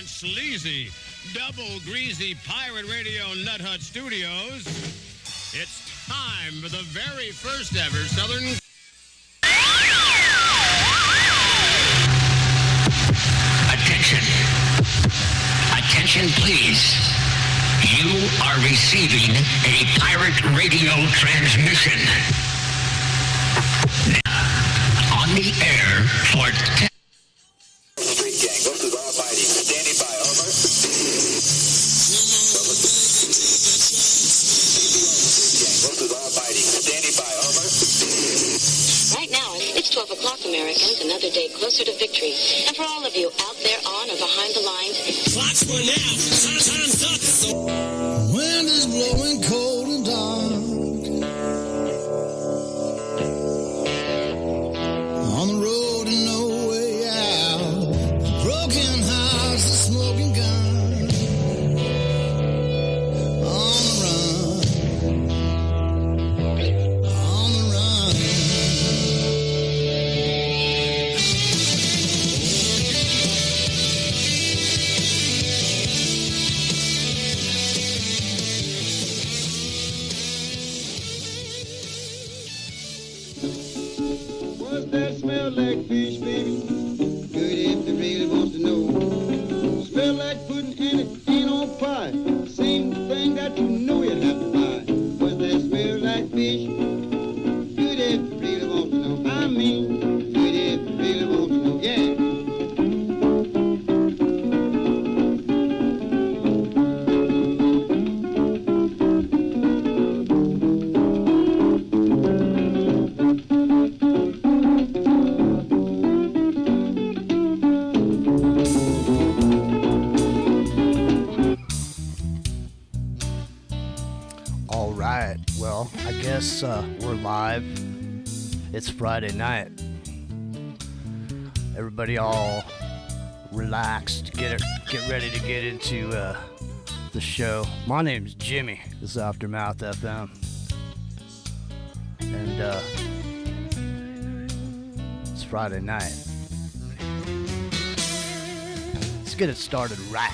Sleazy, double greasy pirate radio Nut Hut Studios. It's time for the very first ever Southern. Attention. Attention, please. You are receiving a pirate radio transmission. On the air for 10. Street gang, go to the almighty. Standing by, over. Go to the almighty. Standing by, over. Right now, it's 12 o'clock, Americans. Another day closer to victory. And for all of you out there on or behind the lines, clocks run out. Time's up. Wind is blowing cold and dark. On the road and no way out. A broken house, a smoking gun. On the run. On the run. What's that smell like, fish, baby? Good if you really wants to know. Smell like pudding and it ain't on pie. Same thing that you know you have to buy. What's that smell like, fish? Good if you really want to know. I mean, good if you really want to know. Yeah. All right, well, I guess we're live. It's Friday night. Everybody all relaxed. Get ready to get into the show. My name's Jimmy. This is Aftermath FM. And it's Friday night. Let's get it started right.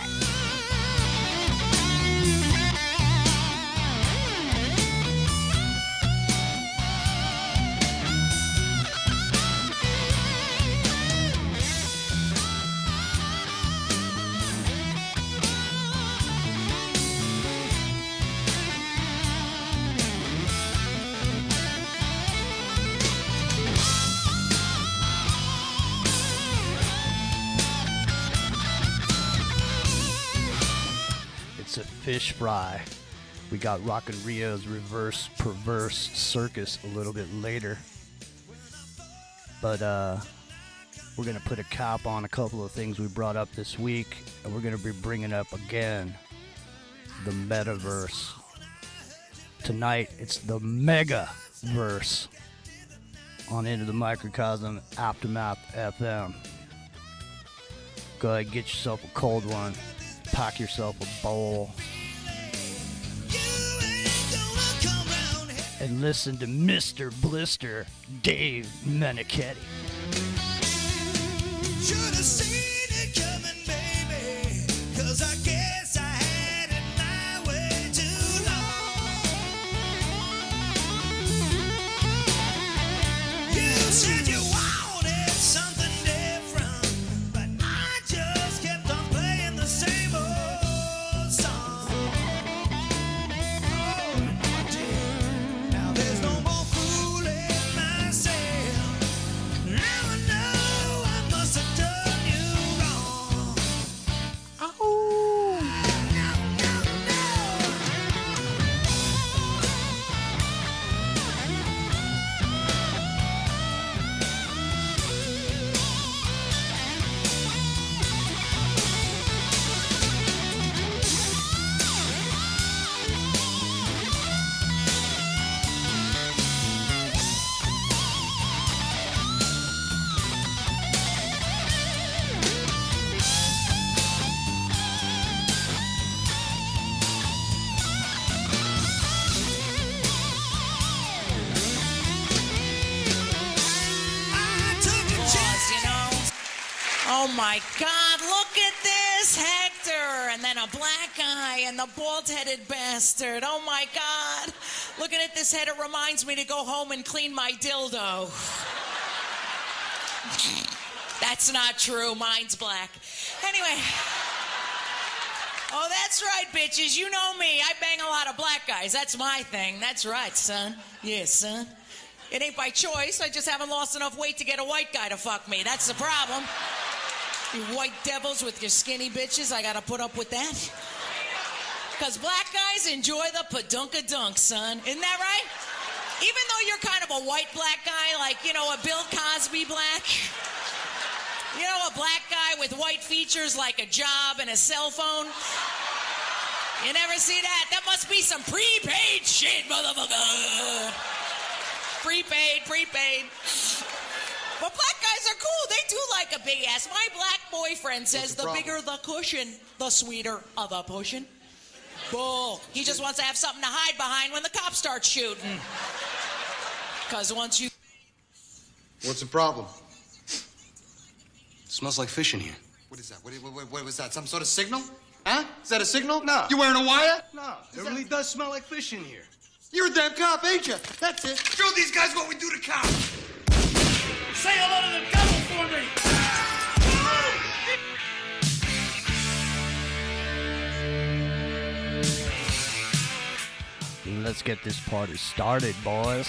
It's a fish fry. We got Rockin Rios reverse perverse circus a little bit later. But we're going to put a cap on a couple of things we brought up this week. And we're going to be bringing up again the metaverse. Tonight it's the mega-verse on Into the Microcosm Aftermath FM. Go ahead, get yourself a cold one. Pack yourself a bowl. And listen to Mr. Blister, Dave Menichetti. Should have seen it coming, baby, 'cause I guess I had it my way too long. You said you wanted something different, but I just kept on playing the same old song. Oh, and I did. Now there's no more fooling myself. Now I know I must have done you Oh my God, look at this, Hector. And then a black guy and the bald-headed bastard. Oh my God. Looking at this head, it reminds me to go home and clean my dildo. That's not true. Mine's black. Anyway. Oh, that's right, bitches. You know me. I bang a lot of black guys. That's my thing. That's right, son. Yes, son. It ain't by choice. I just haven't lost enough weight to get a white guy to fuck me. That's the problem. You white devils with your skinny bitches, I gotta put up with that. Because black guys enjoy the padunka-dunk, son. Isn't that right? Even though you're kind of a white black guy, like, you know, a Bill Cosby black. You know, a black guy with white features like a job and a cell phone. You never see that? That must be some prepaid shit, motherfucker. Prepaid. But black guys are cool. They do like a big ass. My black boyfriend says the bigger the cushion, the sweeter of the pushing. Bull. He just wants to have something to hide behind when the cops start shooting. Because once you... What's the problem? Smells like fish in here. What is that? What was that? Some sort of signal? Huh? Is that a signal? No. You wearing a wire? No. It really does smell like fish in here. You're a damn cop, ain't you? That's it. Show these guys what we do to cops. Say hello to the devil for me! Let's get this party started, boys.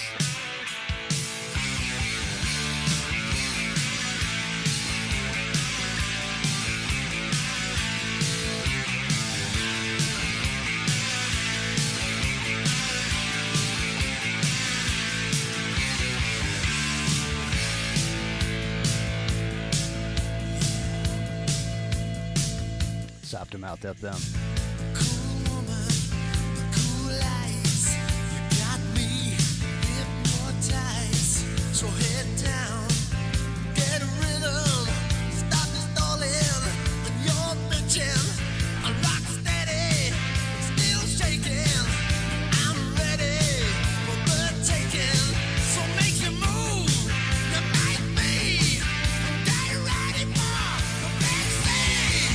It's Aftermath FM. So head down, get a rhythm, stop the stalling, and you're bitching. I rock steady, still shaking. I'm ready for the taking. So make your move, you might be. Get ready for the big thing.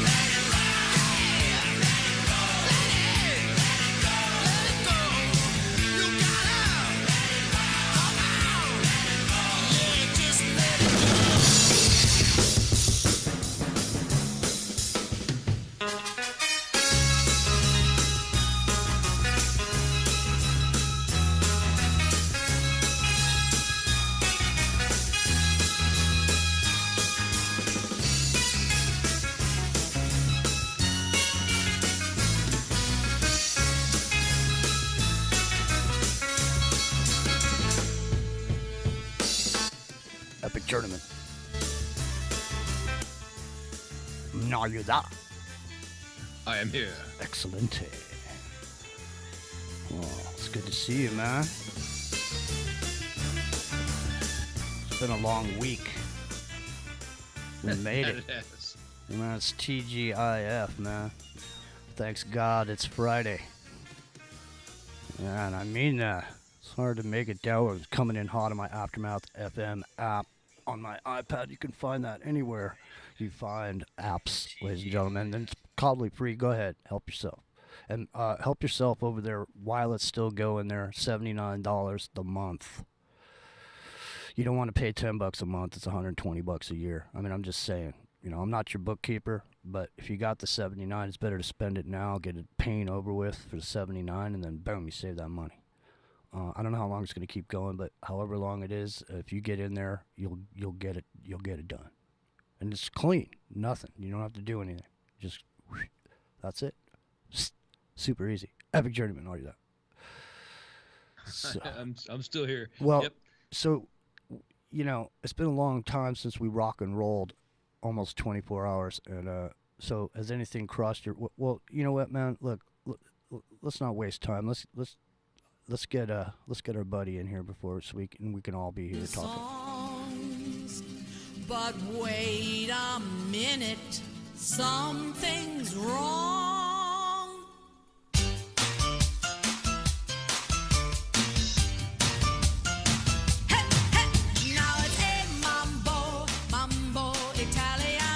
Let it roll, let it roll, let it go, let it go. You gotta let it roll, come on. Yeah, just let it go. Epic Tournament. Are you there? I am here. Excellent. Oh, it's good to see you, man. It's been a long week. We made it. Yes. Man, it's TGIF, man. Thanks God it's Friday. Yeah, and I mean that. It's hard to make it down. It's coming in hot on my Aftermath FM app on my iPad. You can find that anywhere you find apps, ladies and gentlemen. And it's probably free. Go ahead, help yourself. And help yourself over there while it's still going there. $79 a month. You don't want to pay $10 a month. It's $120 a year. I mean, I'm just saying. You know, I'm not your bookkeeper, but if you got the 79, it's better to spend it now, get it pain over with for the 79, and then boom, you save that money. I don't know how long it's going to keep going, but however long it is, if you get in there, you'll get it done, and it's clean, nothing. You don't have to do anything. Just that's it. Super easy. Epic Journeyman, are you that? So, I'm still here. well, Yep. so you know, it's been a long time since we rock and rolled, almost 24 hours, and so has anything crossed your? Well, you know what, man? Look, let's not waste time. Let's get our buddy in here before so we can all be here talking. Songs, but wait a minute, something's wrong. Hey, hey, now it's a mambo, Italiano.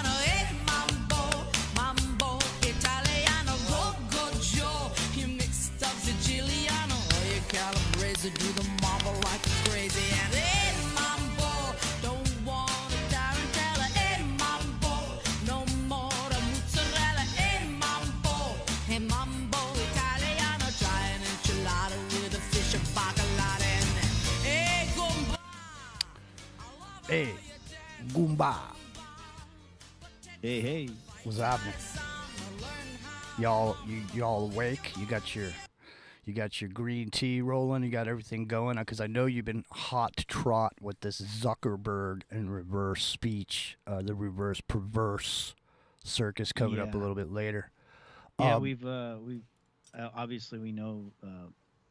they do the marble like crazy. And hey, mambo, don't want a tarantella. Hey, mambo, no more the mozzarella. Hey, mambo, Italiano, try an enchilada with a fish of bacalao. And hey, gumba. Hey, Goomba. Hey. What's happening? Y'all awake? You got your green tea rolling. You got everything going. Because I know you've been hot to trot with this Zuckerberg and reverse speech, the reverse perverse circus coming up a little bit later. Yeah, we've obviously we know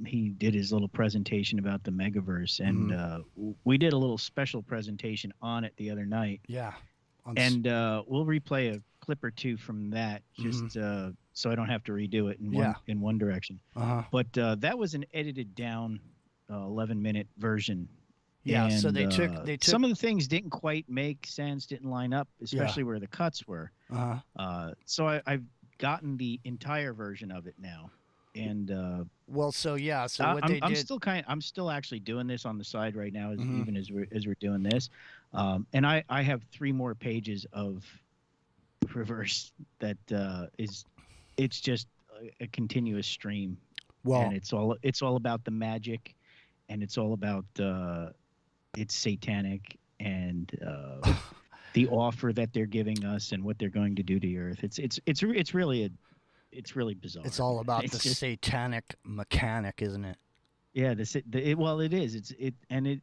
he did his little presentation about the megaverse, and we did a little special presentation on it the other night. Yeah, and we'll replay a clip or two from that, just so I don't have to redo it in one direction. But that was an edited down 11-minute version. Yeah, and, so they took some of the things didn't quite make sense, didn't line up, especially where the cuts were. So I've gotten the entire version of it now, and what they did. I'm still actually doing this on the side right now, even as we're doing this, and I have 3 more pages of reverse that it's just a continuous stream. And it's all about the magic, and it's all about it's satanic, and the offer that they're giving us and what they're going to do to the earth. It's really bizarre. It's all about the satanic mechanic, isn't it? Yeah, it is.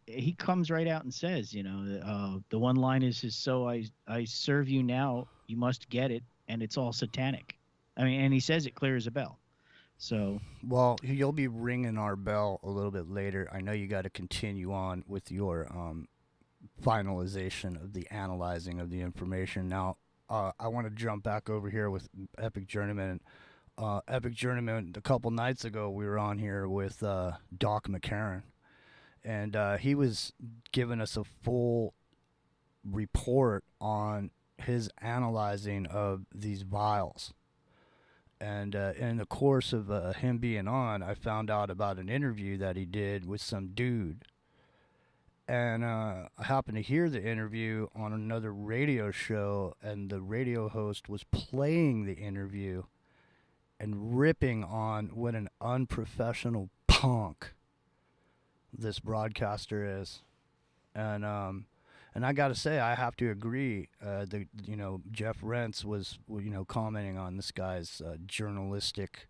He comes right out and says, the one line is so I serve you now, you must get it, and it's all satanic. I mean, and he says it clear as a bell. So, well, you'll be ringing our bell a little bit later. I know you got to continue on with your finalization of the analyzing of the information. Now, I want to jump back over here with Epic Journeyman. Epic Journeyman, a couple nights ago, we were on here with Doc McCarran, and he was giving us a full report on his analyzing of these vials. And in the course of him being on, I found out about an interview that he did with some dude. And I happened to hear the interview on another radio show, and the radio host was playing the interview and ripping on what an unprofessional punk this broadcaster is. And I got to say, I have to agree. Jeff Rentz was, commenting on this guy's journalistic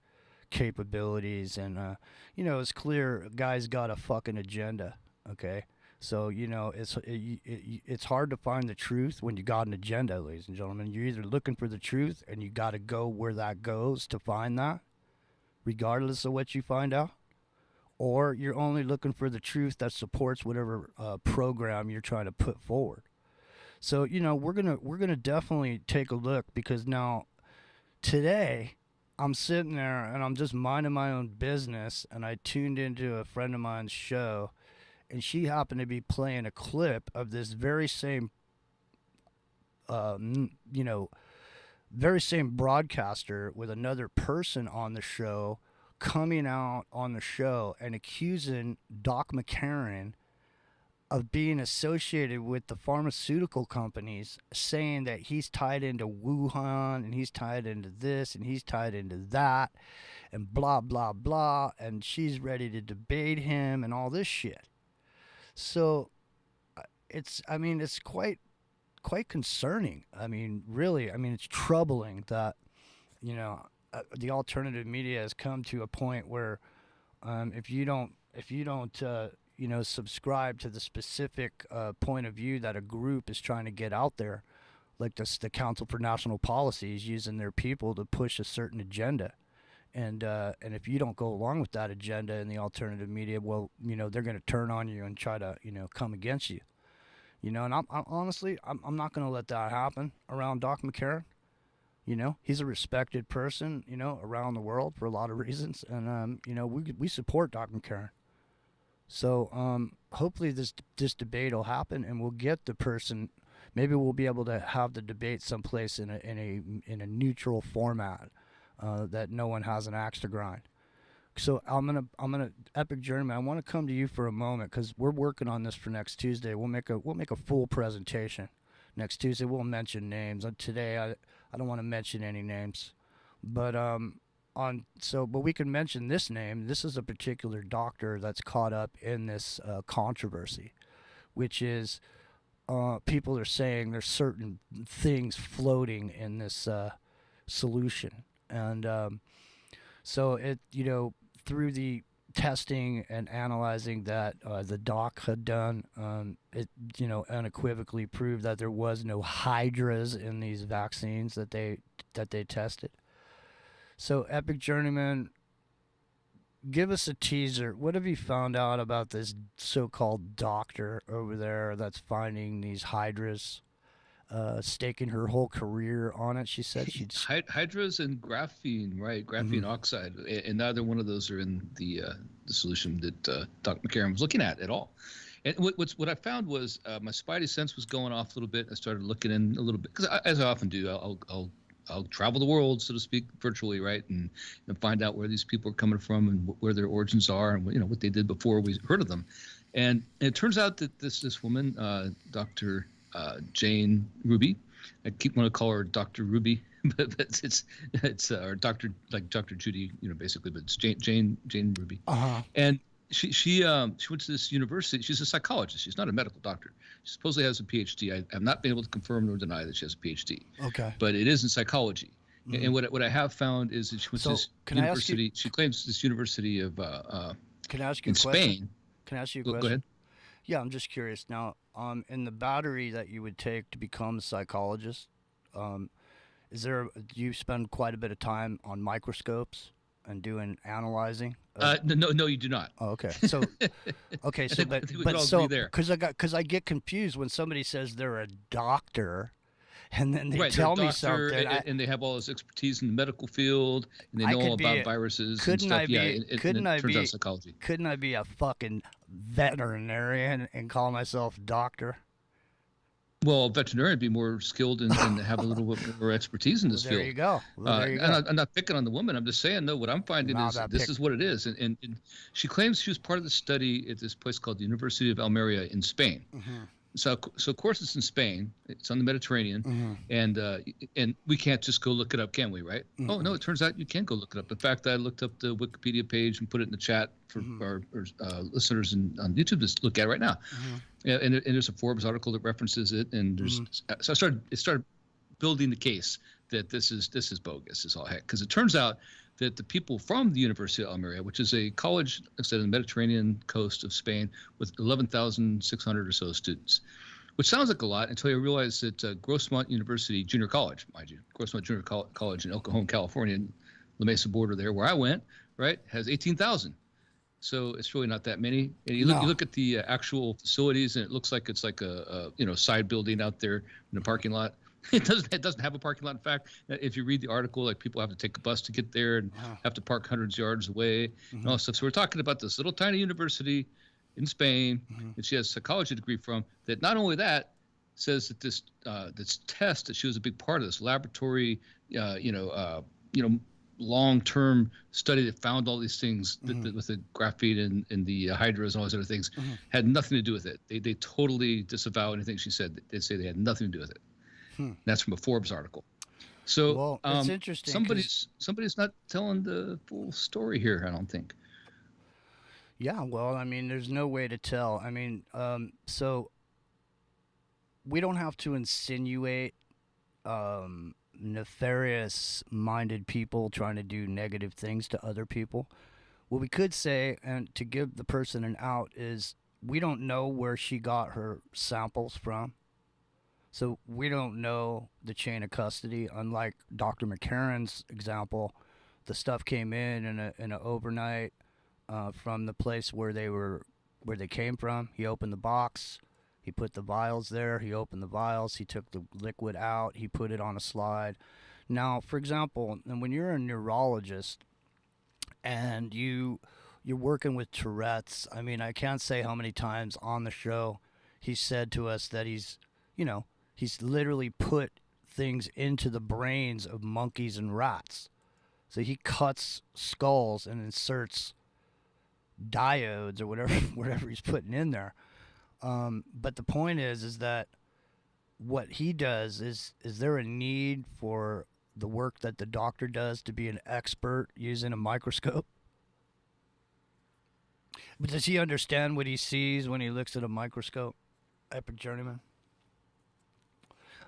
capabilities, and it's clear guy's got a fucking agenda. Okay, so it's hard to find the truth when you got an agenda, ladies and gentlemen. You're either looking for the truth, and you got to go where that goes to find that, regardless of what you find out. Or you're only looking for the truth that supports whatever program you're trying to put forward. So we're gonna definitely take a look, because now today I'm sitting there and I'm just minding my own business, and I tuned into a friend of mine's show, and she happened to be playing a clip of this very same very same broadcaster with another person on the show, coming out on the show and accusing Doc McCarran of being associated with the pharmaceutical companies, saying that he's tied into Wuhan, and he's tied into this, and he's tied into that, and blah, blah, blah, and she's ready to debate him and all this shit. So it's quite concerning. Really, it's troubling that, the alternative media has come to a point where if you don't subscribe to the specific point of view that a group is trying to get out there, like the Council for National Policy is using their people to push a certain agenda, and if you don't go along with that agenda in the alternative media, well, they're going to turn on you and try to come against you, and I'm honestly not going to let that happen around Doc McCarran. He's a respected person, around the world for a lot of reasons. And, we support Doc McCarran. So hopefully this debate will happen, and we'll get the person. Maybe we'll be able to have the debate someplace in a neutral format that no one has an axe to grind. So I'm gonna Epic Journeyman. I want to come to you for a moment because we're working on this for next Tuesday. We'll make a full presentation next Tuesday. We'll mention names. Today I don't want to mention any names, but but we can mention this name. This is a particular doctor that's caught up in this controversy, which is people are saying there's certain things floating in this solution, and so it through the testing and analyzing that the doc had done, it unequivocally proved that there was no hydras in these vaccines that they tested. So Epic Journeyman, give us a teaser. What have you found out about this so-called doctor over there that's finding these hydras, staking her whole career on it? She said she'd hydras and graphene, right? Graphene oxide, and neither one of those are in the solution that Dr. McCarran was looking at all. And what I found was my spidey sense was going off a little bit. I started looking in a little bit because, as I often do, I'll travel the world, so to speak, virtually, right, and find out where these people are coming from and where their origins are, and what they did before we heard of them. And it turns out that this woman, Dr. Jane Ruby, I keep wanting to call her Dr. Ruby, but it's or Dr. like Dr. Judy, basically, but it's Jane Ruby. And she went to this university. She's a psychologist. She's not a medical doctor. She supposedly has a PhD. I have not been able to confirm nor deny that she has a PhD. Okay. But it is in psychology. And what I have found is that she went to this university. She claims this university of can I ask you in a question? Spain. Can I ask you a question? Go ahead. Yeah, I'm just curious. Now, in the battery that you would take to become a psychologist, do you spend quite a bit of time on microscopes and doing analyzing? No, you do not. Oh, okay. So, because I get confused when somebody says they're a doctor, and then they tell me something, and they have all this expertise in the medical field, and they know all about viruses and stuff. It turns out psychology. Couldn't I be a fucking veterinarian and call myself doctor? Well, a veterinarian would be more skilled and have a little bit more expertise in this field. There you go. And I'm not picking on the woman. I'm just saying, what I'm finding is this is what it is. And she claims she was part of the study at this place called the University of Almeria in Spain. So of course it's in Spain. It's on the Mediterranean, and we can't just go look it up, can we? Right? Oh no, it turns out you can go look it up. In fact, I looked up the Wikipedia page and put it in the chat for our listeners on YouTube to look at right now. And there's a Forbes article that references it, and there's so it started building the case that this is bogus, is all heck, because it turns out that the people from the University of Almeria, which is a college, like I said, on the Mediterranean coast of Spain, with 11,600 or so students, which sounds like a lot until you realize that Grossmont University Junior College, mind you, Grossmont Junior College in El Cajon, California, in La Mesa border there, where I went, right, has 18,000. So it's really not that many. And you look at the actual facilities, and it looks like it's like a side building out there in a parking lot. It doesn't have a parking lot. In fact, if you read the article, like, people have to take a bus to get there and have to park hundreds of yards away and all that stuff. So we're talking about this little tiny university in Spain that she has a psychology degree from, that not only that, says that this test that she was a big part of, this laboratory, long-term study that found all these things with the graphene and the hydras and all those other things, had nothing to do with it. They totally disavow anything she said. They say they had nothing to do with it. That's from a Forbes article. So it's interesting. Somebody's not telling the full story here, I don't think. Yeah, well, I mean, there's no way to tell. I mean, so we don't have to insinuate nefarious-minded people trying to do negative things to other people. What we could say, and to give the person an out, is we don't know where she got her samples from. So we don't know the chain of custody. Unlike Dr. McCarran's example, the stuff came in an overnight from the place where they came from. He opened the box. He put the vials there. He opened the vials. He took the liquid out. He put it on a slide. Now, for example, when you're a neurologist and you're working with Tourette's, I mean, I can't say how many times on the show he said to us that he's literally put things into the brains of monkeys and rats. So he cuts skulls and inserts diodes or whatever he's putting in there. But the point is that what he does is there a need for the work that the doctor does to be an expert using a microscope? But does he understand what he sees when he looks at a microscope? Epic Journeyman.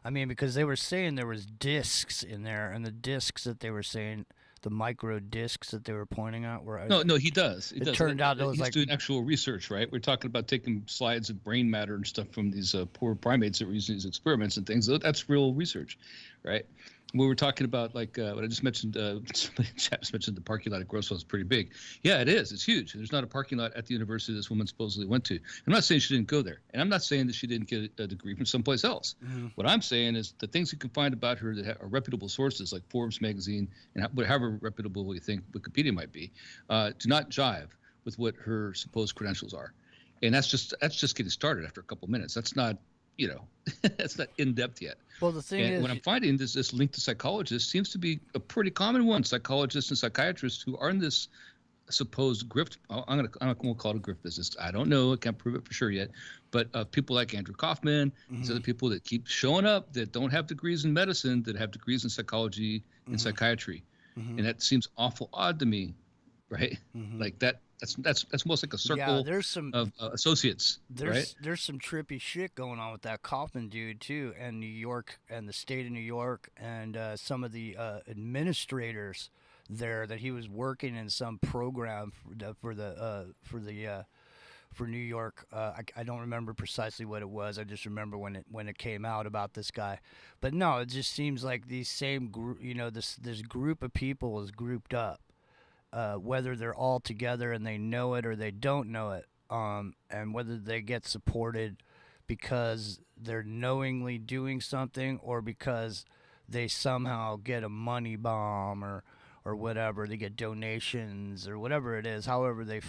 I mean, because they were saying there was discs in there, and the discs that they were saying, the micro discs that they were pointing out, were no, he does. It turned out it was he's like doing actual research, right? We're talking about taking slides of brain matter and stuff from these poor primates that were using these experiments and things. That's real research, right? We were talking about like what I just mentioned. Somebody in chat just mentioned the parking lot at Grossville is pretty big. Yeah, it is. It's huge. There's not a parking lot at the university this woman supposedly went to. I'm not saying she didn't go there, and I'm not saying that she didn't get a degree from someplace else. Mm-hmm. What I'm saying is the things you can find about her that are reputable sources, like Forbes magazine and however reputable we think Wikipedia might be, do not jive with what her supposed credentials are, and that's just getting started after a couple minutes. That's not. That's not in depth yet. Well, the thing is, what I'm finding this link to psychologists seems to be a pretty common one. Psychologists and psychiatrists who are in this supposed grift. I'm gonna call it a grift business. I don't know. I can't prove it for sure yet. But people like Andrew Kaufman, these other people that keep showing up that don't have degrees in medicine, that have degrees in psychology and psychiatry, and that seems awful odd to me, right? Like that. That's almost like a circle of associates. There's some trippy shit going on with that Kaufman dude too, and New York and the state of New York and some of the administrators there that he was working in some program for New York. I don't remember precisely what it was. I just remember when it came out about this guy. But no, it just seems like these same this group of people is grouped up. Whether they're all together and they know it or they don't know it, and whether they get supported because they're knowingly doing something or because they somehow get a money bomb or whatever, they get donations or whatever it is, however they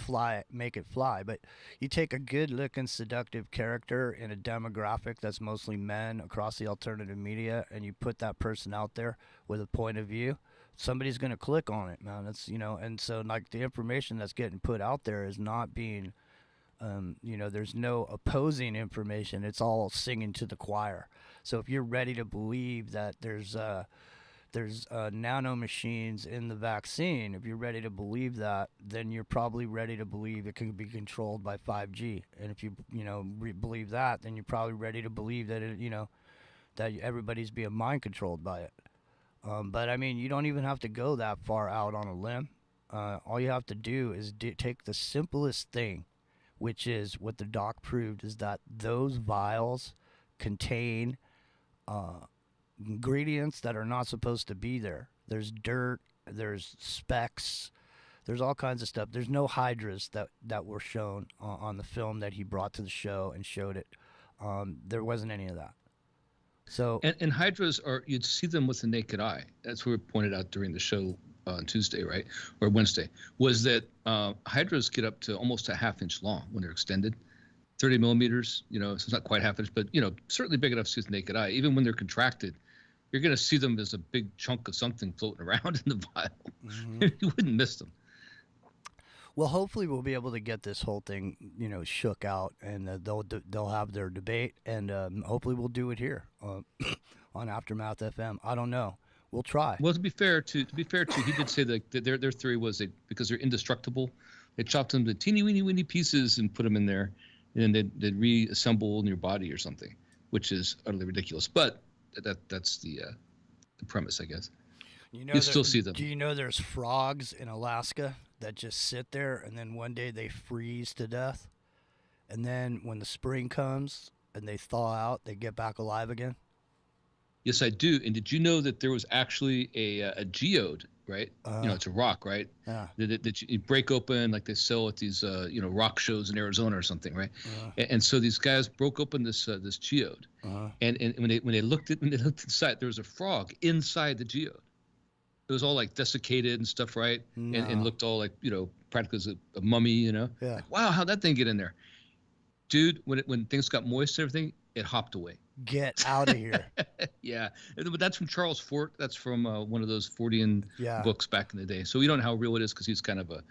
make it fly. But you take a good-looking, seductive character in a demographic that's mostly men across the alternative media, and you put that person out there with a point of view, somebody's going to click on it, man. It's, and so like the information that's getting put out there is not being, there's no opposing information. It's all singing to the choir. So if you're ready to believe that there's nano machines in the vaccine, if you're ready to believe that, then you're probably ready to believe it can be controlled by 5G. And if you, believe that, then you're probably ready to believe that that everybody's being mind controlled by it. But I mean, you don't even have to go that far out on a limb. All you have to do is take the simplest thing, which is what the doc proved, is that those vials contain ingredients that are not supposed to be there. There's dirt, there's specks, there's all kinds of stuff. There's no hydras that were shown on the film that he brought to the show and showed it. There wasn't any of that. So and hydras you'd see them with the naked eye. That's what we pointed out during the show on Tuesday, right, or Wednesday, was that hydras get up to almost a half-inch long when they're extended, 30 millimeters. So it's not quite half-inch, but certainly big enough to see with the naked eye. Even when they're contracted, you're going to see them as a big chunk of something floating around in the vial. You wouldn't miss them. Well, hopefully we'll be able to get this whole thing, shook out, and they'll have their debate, and hopefully we'll do it here on Aftermath FM. I don't know. We'll try. Well, to be fair to, he did say that their theory was because they're indestructible, they chopped them to teeny weeny pieces and put them in there, and then they'd reassemble in your body or something, which is utterly ridiculous. But that's the premise, I guess. You still see them. Do you know there's frogs in Alaska that just sit there, and then one day they freeze to death, and then when the spring comes and they thaw out, they get back alive again? Yes, I do. And did you know that there was actually a geode, right? It's a rock, right? Yeah. That you break open, like they sell at these rock shows in Arizona or something, right? And so these guys broke open this geode, and when they looked inside, there was a frog inside the geode. It was all like desiccated and stuff, right? No. And looked all like, practically as a mummy, Yeah. Like, wow, how'd that thing get in there? Dude, when things got moist and everything, it hopped away. Get out of here. Yeah, but that's from Charles Fort. That's from one of those Fortean books back in the day. So we don't know how real it is because he's kind of a,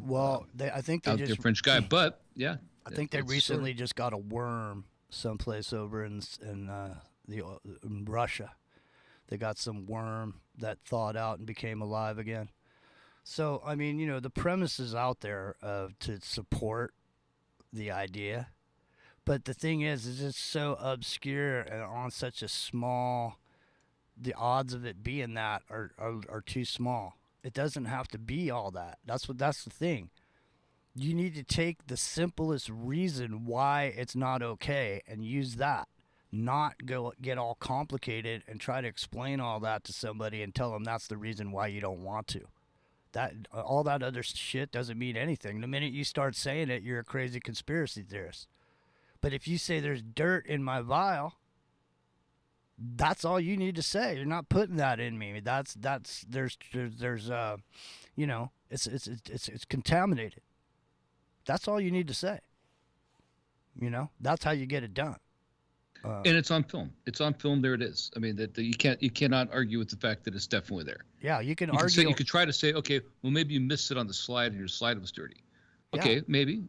Well, I think they out there French guy. But yeah, I think they recently just got a worm someplace over in Russia. They got some worm that thawed out and became alive again. So I mean, the premise is out there to support the idea. But the thing is it's so obscure and on such a small, the odds of it being that are too small. It doesn't have to be all that. That's the thing. You need to take the simplest reason why it's not okay and use that. Not go get all complicated and try to explain all that to somebody and tell them that's the reason why you don't want to. That all that other shit doesn't mean anything. The minute you start saying it, you're a crazy conspiracy theorist. But if you say there's dirt in my vial, that's all you need to say. You're not putting that in me. There's it's contaminated. That's all you need to say. That's how you get it done. And it's on film. It's on film. There it is. I mean, you cannot argue with the fact that it's definitely there. Yeah, you can argue. You could try to say, okay, well, maybe you missed it on the slide and your slide was dirty. Okay, yeah. maybe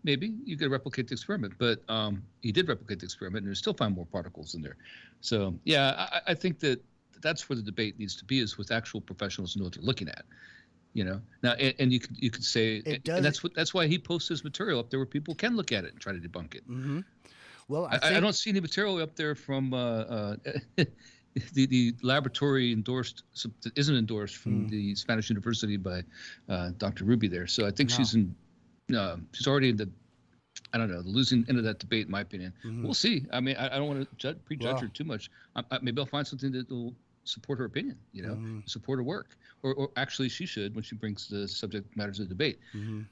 you could replicate the experiment, but he did replicate the experiment, and you still find more particles in there. So yeah, I think that's where the debate needs to be, is with actual professionals who know what they're looking at. Now, and you could say, and that's why he posts his material up there where people can look at it and try to debunk it. Mm-hmm. Well, I don't see any material up there from the laboratory endorsed that isn't endorsed from the Spanish University by Dr. Ruby there. So I think she's already in the losing end of that debate, in my opinion. Mm-hmm. We'll see. I mean, I don't want to prejudge her too much. Maybe I'll find something that will support her opinion, support her work. Or actually she should, when she brings the subject matters of debate. Mm-hmm.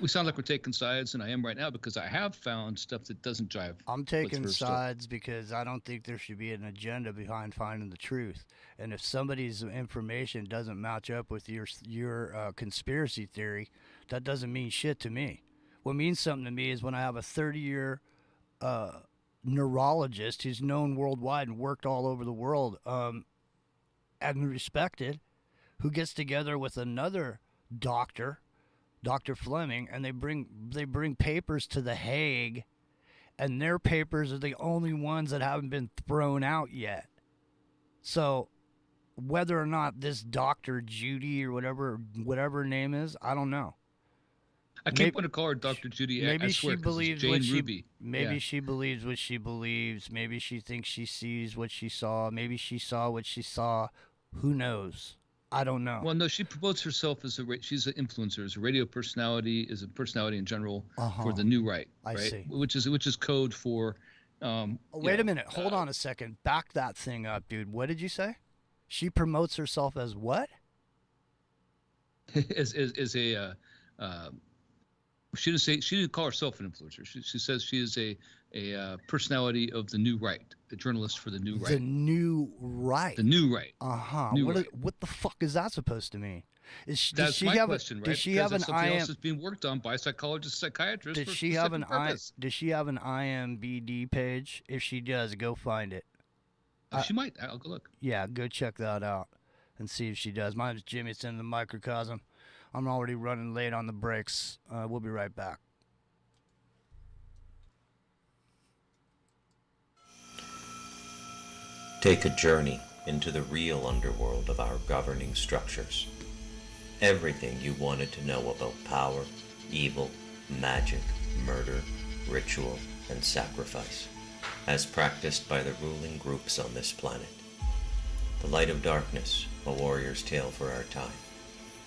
We sound like we're taking sides, and I am right now because I have found stuff that doesn't jive. I'm taking sides because I don't think there should be an agenda behind finding the truth. And if somebody's information doesn't match up with your conspiracy theory, that doesn't mean shit to me. What means something to me is when I have a 30-year neurologist who's known worldwide and worked all over the world and respected, who gets together with another doctor, Dr. Fleming, and they bring papers to The Hague, and their papers are the only ones that haven't been thrown out yet. So whether or not this Dr. Judy or whatever her name is, I don't know. I keep want to call her Dr. Judy. Maybe she believes what she Ruby. Maybe she believes what she believes. Maybe she thinks she sees what she saw. Maybe she saw what she saw. Who knows? I don't know. Well, no, she promotes herself as she's an influencer, as a radio personality, as a personality in general for the new right. I see. Which is code for. Wait a minute. Hold on a second. Back that thing up, dude. What did you say? She promotes herself as what? as a. She didn't call herself an influencer. She says she is a personality of the new right, a journalist for the new right. The new right. The new right. What the fuck is that supposed to mean? That's my question, right? Does she have an something else that's being worked on by psychologists, psychiatrists? Does she have an IMBD page? If she does, go find it. She might. I'll go look. Yeah, go check that out and see if she does. My name's Jimmy. It's in the microcosm. I'm already running late on the brakes. We'll be right back. Take a journey into the real underworld of our governing structures. Everything you wanted to know about power, evil, magic, murder, ritual, and sacrifice, as practiced by the ruling groups on this planet. The Light of Darkness, a warrior's tale for our time,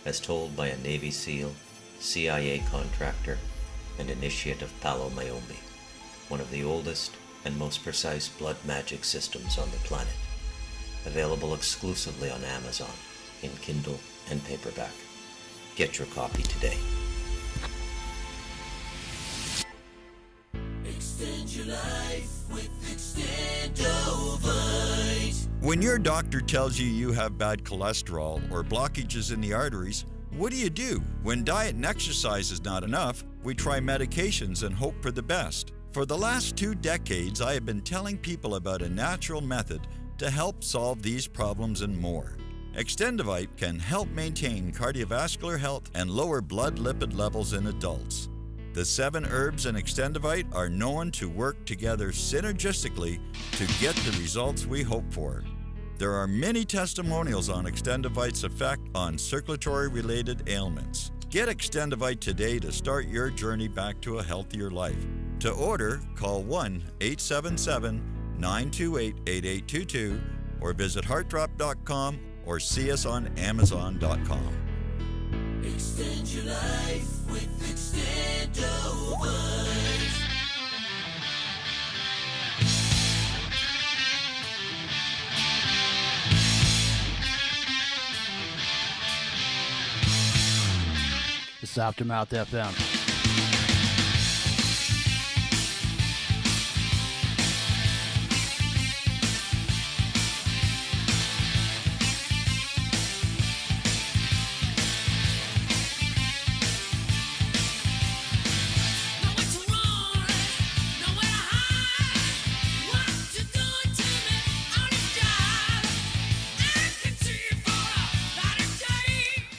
as told by a Navy SEAL, CIA contractor, and initiate of Palo Mayombe, one of the oldest and most precise blood magic systems on the planet. Available exclusively on Amazon, in Kindle and paperback. Get your copy today. Extend your life with Extendovite. When your doctor tells you have bad cholesterol or blockages in the arteries, what do? When diet and exercise is not enough, we try medications and hope for the best. For the last 2 decades, I have been telling people about a natural method to help solve these problems and more. Extendivite can help maintain cardiovascular health and lower blood lipid levels in adults. The 7 herbs in Extendivite are known to work together synergistically to get the results we hope for. There are many testimonials on Extendivite's effect on circulatory-related ailments. Get Extendivite today to start your journey back to a healthier life. To order, call 1-877-928-8822 or visit heartdrop.com or see us on amazon.com. Extend your life with Extendovite. This is Aftermath FM.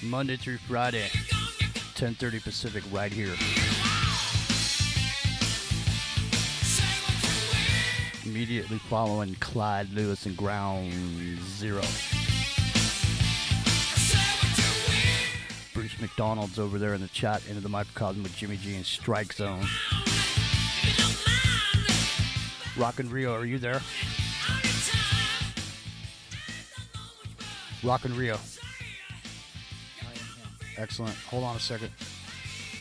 Monday through Friday, 10:30 Pacific, right here. Immediately following Clyde Lewis and Ground Zero. Bruce McDonald's over there in the chat, into the microcosm with Jimmy G and Strike Zone. Rockin Rio, are you there? Rockin Rio. Excellent. Hold on a second.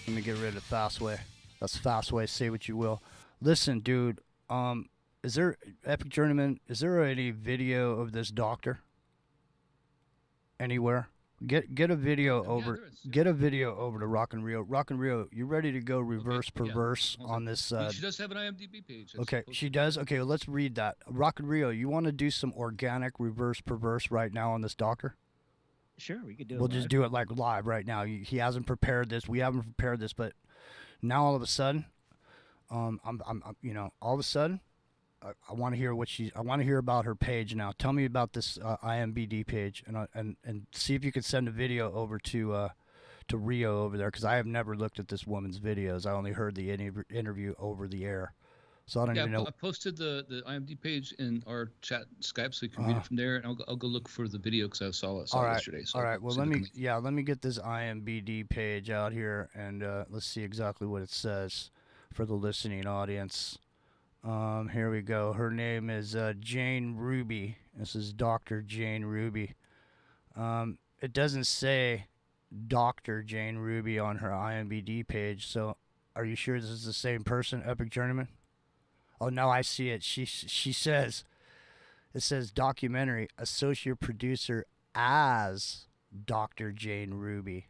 Let me get rid of Fastway. That's Fastway. Say what you will. Listen, dude. Is there Epic Journeyman? Is there any video of this doctor anywhere? Get a video over. Get a video over to Rockin Rio. Rockin Rio, you ready to go reverse perverse on this? She does have an IMDb page. Okay, she does. Okay, let's read that. Rockin Rio, you want to do some organic reverse perverse right now on this doctor? Sure, we could do it. We'll just do it like live right now. He hasn't prepared this. We haven't prepared this, but now all of a sudden, I'm all of a sudden, I want to hear what I want to hear about her page now. Tell me about this IMBD page, and see if you can send a video over to Rio over there, because I have never looked at this woman's videos. I only heard the interview over the air. So I don't even know. I posted the IMDb page in our chat Skype, so you can read it from there. And I'll go look for the video because I saw it yesterday. So all right. Well, let me get this IMBD page out here, and let's see exactly what it says for the listening audience. Here we go. Her name is Jane Ruby. This is Dr. Jane Ruby. It doesn't say Dr. Jane Ruby on her IMBD page. So, are you sure this is the same person, Epic Journeyman? Oh, no, I see it. She says, it says documentary associate producer as Dr. Jane Ruby.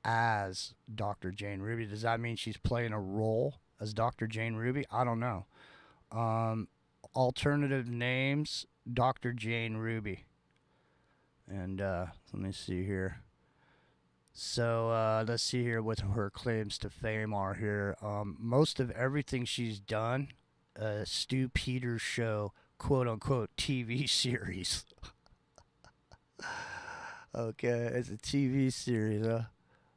As Dr. Jane Ruby. Does that mean she's playing a role as Dr. Jane Ruby? I don't know. Alternative names, Dr. Jane Ruby. And let me see here. So let's see here what her claims to fame are here. Most of everything she's done, Stu Peters Show, quote-unquote, TV series. Okay, it's a TV series, huh?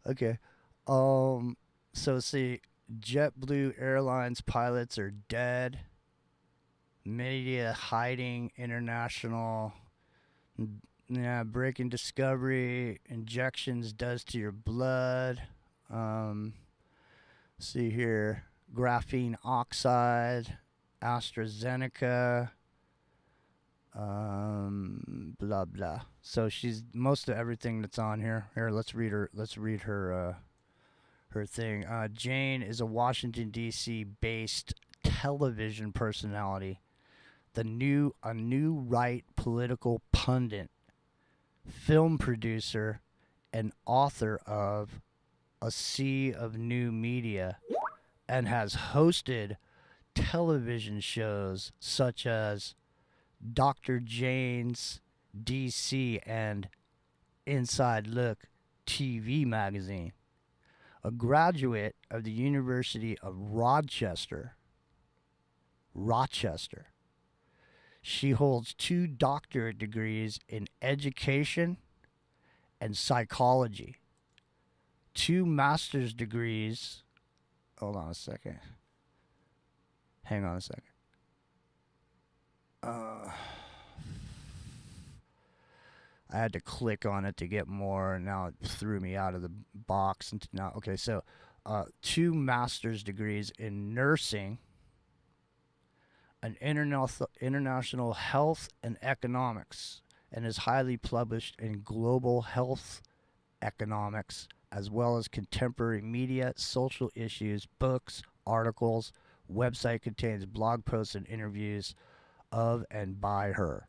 Okay. So see, JetBlue Airlines pilots are dead. Media hiding international. Yeah, breaking discovery, injections does to your blood. See here, graphene oxide, AstraZeneca, blah blah. So she's most of everything that's on here. Here, let's read her. Let's read her. Her thing. Jane is a Washington D.C. based television personality, a new right political pundit, film producer, and author of A Sea of New Media, and has hosted television shows such as Dr. Jane's DC and Inside Look TV magazine. a graduate of the University of Rochester. She holds 2 doctorate degrees in education and psychology, 2 master's degrees. Hold on a second. Hang on a second. I had to click on it to get more, and now it threw me out of the box. And now, okay, so 2 master's degrees in nursing, an international health and economics, and is highly published in global health economics, as well as contemporary media, social issues, books, articles. Website contains blog posts and interviews of and by her.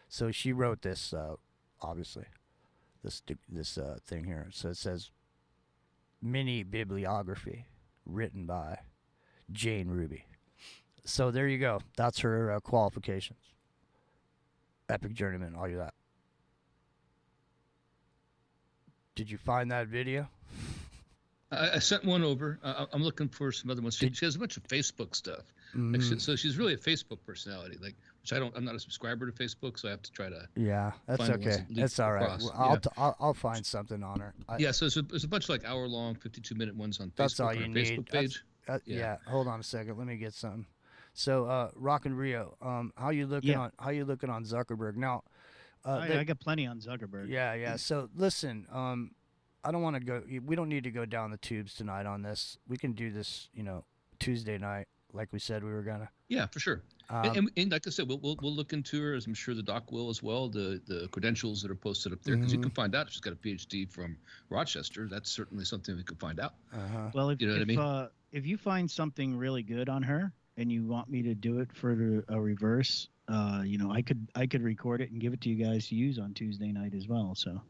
So she wrote this, obviously, this thing here. So it says, mini bibliography written by Jane Ruby. So there you go. That's her qualifications. Epic Journeyman, all you that. Did you find that video? I sent one over. I'm looking for some other ones. She has a bunch of Facebook stuff. Like so she's really a Facebook personality, like which I'm not a subscriber to Facebook, so I have to try to. Yeah, that's okay. That's all right. Well, I'll find something on her. So there's a bunch of like hour-long, 52-minute ones on Facebook. That's all you need. Facebook page. Yeah. Hold on a second. Let me get something. So, Rockin Rio, how you looking on Zuckerberg now? I got plenty on Zuckerberg. Yeah. So listen, I don't want to go. We don't need to go down the tubes tonight on this. We can do this, Tuesday night, like we said we were gonna. Yeah, for sure. And like I said, we'll look into her, as I'm sure the doc will as well. The credentials that are posted up there, because you can find out if she's got a PhD from Rochester. That's certainly something we could find out. Well, if you know what I mean? If you find something really good on her and you want me to do it for a reverse, I could record it and give it to you guys to use on Tuesday night as well. So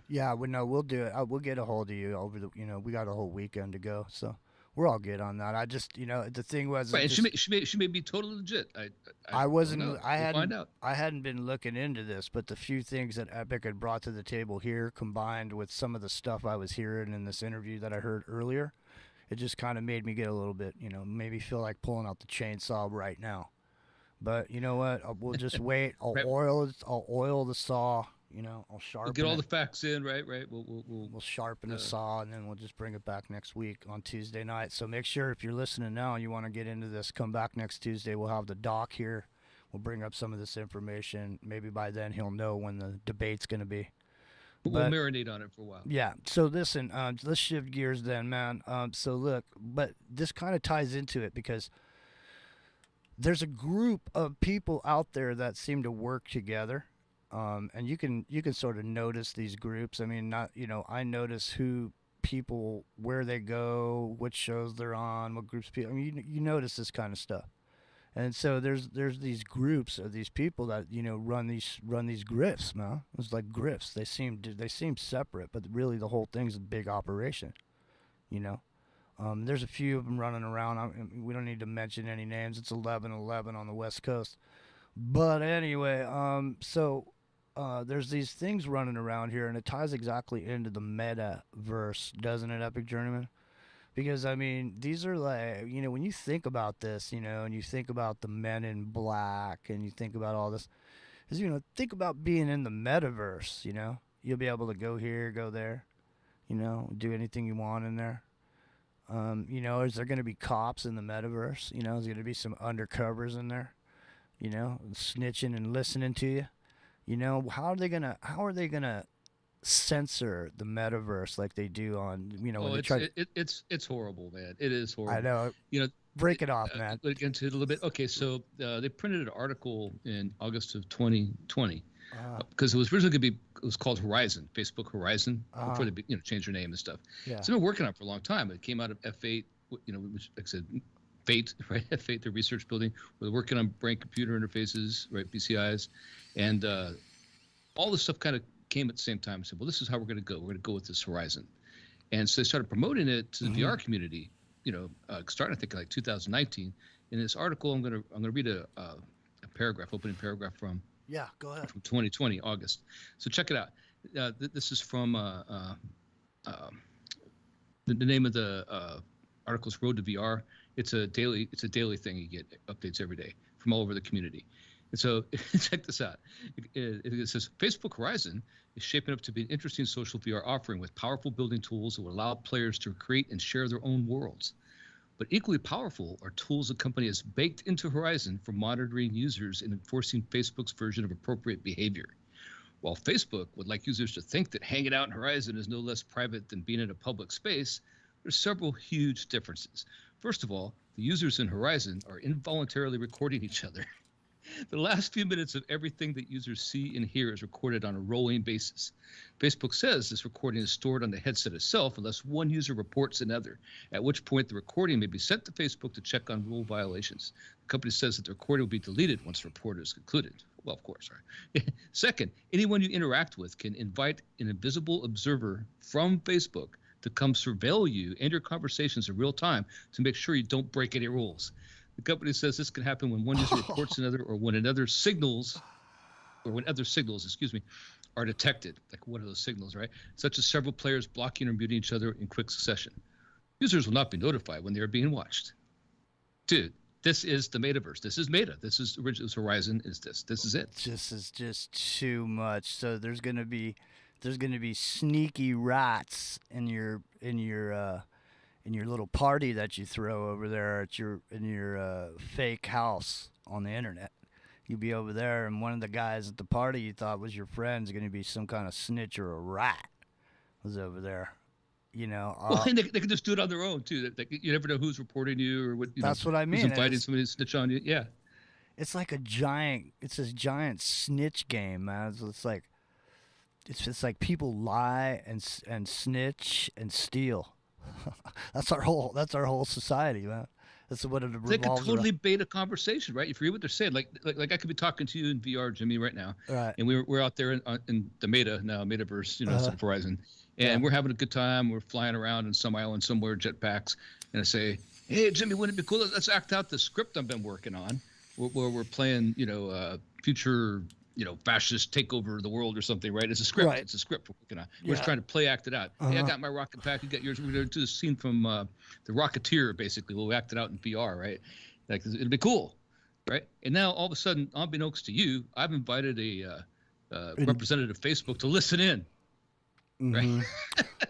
yeah, we'll do it. We'll get a hold of you over the. We got a whole weekend to go, so we're all good on that. I just, the thing was, right, and she may be totally legit. I wasn't. We'll find out. I hadn't been looking into this, but the few things that Epic had brought to the table here, combined with some of the stuff I was hearing in this interview that I heard earlier, it just kind of made me get a little bit, maybe feel like pulling out the chainsaw right now. But you know what? We'll just wait. I'll oil the saw. I'll sharpen. We'll get all the facts in, right? We'll sharpen the saw, and then we'll just bring it back next week on Tuesday night. So make sure, if you're listening now and you want to get into this, come back next Tuesday. We'll have the doc here. We'll bring up some of this information. Maybe by then he'll know when the debate's going to be. We'll marinate on it for a while. Yeah. So listen, let's shift gears then, man. So look, but this kind of ties into it because there's a group of people out there that seem to work together, and you can sort of notice these groups. I mean, I notice who people, where they go, what shows they're on, what groups of people. I mean, you notice this kind of stuff, and so there's these groups of these people that run these grifts, man. It's like grifts. They seem separate, but really the whole thing's a big operation, There's a few of them running around. We don't need to mention any names. It's 11/11 on the West Coast. But anyway, there's these things running around here, and it ties exactly into the metaverse, doesn't it, Epic Journeyman? Because, I mean, these are like, when you think about this, and you think about the Men in Black, and you think about all this, is, think about being in the metaverse, You'll be able to go here, go there, do anything you want in there. Is there going to be cops in the metaverse? Is there going to be some undercovers in there? Snitching and listening to you. How are they gonna censor the metaverse like they do on? It's horrible, man. It is horrible. I know. Break it off, man. Look into it a little bit. Okay, so they printed an article in August of 2020 because it was originally going to be. It was called Horizon, Facebook Horizon, before they changed their name and stuff. Yeah. So they've been working on it for a long time. It came out of F8, which, like I said, Fate, right? F8, their research building. We're working on brain computer interfaces, right? BCIs, and all this stuff kind of came at the same time. Said, well, this is how we're going to go. We're going to go with this Horizon, and so they started promoting it to the VR community. Starting I think like 2019. In this article, I'm going to read a paragraph, opening paragraph from. Yeah, go ahead. From 2020, August. So check it out. This is from The name of the article is Road to VR. It's a daily thing. You get updates every day from all over the community. And so check this out. It says Facebook Horizon is shaping up to be an interesting social VR offering with powerful building tools that will allow players to create and share their own worlds. But equally powerful are tools the company has baked into Horizon for monitoring users and enforcing Facebook's version of appropriate behavior. While Facebook would like users to think that hanging out in Horizon is no less private than being in a public space, there's several huge differences. First of all, the users in Horizon are involuntarily recording each other. The last few minutes of everything that users see and hear is recorded on a rolling basis. Facebook says this recording is stored on the headset itself unless one user reports another, at which point the recording may be sent to Facebook to check on rule violations. The company says that the recording will be deleted once the report is concluded. Well, of course, right? Second, anyone you interact with can invite an invisible observer from Facebook to come surveil you and your conversations in real time to make sure you don't break any rules. The company says this can happen when one user reports another or when other signals, are detected. Like what are those signals, right? Such as several players blocking or muting each other in quick succession. Users will not be notified when they are being watched. Dude, this is the metaverse. This is Meta. This is Horizon. This is it. This is just too much. So there's gonna be sneaky rats in your little party that you throw over there at in your fake house on the internet. You'll be over there, and one of the guys at the party you thought was your friend is going to be some kind of snitch or a rat was over there. You know, well, and they can just do it on their own too. You never know who's reporting you or what. That's what I mean. Who's inviting somebody to snitch on you? Yeah. It's like this giant snitch game, man. It's like people lie and snitch and steal. That's our whole society, man. That's what it revolves around. They could totally bait a conversation, right? If you hear what they're saying, like I could be talking to you in VR, Jimmy, right now, right? And we're out there in the metaverse, instead of Horizon, and we're having a good time. We're flying around in some island somewhere, jetpacks, and I say, "Hey, Jimmy, wouldn't it be cool? Let's act out the script I've been working on, where we're playing, future." Fascist take over the world or something, right? It's a script. Right. It's a script we're working on. We're just trying to play act it out. Hey, I got my rocket pack. You got yours. We're going to do the scene from The Rocketeer, basically. We'll act it out in VR, right? Like, it'll be cool, right? And now, all of a sudden, unbeknownst to you, I've invited a representative of Facebook to listen in, right?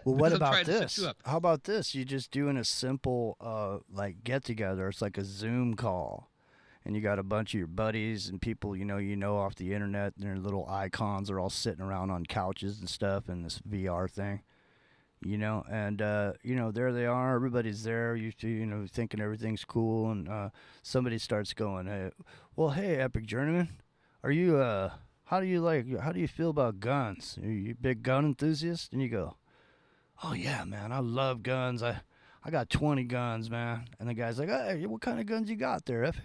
Well, what about this? How about this? You're just doing a simple, get-together. It's like a Zoom call. And you got a bunch of your buddies and people you know off the internet. And their little icons are all sitting around on couches and stuff in this VR thing, And there they are. Everybody's there. Thinking everything's cool. And somebody starts going, "Hey, Epic Journeyman, are you how do you feel about guns? Are you a big gun enthusiast?" And you go, "Oh yeah, man, I love guns. I got 20 guns, man." And the guy's like, "Hey, what kind of guns you got there, Epic?"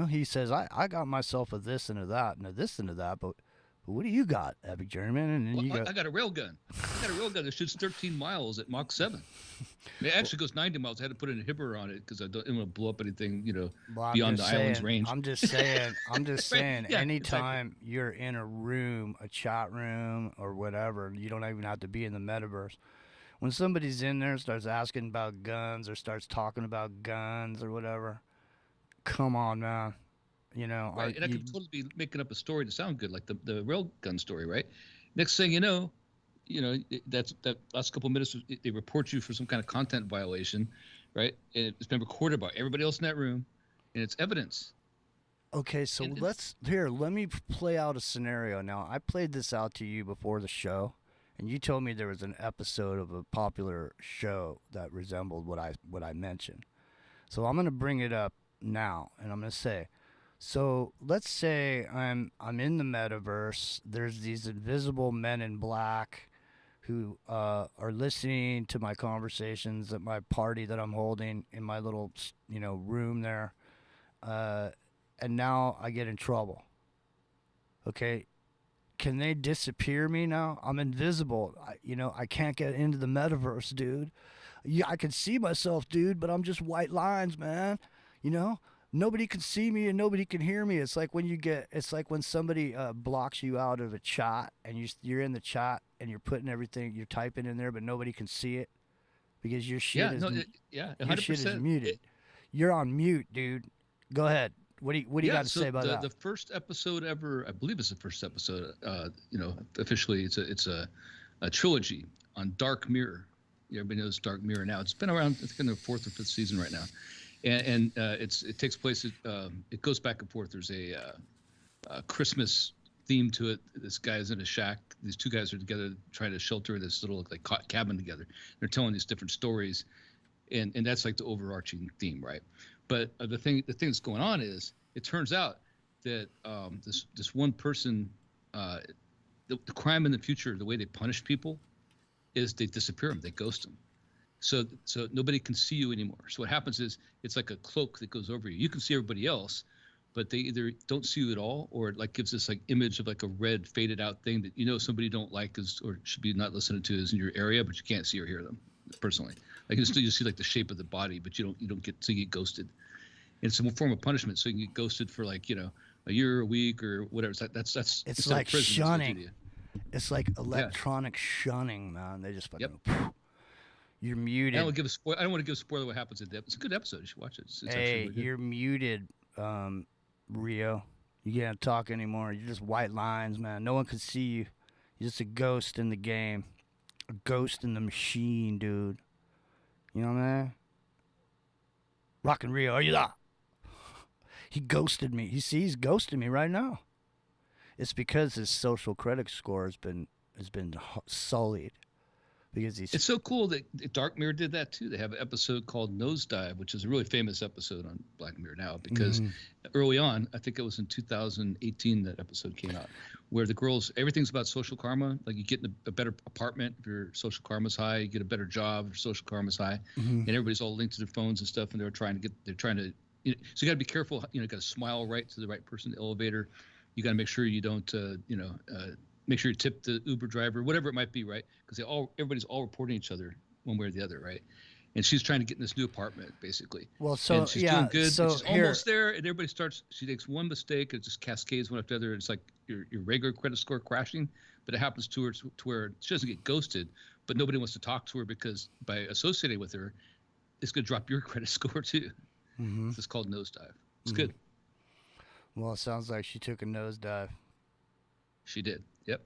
He says, I got myself a this and a that and a this and a that, but what do you got, Epic Journeyman? And then I got a railgun. I got a railgun that shoots 13 miles at Mach 7. It actually goes 90 miles. I had to put an inhibitor on it because I don't want to blow up anything, beyond the island's range. I'm just saying, right? Yeah, anytime you're in a room, a chat room or whatever, you don't even have to be in the metaverse. When somebody's in there and starts asking about guns or starts talking about guns or whatever, come on, man. Right, and I could totally be making up a story to sound good, like the railgun story, right? Next thing you know, that last couple of minutes, they report you for some kind of content violation, right? And it's been recorded by everybody else in that room, and it's evidence. Okay, so let me play out a scenario. Now, I played this out to you before the show, and you told me there was an episode of a popular show that resembled what I mentioned. So I'm going to bring it up now, and I'm going to say, so let's say I'm in the metaverse. There's these invisible men in black who are listening to my conversations at my party that I'm holding in my little room there, and now I get in trouble. Okay, can they disappear me now? I'm invisible. I can't get into the metaverse, dude. Yeah, I can see myself, dude, but I'm just white lines, man. Nobody can see me and nobody can hear me. It's like when somebody blocks you out of a chat and you're in the chat and you're putting everything you're typing in there, but nobody can see it because your shit is 100%. muted. You're on mute, dude. Go ahead. What do you got to say about that? The first episode ever, I believe it's the first episode. Officially, it's a trilogy on Dark Mirror. Everybody knows Dark Mirror now. It's been around, I think, in the 4th or 5th season right now, and it takes place. It goes back and forth. There's a Christmas theme to it. This guy's in a shack. These two guys are together trying to shelter this little like cabin together. They're telling these different stories, and that's like the overarching theme, right? But the thing that's going on is, it turns out that this one person, the crime in the future, the way they punish people, is they disappear them, they ghost them, so nobody can see you anymore. So what happens is, it's like a cloak that goes over you. You can see everybody else, but they either don't see you at all, or it like gives this like image of like a red faded out thing that somebody don't like or should be not listening to is in your area, but you can't see or hear them personally. Like you see like the shape of the body, but you don't get ghosted. And it's a form of punishment, so you can get ghosted for like a year, a week, or whatever. That's it's like shunning. It's like electronic shunning, man. They just fucking. You're muted. I don't want to give a spoiler what happens in depth. It's a good episode. You should watch it. It's hey, really you're muted, Rio. You can't talk anymore. You're just white lines, man. No one can see you. You're just a ghost in the game, a ghost in the machine, dude. You know what I mean? Rockin Rio, are you there? He ghosted me. He's ghosting me right now. It's because his social credit score has been sullied. Because it's so cool that Dark Mirror did that too. They have an episode called Nosedive, which is a really famous episode on Black Mirror now, because early on, I think it was in 2018 that episode came out, where the girls, everything's about social karma. Like you get in a better apartment if your social karma's high, you get a better job if your social karma's high, and everybody's all linked to their phones and stuff, and they're trying to so you got to be careful. You got to smile right to the right person in the elevator. You got to make sure you don't, make sure you tip the Uber driver, whatever it might be, right? Because everybody's all reporting each other one way or the other, right? And she's trying to get in this new apartment, basically. Well, so and she's doing good. So she's almost there, and everybody starts. She makes one mistake, it just cascades one after the other. It's like your regular credit score crashing, but it happens to her to where she doesn't get ghosted, but nobody wants to talk to her because by associating with her, it's going to drop your credit score too. It's called Nosedive. It's good. Well, it sounds like she took a nosedive. She did. Yep.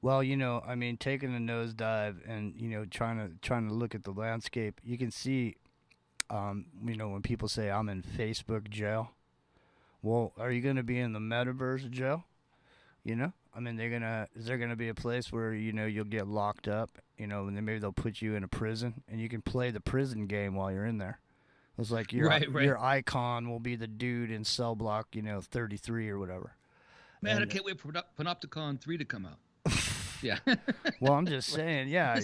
Well, taking a nosedive and trying to look at the landscape, you can see, when people say I'm in Facebook jail. Well, are you going to be in the metaverse jail? Is there gonna be a place where you'll get locked up? And then maybe they'll put you in a prison, and you can play the prison game while you're in there. It's like your icon will be the dude in cell block, 33 or whatever. Man, I can't wait for Panopticon 3 to come out. Yeah. Well, I'm just saying, at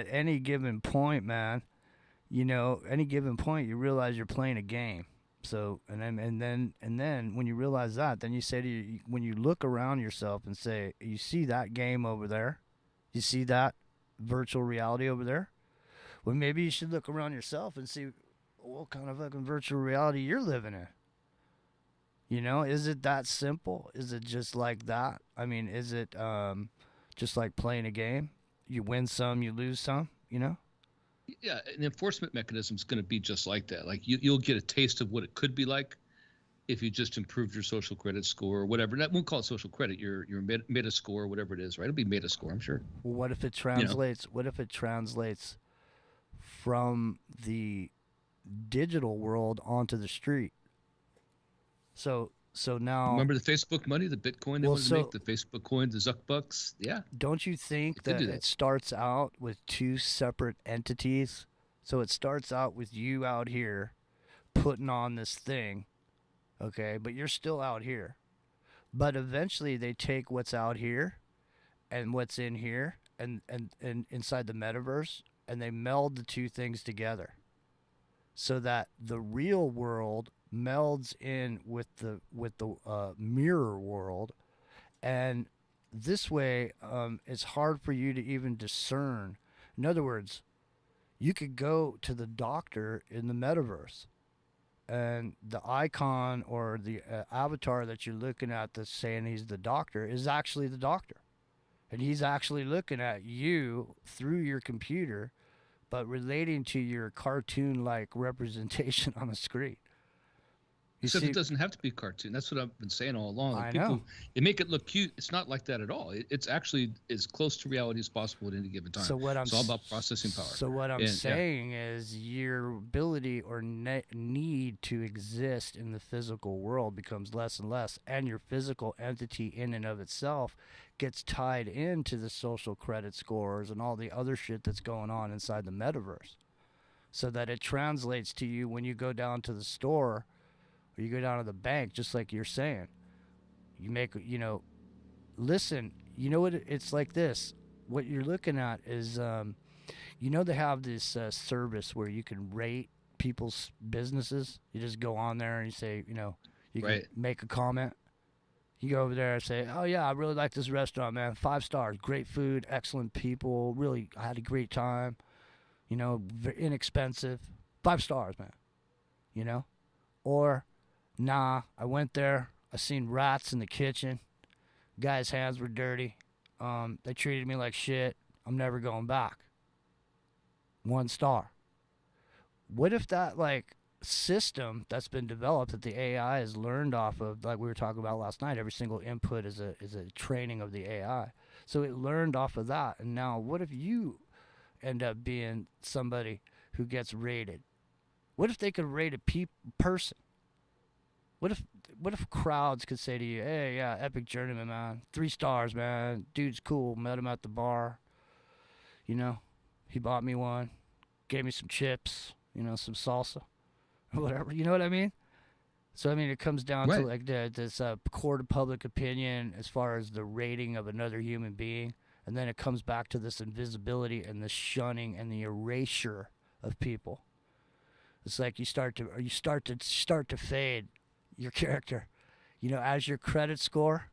any given point, man, any given point, you realize you're playing a game. So, and then when you realize that, then you say to when you look around yourself and say, you see that game over there? You see that virtual reality over there? Well, maybe you should look around yourself and see what kind of fucking virtual reality you're living in. Is it that simple? Is it just like that? Is it just like playing a game? You win some, you lose some, Yeah, an enforcement mechanism is going to be just like that. Like you'll get a taste of what it could be like if you just improved your social credit score or whatever. That won't call it social credit. Your meta score, whatever it is, right? It'll be meta score, I'm sure. Well, what if it translates? What if it translates from the digital world onto the street? So now, remember the Facebook money, the Bitcoin they wanted to make, the Facebook coin, the Zuck bucks? Yeah. Don't you think that it starts out with two separate entities? So it starts out with you out here putting on this thing, okay, but you're still out here. But eventually they take what's out here and what's in here and inside the metaverse, and they meld the two things together so that the real world melds in with the mirror world, and this way it's hard for you to even discern. In other words, you could go to the doctor in the metaverse, and the icon or the avatar that you're looking at that's saying he's the doctor is actually the doctor. And he's actually looking at you through your computer, but relating to your cartoon-like representation on the screen. Except it doesn't have to be cartoon. That's what I've been saying all along. Like I people, know. They make it look cute. It's not like that at all. It's actually as close to reality as possible at any given time. So what it's all about processing power. So what I'm saying is your ability or need to exist in the physical world becomes less and less, and your physical entity in and of itself gets tied into the social credit scores and all the other shit that's going on inside the metaverse, so that it translates to you when you go down to the store or you go down to the bank, just like you're saying. You make, listen, you know what, it's like this. What you're looking at is, they have this service where you can rate people's businesses. You just go on there and you say, you can make a comment. You go over there and say, oh, yeah, I really like this restaurant, man. 5 stars, great food, excellent people. Really, I had a great time. Inexpensive. 5 stars, man. Or, nah, I went there. I seen rats in the kitchen. Guy's hands were dirty. They treated me like shit. I'm never going back. 1 star. What if that, system that's been developed that the AI has learned off of, like we were talking about last night, every single input is a training of the AI. So it learned off of that. And now what if you end up being somebody who gets rated? What if they could rate a person? What if crowds could say to you, hey, yeah, epic journeyman, man. 3 stars, man. Dude's cool. Met him at the bar. He bought me one. Gave me some chips, some salsa. Whatever, you know what I mean? So, it comes down to this court of public opinion as far as the rating of another human being. And then it comes back to this invisibility and the shunning and the erasure of people. It's like you start to fade your character. As your credit score,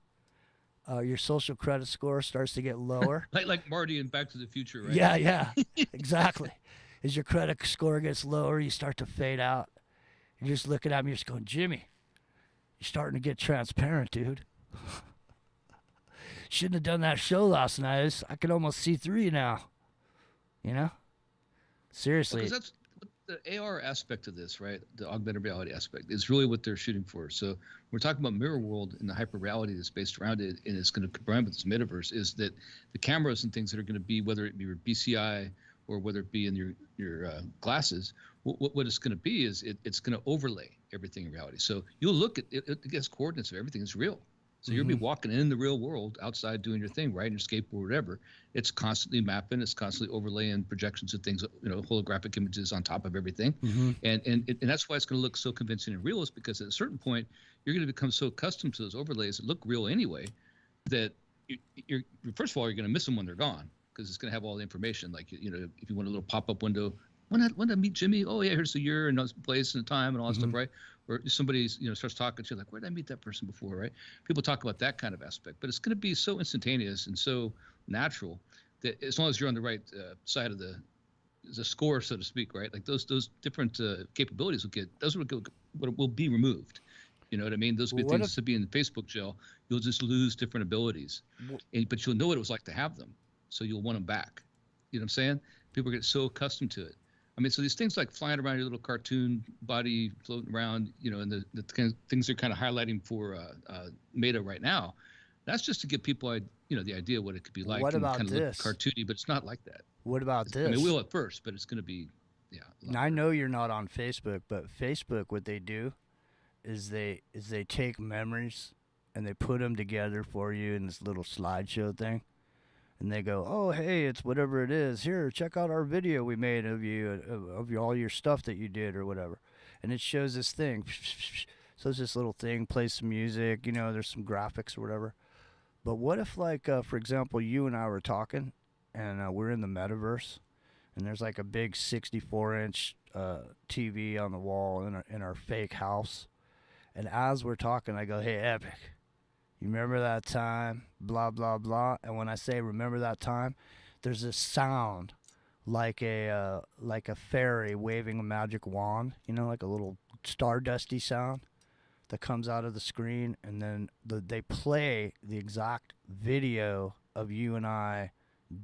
your social credit score starts to get lower. like Marty in Back to the Future, right? Yeah, exactly. As your credit score gets lower, you start to fade out. You're just looking at me, you're just going, Jimmy, you're starting to get transparent, dude. Shouldn't have done that show last night. I can almost see through you now. Seriously. Because that's the AR aspect of this, right? The augmented reality aspect is really what they're shooting for. So we're talking about mirror world and the hyper reality that's based around it, and it's going to combine with this metaverse. Is that the cameras and things that are going to be, whether it be your BCI or whether it be in your glasses, what it's going to be is it's going to overlay everything in reality. So you'll look at it, it gets coordinates of everything is real. So you'll be walking in the real world outside doing your thing, right? In your skateboard, whatever. It's constantly mapping. It's constantly overlaying projections of things, holographic images on top of everything. And that's why it's going to look so convincing and real, is because at a certain point, you're going to become so accustomed to those overlays that look real anyway, that you're first of all, you're going to miss them when they're gone, because it's going to have all the information. Like, if you want a little pop-up window, when I meet Jimmy, oh yeah, here's the year and the place and the time and all that stuff, right? Or somebody starts talking to you like, where did I meet that person before, right? People talk about that kind of aspect, but it's going to be so instantaneous and so natural that as long as you're on the right side of the score, so to speak, right? Like those different capabilities will be removed. You know what I mean? Those will be things to be in the Facebook jail. You'll just lose different abilities, but you'll know what it was like to have them, so you'll want them back. You know what I'm saying? People get so accustomed to it. So these things like flying around your little cartoon body, floating around, and the kind of things they're kind of highlighting for Meta right now, that's just to give people, the idea what it could be like. What about kind of this? Look cartoony, but it's not like that. What about this? It will at first, but it's going to be, Now, I know you're not on Facebook, but Facebook, what they do is they take memories and they put them together for you in this little slideshow thing. And they go, oh, hey, it's whatever it is. Here, check out our video we made of you, all your stuff that you did or whatever. And it shows this thing. So it's this little thing, plays some music, there's some graphics or whatever. But what if, for example, you and I were talking, and we're in the metaverse, and there's like a big 64-inch TV on the wall in our fake house. And as we're talking, I go, hey, Epic, you remember that time, blah, blah, blah. And when I say remember that time, there's this sound like a fairy waving a magic wand, like a little stardusty sound that comes out of the screen. And then they play the exact video of you and I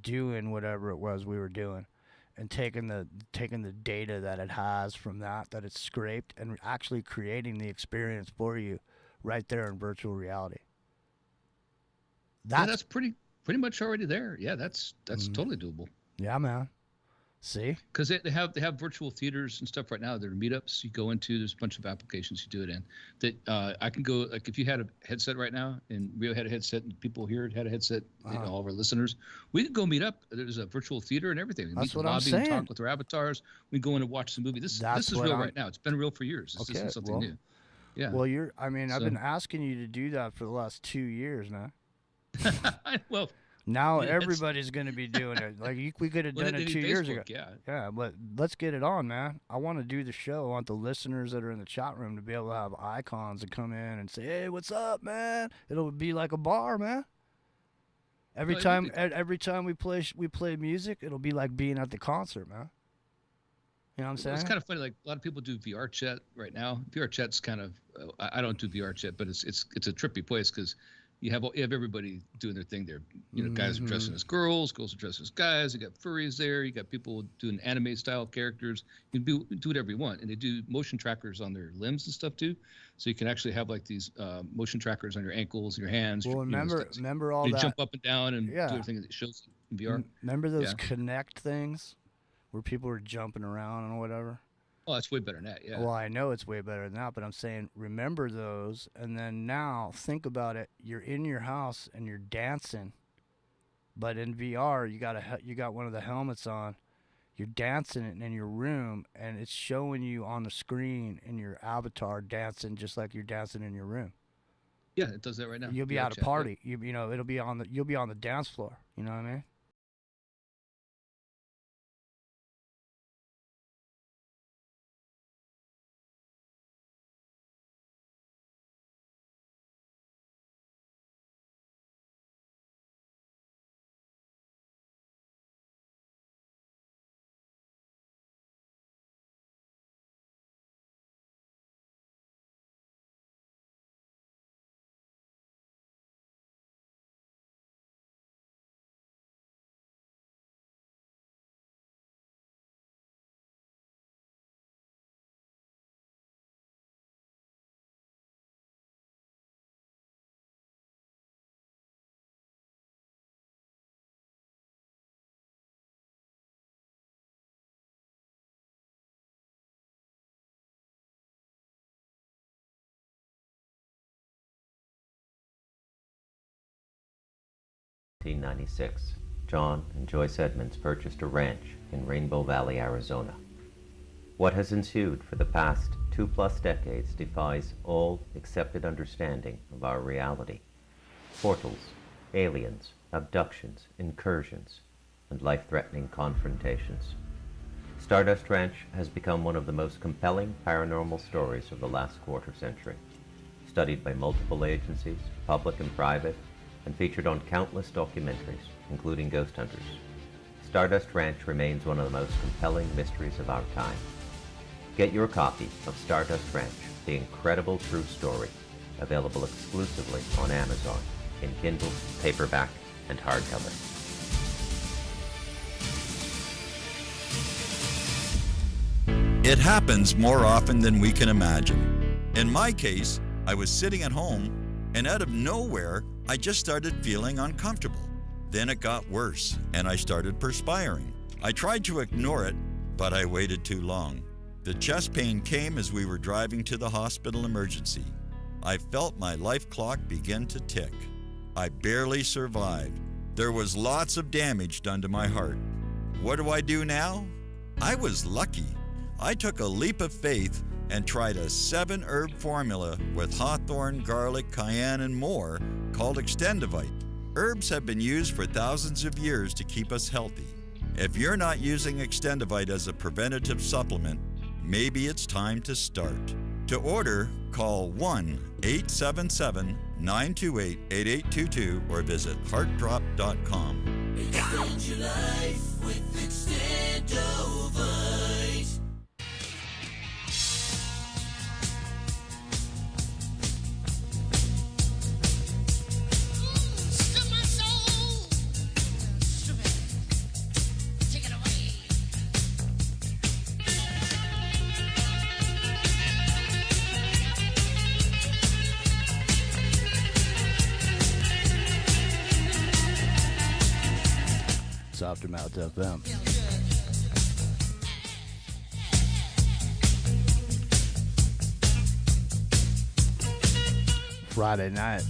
doing whatever it was we were doing, and taking the data that it has from that it's scraped, and actually creating the experience for you right there in virtual reality. That's pretty much already there. Yeah, that's totally doable. Yeah, man. See? Because they have virtual theaters and stuff right now. There are meetups you go into. There's a bunch of applications you do it in. That I can go, like if you had a headset right now, and Rio had a headset, and people here had a headset, all of our listeners, we could go meet up. There's a virtual theater and everything. We That's meet in what the I'm lobby saying. and talk with our avatars. We go in and watch the movie. This is real right now. It's been real for years. This isn't something new. Yeah. Well, I've been asking you to do that for the last 2 years now. Well, now everybody's going to be doing it. Like we could have done it 2 years ago. Yeah, but let's get it on, man. I want to do the show. I want the listeners that are in the chat room to be able to have icons to come in and say, "Hey, what's up, man?" It'll be like a bar, man. Every time we play music, it'll be like being at the concert, man. You know what I'm saying? It's kind of funny. Like a lot of people do VR chat right now. VR chat's kind of I don't do VR chat, but it's a trippy place because you have everybody doing their thing there. You know, guys are dressing as girls are dressing as guys. You got furries there. You got people doing anime style characters. You can do whatever you want, and they do motion trackers on their limbs and stuff too. So you can actually have like these motion trackers on your ankles, your hands. Well, remember all you that. jump up and down and do everything that it shows in VR. Remember those Connect things where people were jumping around and whatever? Oh, that's way better than that, yeah. Well, I know it's way better than that, but I'm saying remember those, and then now think about it. You're in your house and you're dancing, but in VR you got one of the helmets on. You're dancing in your room, and it's showing you on the screen in your avatar dancing just like you're dancing in your room. Yeah, it does that right now. You'll be at a party. Yeah. You know, you'll be on the dance floor. You know what I mean? In 1996, John and Joyce Edmonds purchased a ranch in Rainbow Valley, Arizona. What has ensued for the past 2+ decades defies all accepted understanding of our reality. Portals, aliens, abductions, incursions, and life-threatening confrontations. Stardust Ranch has become one of the most compelling paranormal stories of the last quarter century, studied by multiple agencies, public and private, and featured on countless documentaries, including Ghost Hunters. Stardust Ranch remains one of the most compelling mysteries of our time. Get your copy of Stardust Ranch, The Incredible True Story, available exclusively on Amazon in Kindle, paperback, and hardcover. It happens more often than we can imagine. In my case, I was sitting at home, and out of nowhere, I just started feeling uncomfortable. Then it got worse, and I started perspiring. I tried to ignore it, but I waited too long. The chest pain came as we were driving to the hospital emergency. I felt my life clock begin to tick. I barely survived. There was lots of damage done to my heart. What do I do now? I was lucky. I took a leap of faith and tried a 7-herb formula with hawthorn, garlic, cayenne, and more called Extendivite. Herbs have been used for thousands of years to keep us healthy. If you're not using Extendivite as a preventative supplement, maybe it's time to start. To order, call 1-877-928-8822 or visit heartdrop.com. Extend your life with Extendivite. Aftermath FM. Friday night.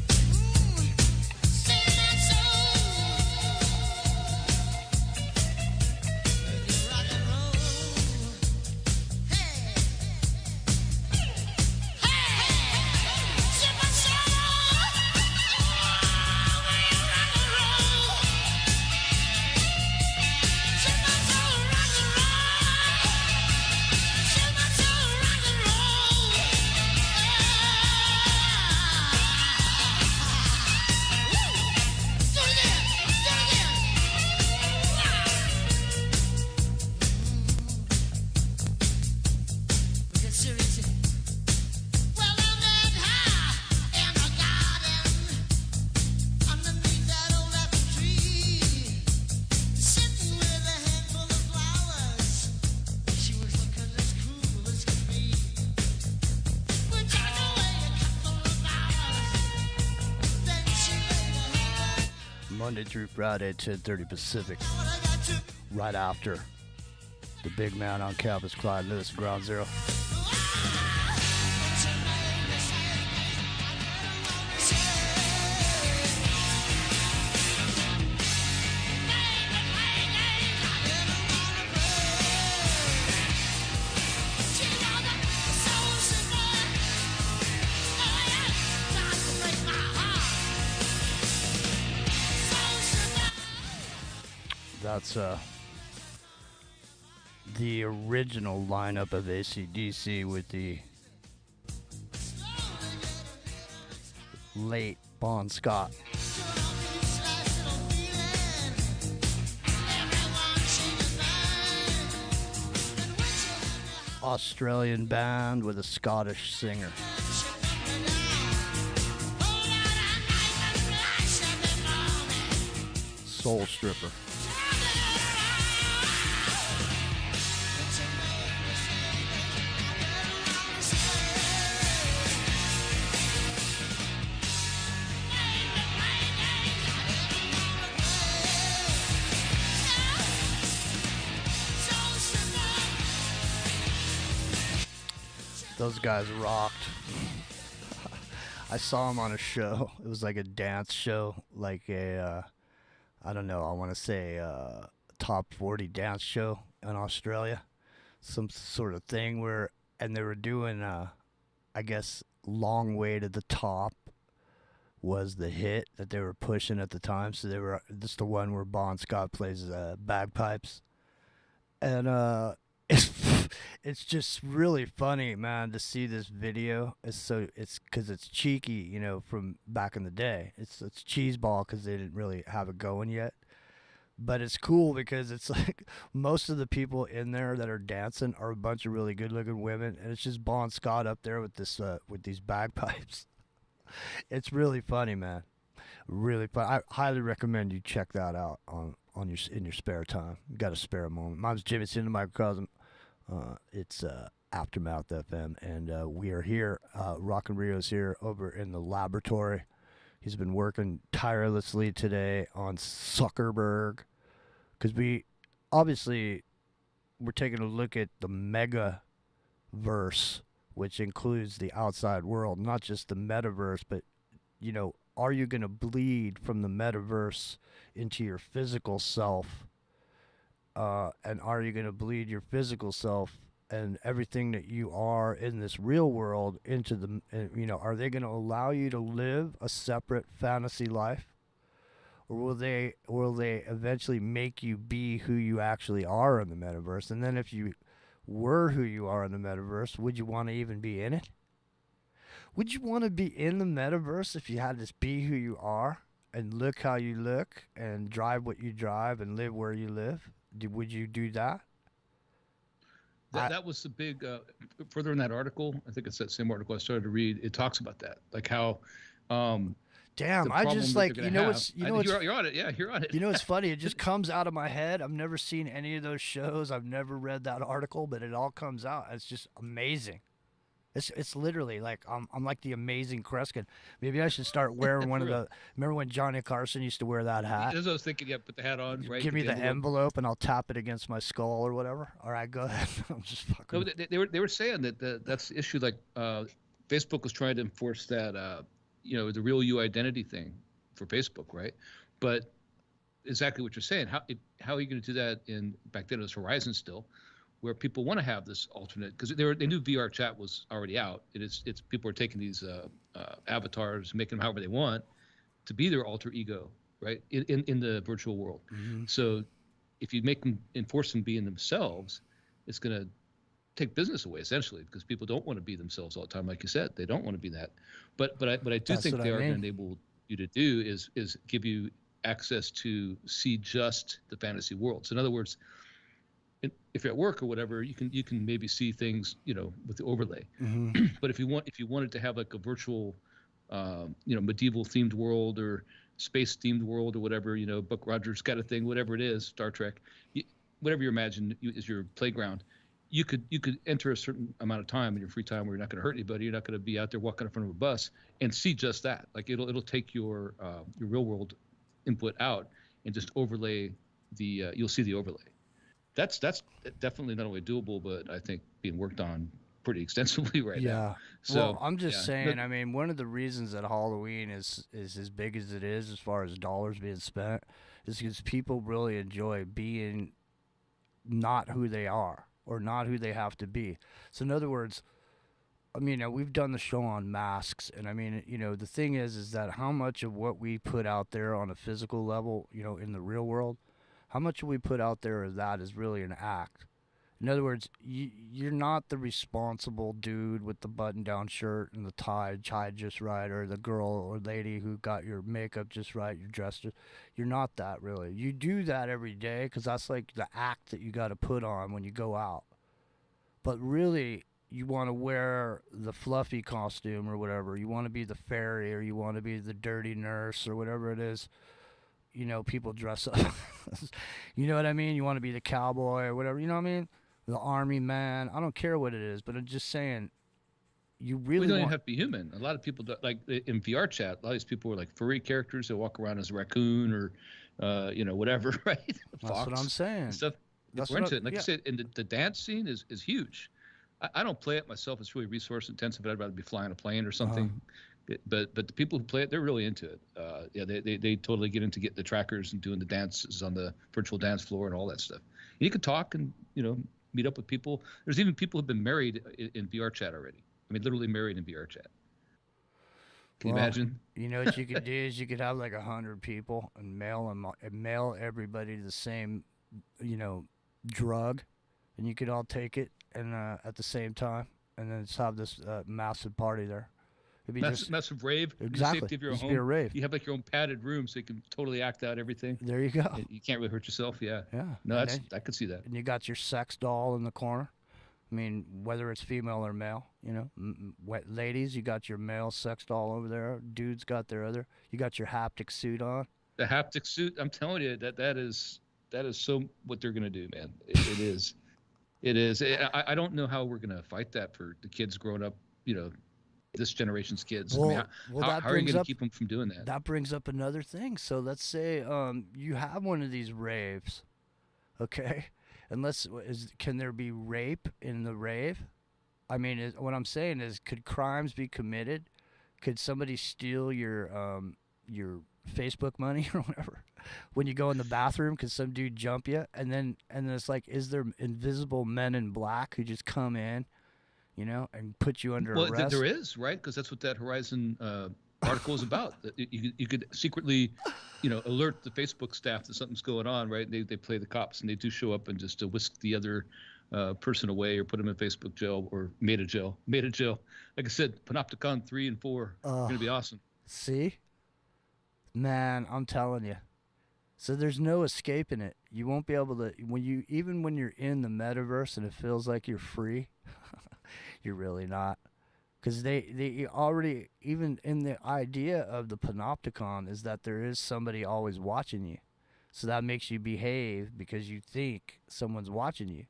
Monday through Friday, 10:30 Pacific. Right after the big man on campus, Clyde Lewis, Ground Zero. That's the original lineup of AC/DC with the late Bon Scott. Australian band with a Scottish singer. Soul Stripper. Those guys rocked. I saw them on a show. It was like a dance show, like a, I don't know, I want to say top 40 dance show in Australia. Some sort of thing where, and they were doing, I guess, Long Way to the Top was the hit that they were pushing at the time. So they were, this is the one where Bon Scott plays bagpipes. And, it's just really funny, man, to see this video. It's because it's cheeky, you know, from back in the day. It's cheeseball because they didn't really have it going yet. But it's cool because it's like most of the people in there that are dancing are a bunch of really good-looking women, and it's just Bon Scott up there with this with these bagpipes. It's really funny, man. Really fun. I highly recommend you check that out in your spare time. You got a spare moment. My name's Jimmy, it's in the microcosm. It's Aftermath FM, and we are here. Rockin Rios here over in the laboratory. He's been working tirelessly today on Zuckerberg, because we're taking a look at the mega-verse, which includes the outside world, not just the metaverse, but, you know, are you going to bleed from the metaverse into your physical self? And are you going to bleed your physical self and everything that you are in this real world into the, you know, are they going to allow you to live a separate fantasy life? Or will they eventually make you be who you actually are in the metaverse? And then if you were who you are in the metaverse, would you want to even be in it? Would you want to be in the metaverse if you had to be who you are and look how you look and drive what you drive and live where you live? Would you do that? That was the big, further in that article, I think it's that same article I started to read, it talks about that. Like how, damn, I just like, you're on it. Yeah, you're on it. You know, it's funny. It just comes out of my head. I've never seen any of those shows. I've never read that article, but it all comes out. It's just amazing. It's literally like I'm like the amazing Kreskin. Maybe I should start wearing one of the. Remember when Johnny Carson used to wear that hat? As I was thinking, yeah, put the hat on, right? Give me the envelope and I'll tap it against my skull or whatever. All right, go ahead. I'm just fucking. No, they were saying that that's the issue. Like Facebook was trying to enforce that the real you identity thing for Facebook, right? But exactly what you're saying. How are you going to do that back then it was Horizon still, where people want to have this alternate, because they knew VR chat was already out. It's people are taking these avatars, making them however they want to be their alter ego, right? In the virtual world. Mm-hmm. So if you enforce them being themselves, it's going to take business away essentially, because people don't want to be themselves all the time. Like you said, they don't want to be that. But I do think they are going to enable you to do is give you access to see just the fantasy world. So in other words, if you're at work or whatever, you can maybe see things, with the overlay. Mm-hmm. But if you wanted to have like a virtual, medieval themed world or space themed world or whatever, Buck Rogers kind of thing, whatever it is, Star Trek, whatever you imagine is your playground, you could enter a certain amount of time in your free time where you're not going to hurt anybody, you're not going to be out there walking in front of a bus, and see just that. Like it'll take your real world input out and just overlay you'll see the overlay. That's definitely not only doable, but I think being worked on pretty extensively right now. So well, I'm just saying. I mean, one of the reasons that Halloween is as big as it is, as far as dollars being spent, is because people really enjoy being not who they are or not who they have to be. So in other words, I mean, we've done the show on masks, and I mean, the thing is that how much of what we put out there on a physical level, in the real world, how much we put out there of that is really an act. In other words, you're not the responsible dude with the button-down shirt and the tie tied just right, or the girl or lady who got your makeup just right, your dress just. You're not that really. You do that every day because that's like the act that you got to put on when you go out. But really, you want to wear the fluffy costume or whatever. You want to be the fairy, or you want to be the dirty nurse, or whatever it is. People dress up. You know what I mean? You want to be the cowboy or whatever. You know what I mean? The army man. I don't care what it is, but I'm just saying, you really don't even have to be human. A lot of people, like in VR chat, a lot of these people are like furry characters that walk around as a raccoon or, whatever, right? That's what I'm saying. Stuff. We're into it. Like I said, and the dance scene is huge. I don't play it myself. It's really resource intensive. I'd rather be flying a plane or something. But the people who play it, they're really into it. They totally get into getting the trackers and doing the dances on the virtual dance floor and all that stuff. And you can talk and meet up with people. There's even people who've been married in VR chat already. I mean, literally married in VR chat. Can you imagine? You know what you could do is you could have like 100 people and mail everybody the same, drug, and you could all take it and at the same time, and then just have this massive party there. It'd be massive rave. Exactly. In the safety of your home. Be a rave. You have like your own padded room, so you can totally act out everything. There you go. You can't really hurt yourself. Yeah. Yeah. No, I could see that. And you got your sex doll in the corner. I mean, whether it's female or male, ladies, you got your male sex doll over there. Dudes got their other. You got your haptic suit on. The haptic suit. I'm telling you that is so what they're gonna do, man. It is. It is. I don't know how we're gonna fight that for the kids growing up. This generation's kids. Well, how are you going to keep them from doing that? That brings up another thing. So let's say you have one of these raves, okay? And can there be rape in the rave? I mean, what I'm saying is, could crimes be committed? Could somebody steal your Facebook money or whatever? When you go in the bathroom, could some dude jump you? And then it's like, is there invisible men in black who just come in? And put you under arrest. Well, there is, right? Because that's what that Horizon article is about. You could secretly, alert the Facebook staff that something's going on, right? They play the cops, and they do show up and just whisk the other person away or put them in Facebook jail or meta jail. Like I said, Panopticon 3 and 4 are going to be awesome. See? Man, I'm telling you. So there's no escaping it. You won't be able to, even when you're in the metaverse and it feels like you're free, you're really not. Because they already, even in the idea of the Panopticon, is that there is somebody always watching you. So that makes you behave because you think someone's watching you.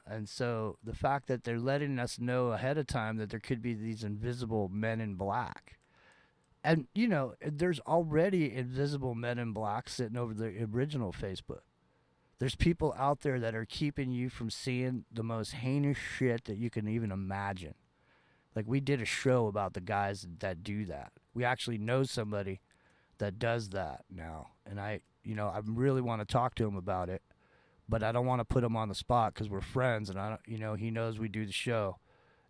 And so the fact that they're letting us know ahead of time that there could be these invisible men in black. And, you know, there's already invisible men in black sitting over the original Facebook. There's people out there that are keeping you from seeing the most heinous shit that you can even imagine. Like, we did a show about the guys that do that. We actually know somebody that does that now. And I really want to talk to him about it, but I don't want to put him on the spot because we're friends, and he knows we do the show,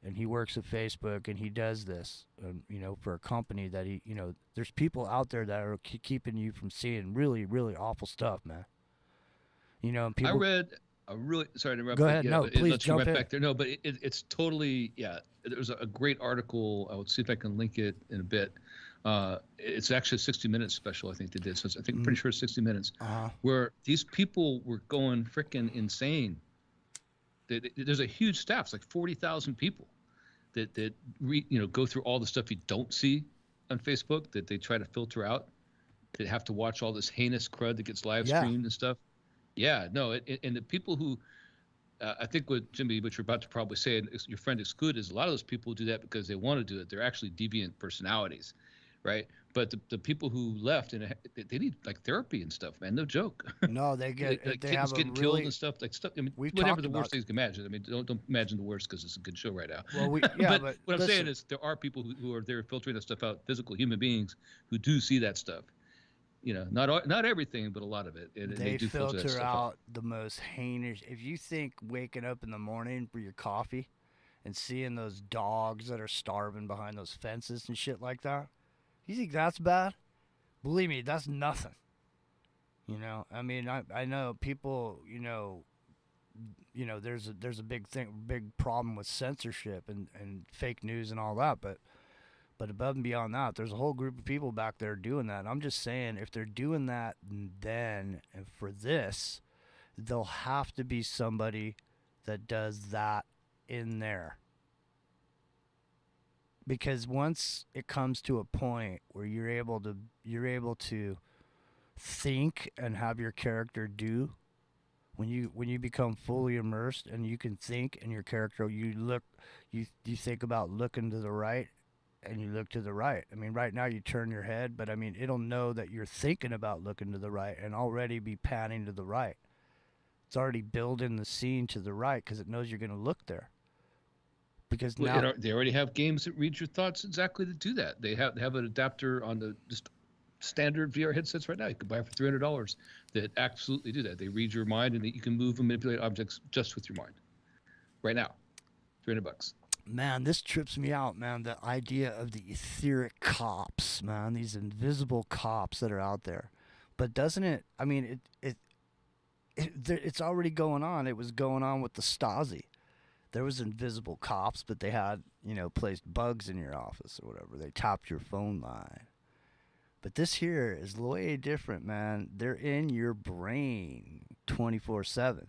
and he works at Facebook, and he does this, for a company that there's people out there that are keeping you from seeing really, really awful stuff, man. And people. I read a really, sorry to interrupt. Go ahead. No, please let's jump right in. back there. No, but it's totally, yeah. There's a great article. I'll see if I can link it in a bit. It's actually a 60 Minutes special, I think they did. So I'm pretty sure it's 60 Minutes, where these people were going freaking insane. There's a huge staff. It's like 40,000 people that go through all the stuff you don't see on Facebook that they try to filter out. They have to watch all this heinous crud that gets live streamed and stuff. Yeah, no, and the people who, I think what Jimmy, what you're about to probably say, and your friend excluded, is a lot of those people do that because they want to do it. They're actually deviant personalities, right? But the people who left, and they need like therapy and stuff, man. No joke. No, they get like they kids have getting a killed really, and stuff. Like stuff. I mean, we've whatever talked the worst about- things you can imagine. I mean, don't imagine the worst because it's a good show right now. Well, but what I'm listen. saying is there are people who are there filtering that stuff out. Physical human beings who do see that stuff. Not everything, but a lot of it. And They do filter that filter stuff out the most heinous. If you think waking up in the morning for your coffee and seeing those dogs that are starving behind those fences and shit like that, you think that's bad? Believe me, that's nothing. I mean, I know people, there's a big problem with censorship and fake news and all that, but above and beyond that, there's a whole group of people back there doing that. And I'm just saying, if they're doing that then, and for this, there'll have to be somebody that does that in there. Because once it comes to a point where you're able to think and have your character do, when you become fully immersed and you can think and your character, you think about looking to the right and you look to the right. I mean, right now you turn your head, but I mean, it'll know that you're thinking about looking to the right and already be panning to the right. It's already building the scene to the right because it knows you're going to look there. Because now they already have games that read your thoughts exactly to do that. They have an adapter on the just standard VR headsets right now. You can buy for $300 that absolutely do that. They read your mind and that you can move and manipulate objects just with your mind. Right now, $300. Man, this trips me out, man. The idea of the etheric cops, man, these invisible cops that are out there. But doesn't it? I mean, it's already going on. It was going on with the Stasi. There was invisible cops, but they had, placed bugs in your office or whatever. They tapped your phone line. But this here is way different, man. They're in your brain 24/7.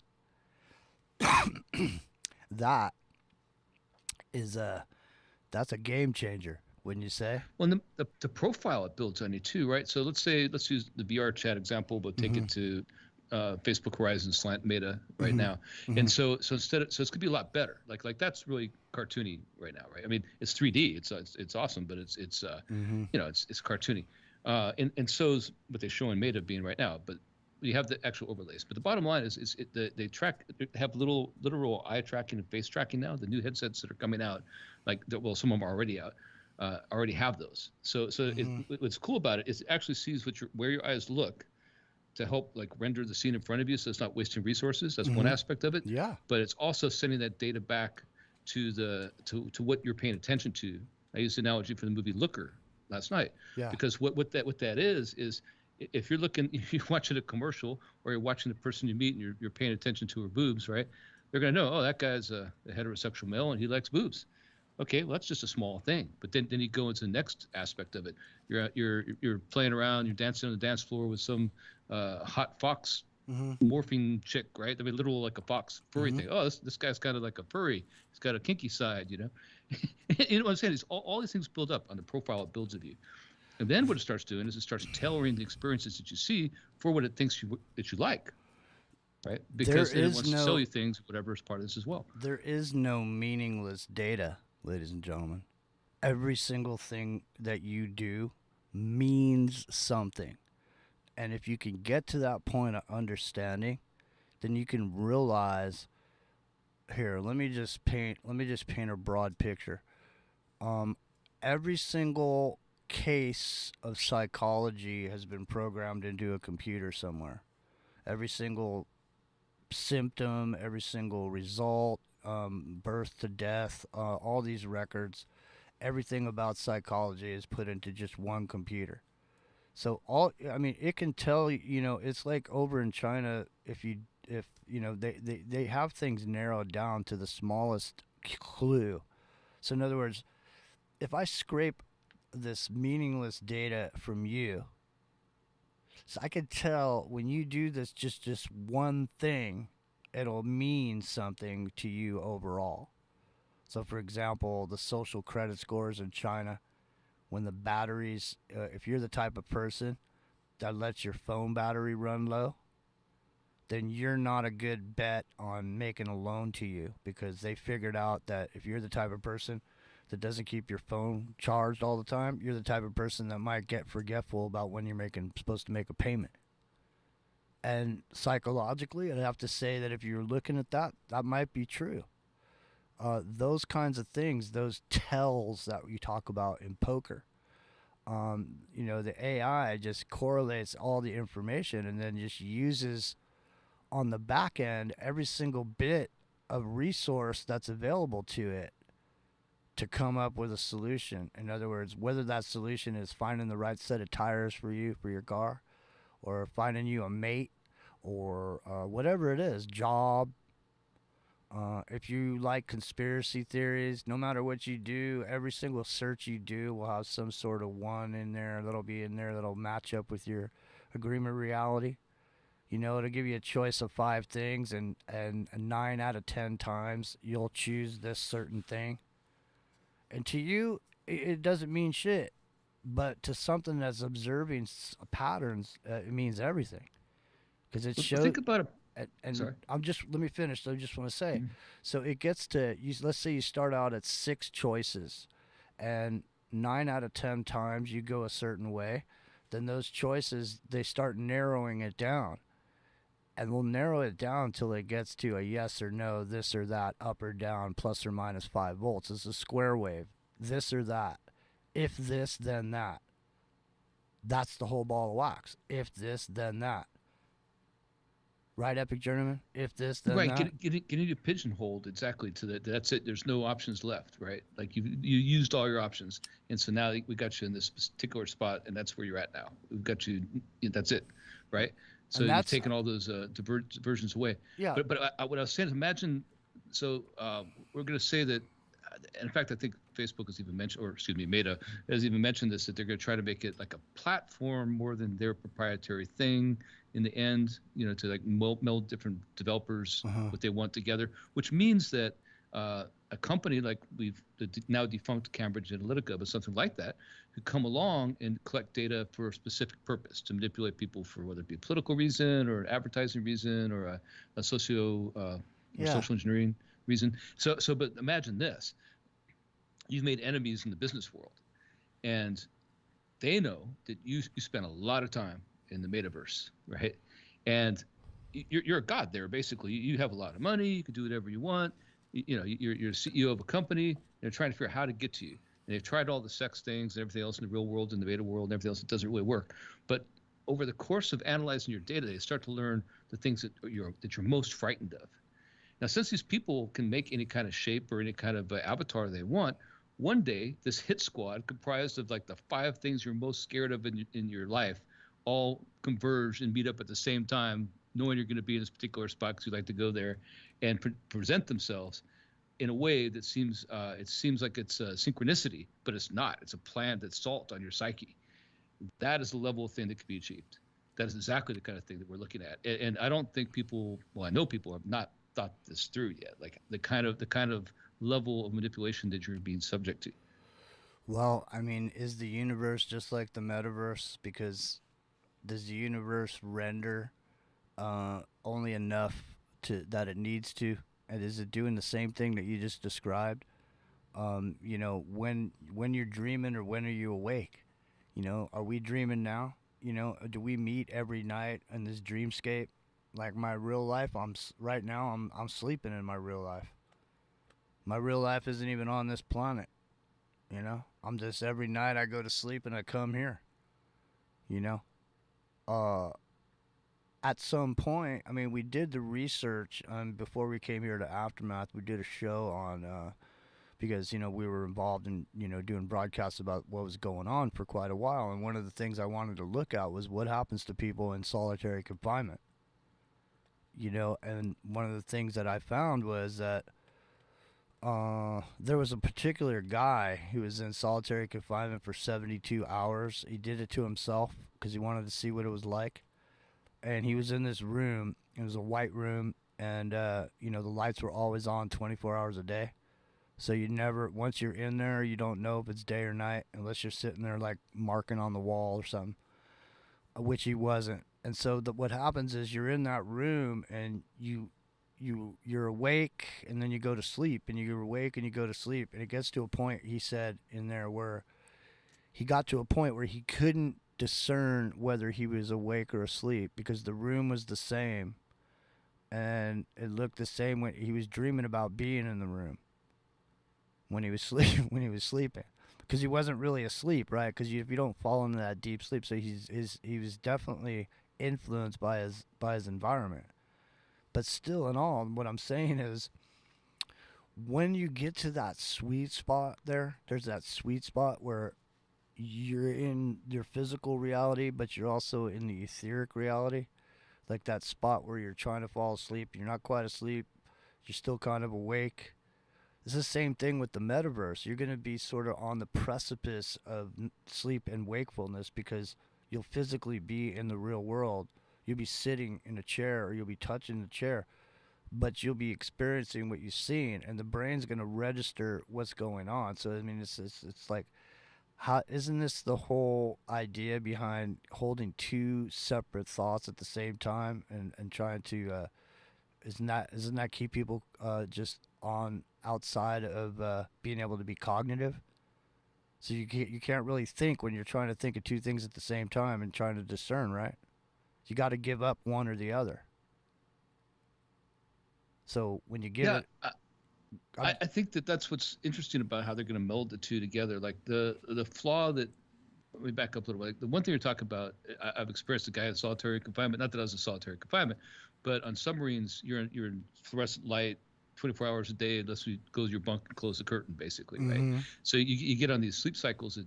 That's a game changer, wouldn't you say? Well, and the profile it builds on you too, right? So let's use the VR chat example, but take it to Facebook Horizon Slant Meta right now. And so it's gonna be a lot better. Like that's really cartoony right now, right? I mean, it's 3D, it's awesome, but it's cartoony. And so is what they show in Meta being right now, but you have the actual overlays. But the bottom line is they have literal eye tracking and face tracking now. The new headsets that are coming out, some of them are already out, already have those. So what's cool about it is it actually sees where your eyes look to help render the scene in front of you, so it's not wasting resources. That's one aspect of it. Yeah. But it's also sending that data back to what you're paying attention to. I used the analogy for the movie Looker last night. Yeah. Because what that is if you're watching a commercial or you're watching the person you meet and you're paying attention to her boobs, right? They're gonna know, that guy's a heterosexual male and he likes boobs. Okay, well that's just a small thing. But then you go into the next aspect of it. You're playing around, you're dancing on the dance floor with some hot fox morphing chick, right? I mean, literal like a fox furry thing. Oh, this guy's kind of like a furry. He's got a kinky side, You know what I'm saying? Is all these things build up on the profile it builds of you. And then what it starts doing is it starts tailoring the experiences that you see for what it thinks that you like. right? Because it wants to sell you things, whatever is part of this as well. There is no meaningless data, ladies and gentlemen. Every single thing that you do means something. And if you can get to that point of understanding, then you can realize, here, let me just paint a broad picture. Every single case of psychology has been programmed into a computer somewhere. Every single symptom, every single result, birth to death, all these records, everything about psychology is put into just one computer. So it can tell, it's like over in China, they have things narrowed down to the smallest clue. So in other words, if I scrape this meaningless data from you, so I can tell when you do this one thing, it'll mean something to you overall. So for example, the social credit scores in China, when the batteries, if you're the type of person that lets your phone battery run low, then you're not a good bet on making a loan to you, because they figured out that if you're the type of person that doesn't keep your phone charged all the time, you're the type of person that might get forgetful about when you're supposed to make a payment. And psychologically, I'd have to say that if you're looking at that, that might be true. Those kinds of things, those tells that you talk about in poker, the AI just correlates all the information and then just uses on the back end every single bit of resource that's available to it to come up with a solution. In other words, whether that solution is finding the right set of tires for you, for your car, or finding you a mate, or whatever it is, job. If you like conspiracy theories, no matter what you do, every single search you do will have some sort of one in there that'll be in there that'll match up with your agreement reality. It'll give you a choice of 5 things, and 9 out of 10 times you'll choose this certain thing. And to you, it doesn't mean shit. But to something that's observing patterns, it means everything. Because it shows. Think about it. Sorry. Let me finish. I just want to say, so it gets to, let's say you start out at 6 choices, and 9 out of 10 times you go a certain way, then those choices, they start narrowing it down. And we'll narrow it down until it gets to a yes or no, this or that, up or down, plus or minus 5 volts. It's a square wave, this or that. If this, then that. That's the whole ball of wax. If this, then that. Right, Epic Journeyman? If this, then that. Right, getting you pigeonholed exactly to that. That's it. There's no options left, right? Like you used all your options, and so now we got you in this particular spot, and that's where you're at now. We've got you. That's it, right? So you've taken all those diversions away. Yeah. But what I was saying is, imagine. So we're going to say that. In fact, I think Facebook has even mentioned, or excuse me, Meta has even mentioned this, that they're going to try to make it like a platform more than their proprietary thing in the end, to like meld different developers, what they want together, which means that a company like the now defunct Cambridge Analytica, but something like that, could come along and collect data for a specific purpose, to manipulate people for whether it be a political reason or an advertising reason or a social engineering reason. But imagine this. You've made enemies in the business world, and they know that you spend a lot of time in the metaverse, right? And you're a god there, basically. You have a lot of money. You can do whatever you want. You're the CEO of a company. They're trying to figure out how to get to you. And they've tried all the sex things and everything else in the real world, in the beta world, and everything else that doesn't really work. But over the course of analyzing your data, they start to learn the things that you're most frightened of. Now, since these people can make any kind of shape or any kind of avatar they want, one day this hit squad, comprised of like the 5 things you're most scared of in your life, all converge and meet up at the same time, knowing you're going to be in this particular spot because you like to go there, and present themselves in a way that seems like it's a synchronicity, but it's not. It's a planned assault on your psyche. That is the level of thing that can be achieved. That is exactly the kind of thing that we're looking at. And I don't think people, well, I know people have not thought this through yet, like the kind of level of manipulation that you're being subject to. Well, I mean, is the universe just like the metaverse? Because does the universe render only enough to that it needs to? And is it doing the same thing that you just described? You know, when you're dreaming or when are you awake? You know, are we dreaming now? You know, do we meet every night in this dreamscape? Like my real life, right now I'm sleeping in my real life. My real life isn't even on this planet. You know, I'm just every night I go to sleep and I come here. You know, at some point, I mean, we did the research before we came here to Aftermath. We did a show on because you know we were involved in doing broadcasts about what was going on for quite a while, and one of the things I wanted to look at was what happens to people in solitary confinement. You know, and one of the things that I found was that there was a particular guy who was in solitary confinement for 72 hours. He did it to himself because he wanted to see what it was like. And he was in this room. It was a white room, and you know, the lights were always on 24 hours a day. So you never, once you're in there, you don't know if it's day or night unless you're sitting there like marking on the wall or something, which he wasn't. And so what happens is you're in that room and you're awake and then you go to sleep, and you're awake and you go to sleep, and it gets to a point, he said in there, where he got to a point where he couldn't discern whether he was awake or asleep because the room was the same and it looked the same when he was dreaming about being in the room when he was sleeping, because he wasn't really asleep, right? Because if you don't fall into that deep sleep, so he was definitely influenced by his environment. But still, in all, what I'm saying is, when you get to that sweet spot, there's that sweet spot where you're in your physical reality, but you're also in the etheric reality, like that spot where you're trying to fall asleep, you're not quite asleep, you're still kind of awake. It's the same thing with the metaverse. You're going to be sort of on the precipice of sleep and wakefulness because you'll physically be in the real world. You'll be sitting in a chair or you'll be touching the chair, but you'll be experiencing what you've seen, and the brain's going to register what's going on. So, I mean, it's like, how isn't this the whole idea behind holding two separate thoughts at the same time and trying to isn't that keep people just on outside of being able to be cognitive? So you can't really think when you're trying to think of two things at the same time and trying to discern, right? You got to give up one or the other. So when you give it, I think that's what's interesting about how they're going to meld the two together. Like the flaw that, let me back up a little bit. Like the one thing you're talking about, I've experienced a guy in solitary confinement. Not that I was in solitary confinement, but on submarines, you're in fluorescent light 24 hours a day unless you go to your bunk and close the curtain, basically, right? So you get on these sleep cycles that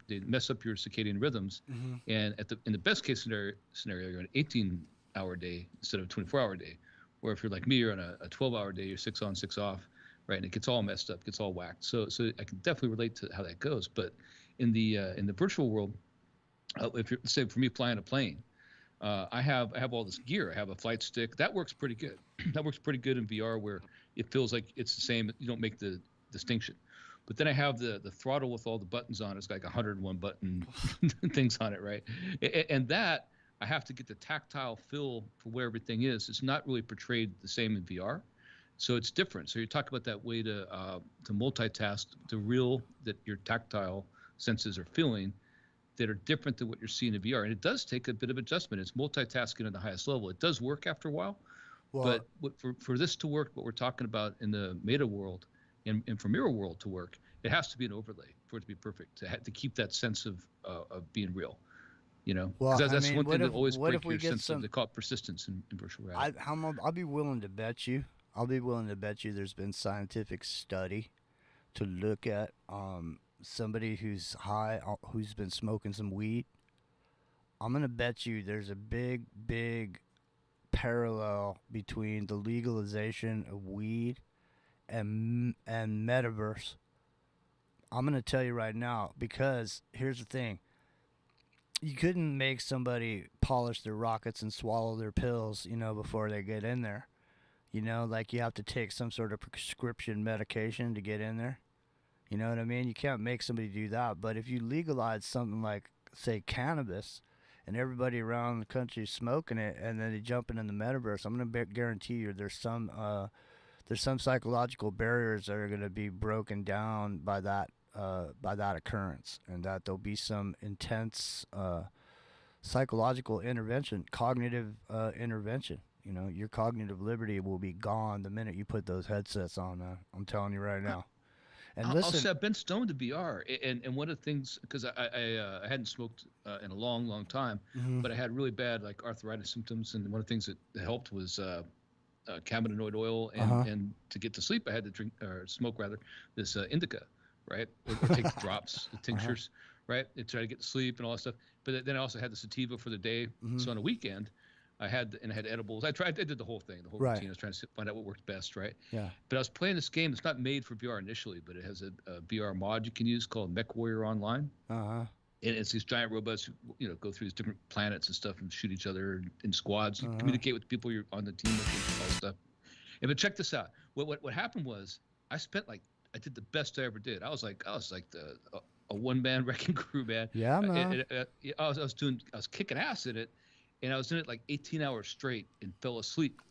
they mess up your circadian rhythms, and in the best case scenario, you're on an 18-hour day instead of a 24-hour day. Or if you're like me, you're on a 12-hour day, you're 6 on, 6 off, right? And it gets all messed up, gets all whacked. So I can definitely relate to how that goes. But in the virtual world, if you're, say for me flying a plane, I have all this gear. I have a flight stick that works pretty good. That works pretty good in VR, where it feels like it's the same. You don't make the distinction. But then I have the throttle with all the buttons on it. It's like 101 button things on it, right? And that I have to get the tactile feel for where everything is. It's not really portrayed the same in VR. So it's different. So you talk about that way to multitask, to real that your tactile senses are feeling that are different than what you're seeing in VR. And it does take a bit of adjustment. It's multitasking at the highest level. It does work after a while. Well, but for this to work, what we're talking about in the meta world and for mirror world to work, it has to be an overlay for it to be perfect, to keep that sense of being real. You know, because that's one thing that always breaks your sense of, they call it persistence in virtual reality. I'll be willing to bet you. There's been scientific study to look at somebody who's high, who's been smoking some weed. I'm gonna bet you there's a big parallel between the legalization of weed and metaverse. I'm gonna tell you right now, because here's the thing. You couldn't make somebody polish their rockets and swallow their pills, before they get in there. Like you have to take some sort of prescription medication to get in there. You know what I mean? You can't make somebody do that. But if you legalize something like, say, cannabis, and everybody around the country is smoking it, and then they jumping in the metaverse. I'm gonna guarantee you there's some psychological barriers that are gonna be broken down by that occurrence, and that there'll be some intense psychological intervention, cognitive intervention. You know, your cognitive liberty will be gone the minute you put those headsets on. I'm telling you right now. And listen, I'll say I've been stoned to VR, and one of the things, because I hadn't smoked in a long time, but I had really bad like arthritis symptoms, and one of the things that helped was cannabinoid oil, and to get to sleep I had to drink or smoke rather this indica, right, or take the drops, the tinctures, right, and try to get to sleep and all that stuff. But then I also had the sativa for the day, so on a weekend I had edibles. I did the whole thing, the whole routine. I was trying to find out what worked best, right? Yeah. But I was playing this game. It's not made for VR initially, but it has a VR mod you can use called Mech Warrior Online. And it's these giant robots who, you know, go through these different planets and stuff and shoot each other in squads. You communicate with the people you're on the team with and all that stuff. And but check this out. What happened was I did the best I ever did. I was like a one-man wrecking crew, man. Yeah, man. I was kicking ass in it. And I was in it like 18 hours straight and fell asleep.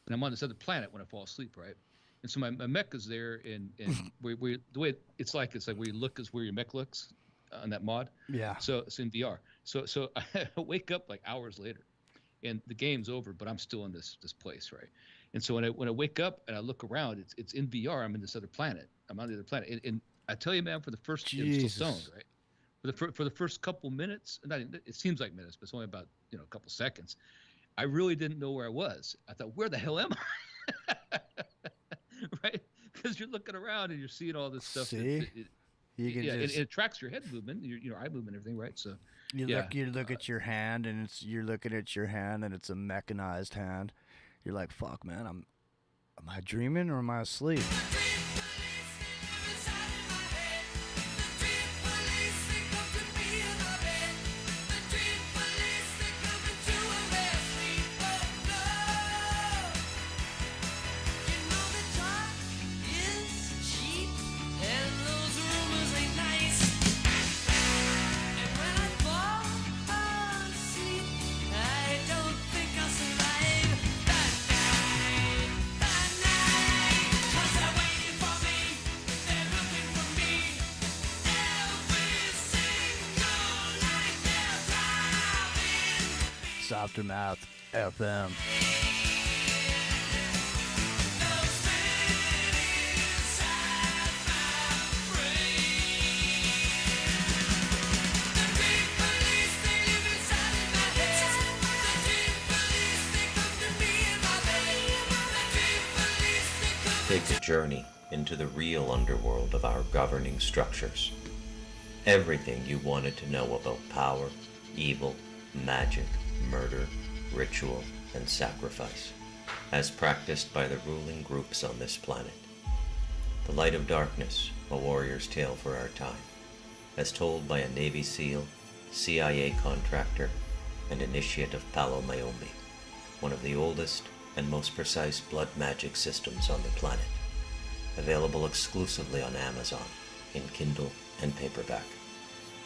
And I'm on this other planet when I fall asleep, right? And so my mech is there, and the way it's like where you look is where your mech looks on that mod. Yeah. So it's in VR. So I wake up like hours later, and the game's over, but I'm still in this place, right? And so when I wake up and I look around, it's in VR. I'm in this other planet. I'm on the other planet, and I tell you, man, for the first, I'm still stoned, right? For the first couple minutes, it seems like minutes, but it's only about a couple seconds. I really didn't know where I was. I thought, where the hell am I? Right? Because you're looking around and you're seeing all this stuff. See, it tracks your head movement, your eye movement, everything, right? So you look at your hand, and you're looking at your hand, and it's a mechanized hand. You're like, fuck, man, am I dreaming or am I asleep? Aftermath FM. Take a journey into the real underworld of our governing structures. Everything you wanted to know about power, evil, magic, murder, ritual, and sacrifice, as practiced by the ruling groups on this planet. The Light of Darkness, a warrior's tale for our time, as told by a Navy SEAL, CIA contractor, and initiate of Palo Mayombe, one of the oldest and most precise blood magic systems on the planet. Available exclusively on Amazon, in Kindle and paperback.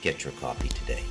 Get your copy today.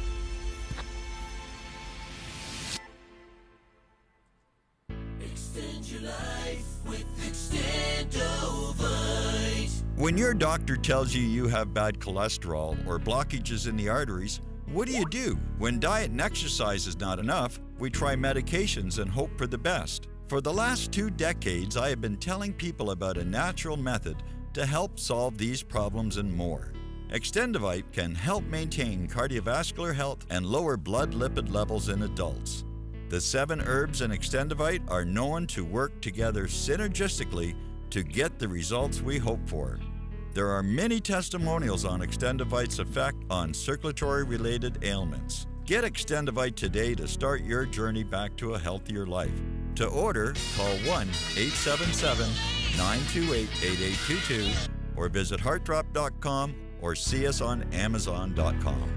Extend your life with Extendovite. When your doctor tells you you have bad cholesterol or blockages in the arteries, what do? When diet and exercise is not enough, we try medications and hope for the best. For the last 2 decades, I have been telling people about a natural method to help solve these problems and more. Extendovite can help maintain cardiovascular health and lower blood lipid levels in adults. The 7 herbs in Extendovite are known to work together synergistically to get the results we hope for. There are many testimonials on Extendovite's effect on circulatory-related ailments. Get Extendovite today to start your journey back to a healthier life. To order, call 1-877-928-8822 or visit heartdrop.com or see us on amazon.com.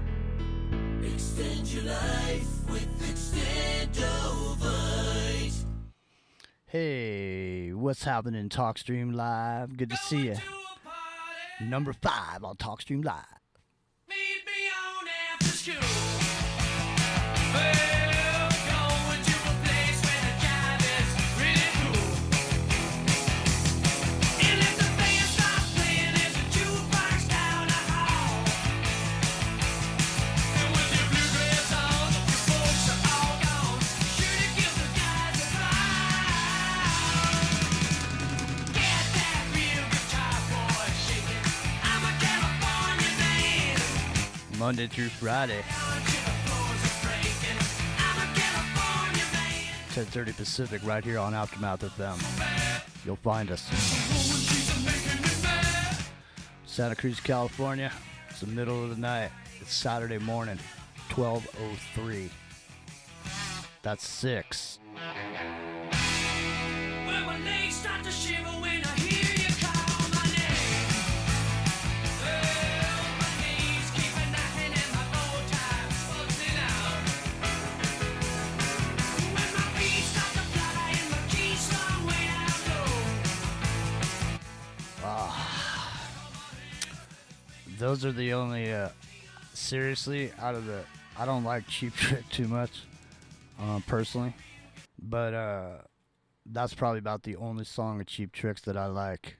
Extend your life with Extendovite. Hey, what's happening, TalkStream Live? Good to see you. Number 5 on TalkStream Live. Meet me on after school. Monday through Friday, 10:30 Pacific, right here on Aftermath FM. You'll find us. Santa Cruz, California. It's the middle of the night. It's Saturday morning, 12:03. That's 6. Well, my legs start to shiver when I hear you call my name. Well, my knees keep a knocking and my bow tie fuzzy down. When my feet start to flutter and my keys start way down low. Those are the only, seriously, out of the, I don't like Cheap Trick too much, personally, but, that's probably about the only song of Cheap Tricks that I like.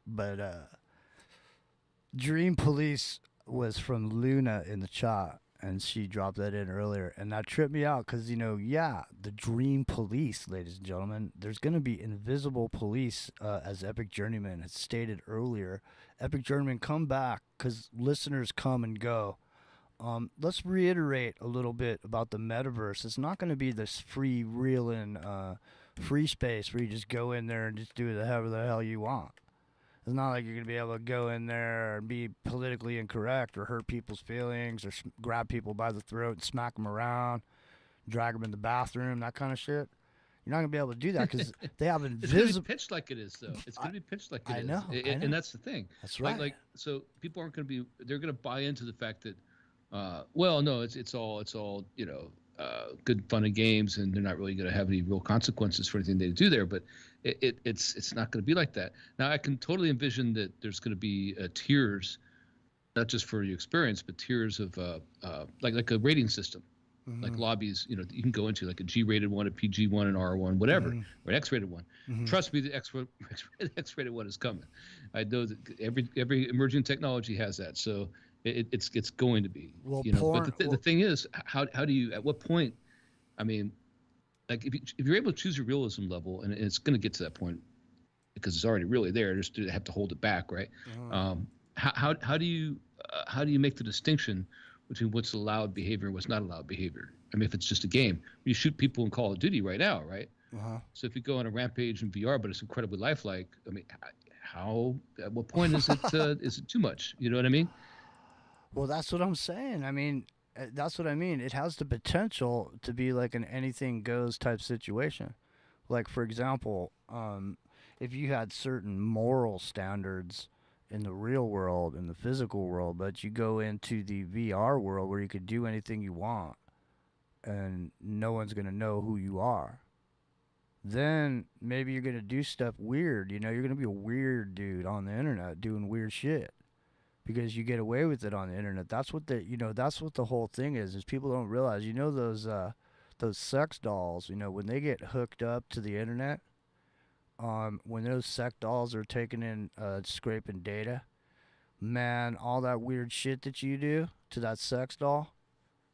But Dream Police was from Luna in the chat, and she dropped that in earlier, and that tripped me out because, the Dream Police, ladies and gentlemen, there's going to be invisible police, as Epic Journeyman has stated earlier. Epic Journeyman, come back, because listeners come and go. Let's reiterate a little bit about the metaverse. It's not going to be this free-reeling, free space where you just go in there and just do whatever the hell you want. It's not like you're going to be able to go in there and be politically incorrect or hurt people's feelings or grab people by the throat and smack them around, drag them in the bathroom, that kind of shit. You're not going to be able to do that because they have invisible... It's going to be pitched like it is, though. It's going to be pitched like it is. I know. And that's the thing. That's right. So people aren't going to be... They're going to buy into the fact that, well, no, it's all good fun and games, and they're not really going to have any real consequences for anything they do there. But it's not going to be like that. Now, I can totally envision that there's going to be tiers, not just for your experience, but tiers of like a rating system, like lobbies. You can go into like a G-rated one, a PG1, an R1, whatever, or an X-rated one. Trust me, the X-rated one is coming. I know that every emerging technology has that. So. It's going to be, well, but the thing is, how do you, at what point, I mean, like if you're able to choose your realism level, and it's going to get to that point because it's already really there, just to have to hold it back, right? How do you make the distinction between what's allowed behavior and what's not allowed behavior? I mean, if it's just a game, you shoot people in Call of Duty right now, right? So if you go on a rampage in VR, but it's incredibly lifelike, I mean, at what point is it is it too much? You know what I mean? Well, that's what I'm saying. I mean, that's what I mean. It has the potential to be like an anything goes type situation. Like, for example, if you had certain moral standards in the real world, in the physical world, but you go into the VR world where you could do anything you want and no one's going to know who you are, then maybe you're going to do stuff weird. You're going to be a weird dude on the internet doing weird shit. Because you get away with it on the internet. That's what that's what the whole thing is people don't realize. Those sex dolls, when they get hooked up to the internet, when those sex dolls are taking in, scraping data, man, all that weird shit that you do to that sex doll,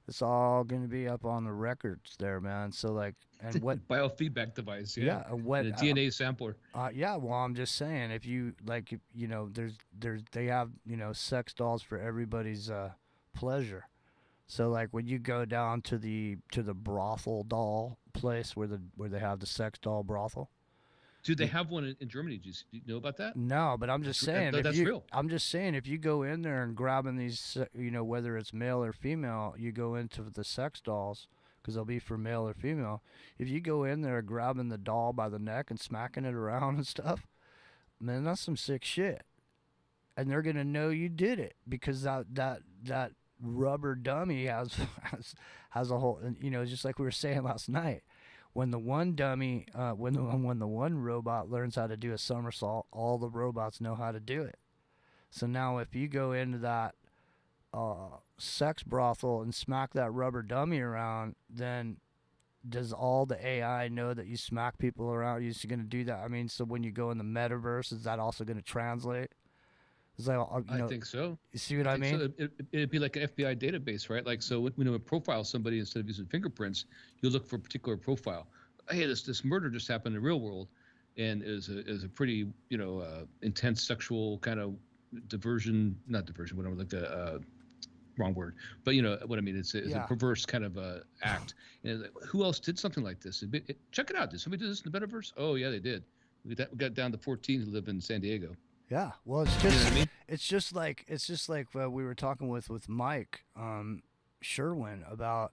it's all going to be up on the records there, man. So like, and what biofeedback device? Yeah, and what and a DNA sampler. Yeah, well, I'm just saying, if you like, they have sex dolls for everybody's pleasure. So like when you go down to the brothel doll place where they have the sex doll brothel. Do they have one in Germany? Do you know about that? No, but I'm just saying. That's real. I'm just saying, if you go in there and grabbing these, whether it's male or female, you go into the sex dolls, because they'll be for male or female. If you go in there grabbing the doll by the neck and smacking it around and stuff, man, that's some sick shit. And they're going to know you did it, because that rubber dummy has a whole, just like we were saying last night. When the one dummy, when the one robot learns how to do a somersault, all the robots know how to do it. So now if you go into that sex brothel and smack that rubber dummy around, then does all the AI know that you smack people around? Are you going to do that? I mean, so when you go in the metaverse, is that also going to translate? Is that, I think so. You see what I mean? So it'd be like an FBI database, right? Like, so when you profile somebody, instead of using fingerprints, you look for a particular profile. Hey, this murder just happened in the real world, and is a pretty intense sexual kind of not diversion, whatever, like the wrong word, but you know what I mean. It's a perverse kind of act. And it's like, who else did something like this? Check it out. Did somebody do this in the metaverse? Oh yeah, they did. We got down to 14 who live in San Diego. Yeah, well, it's just, you know what I mean? It's just like we were talking with Mike Sherwin about,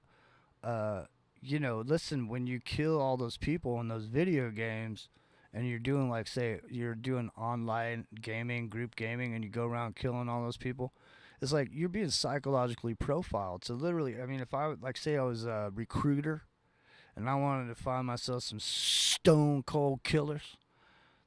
listen, when you kill all those people in those video games, and you're doing, like, say you're doing online gaming, group gaming, and you go around killing all those people, it's like you're being psychologically profiled. So literally, I mean, if I would, like, say I was a recruiter, and I wanted to find myself some stone cold killers,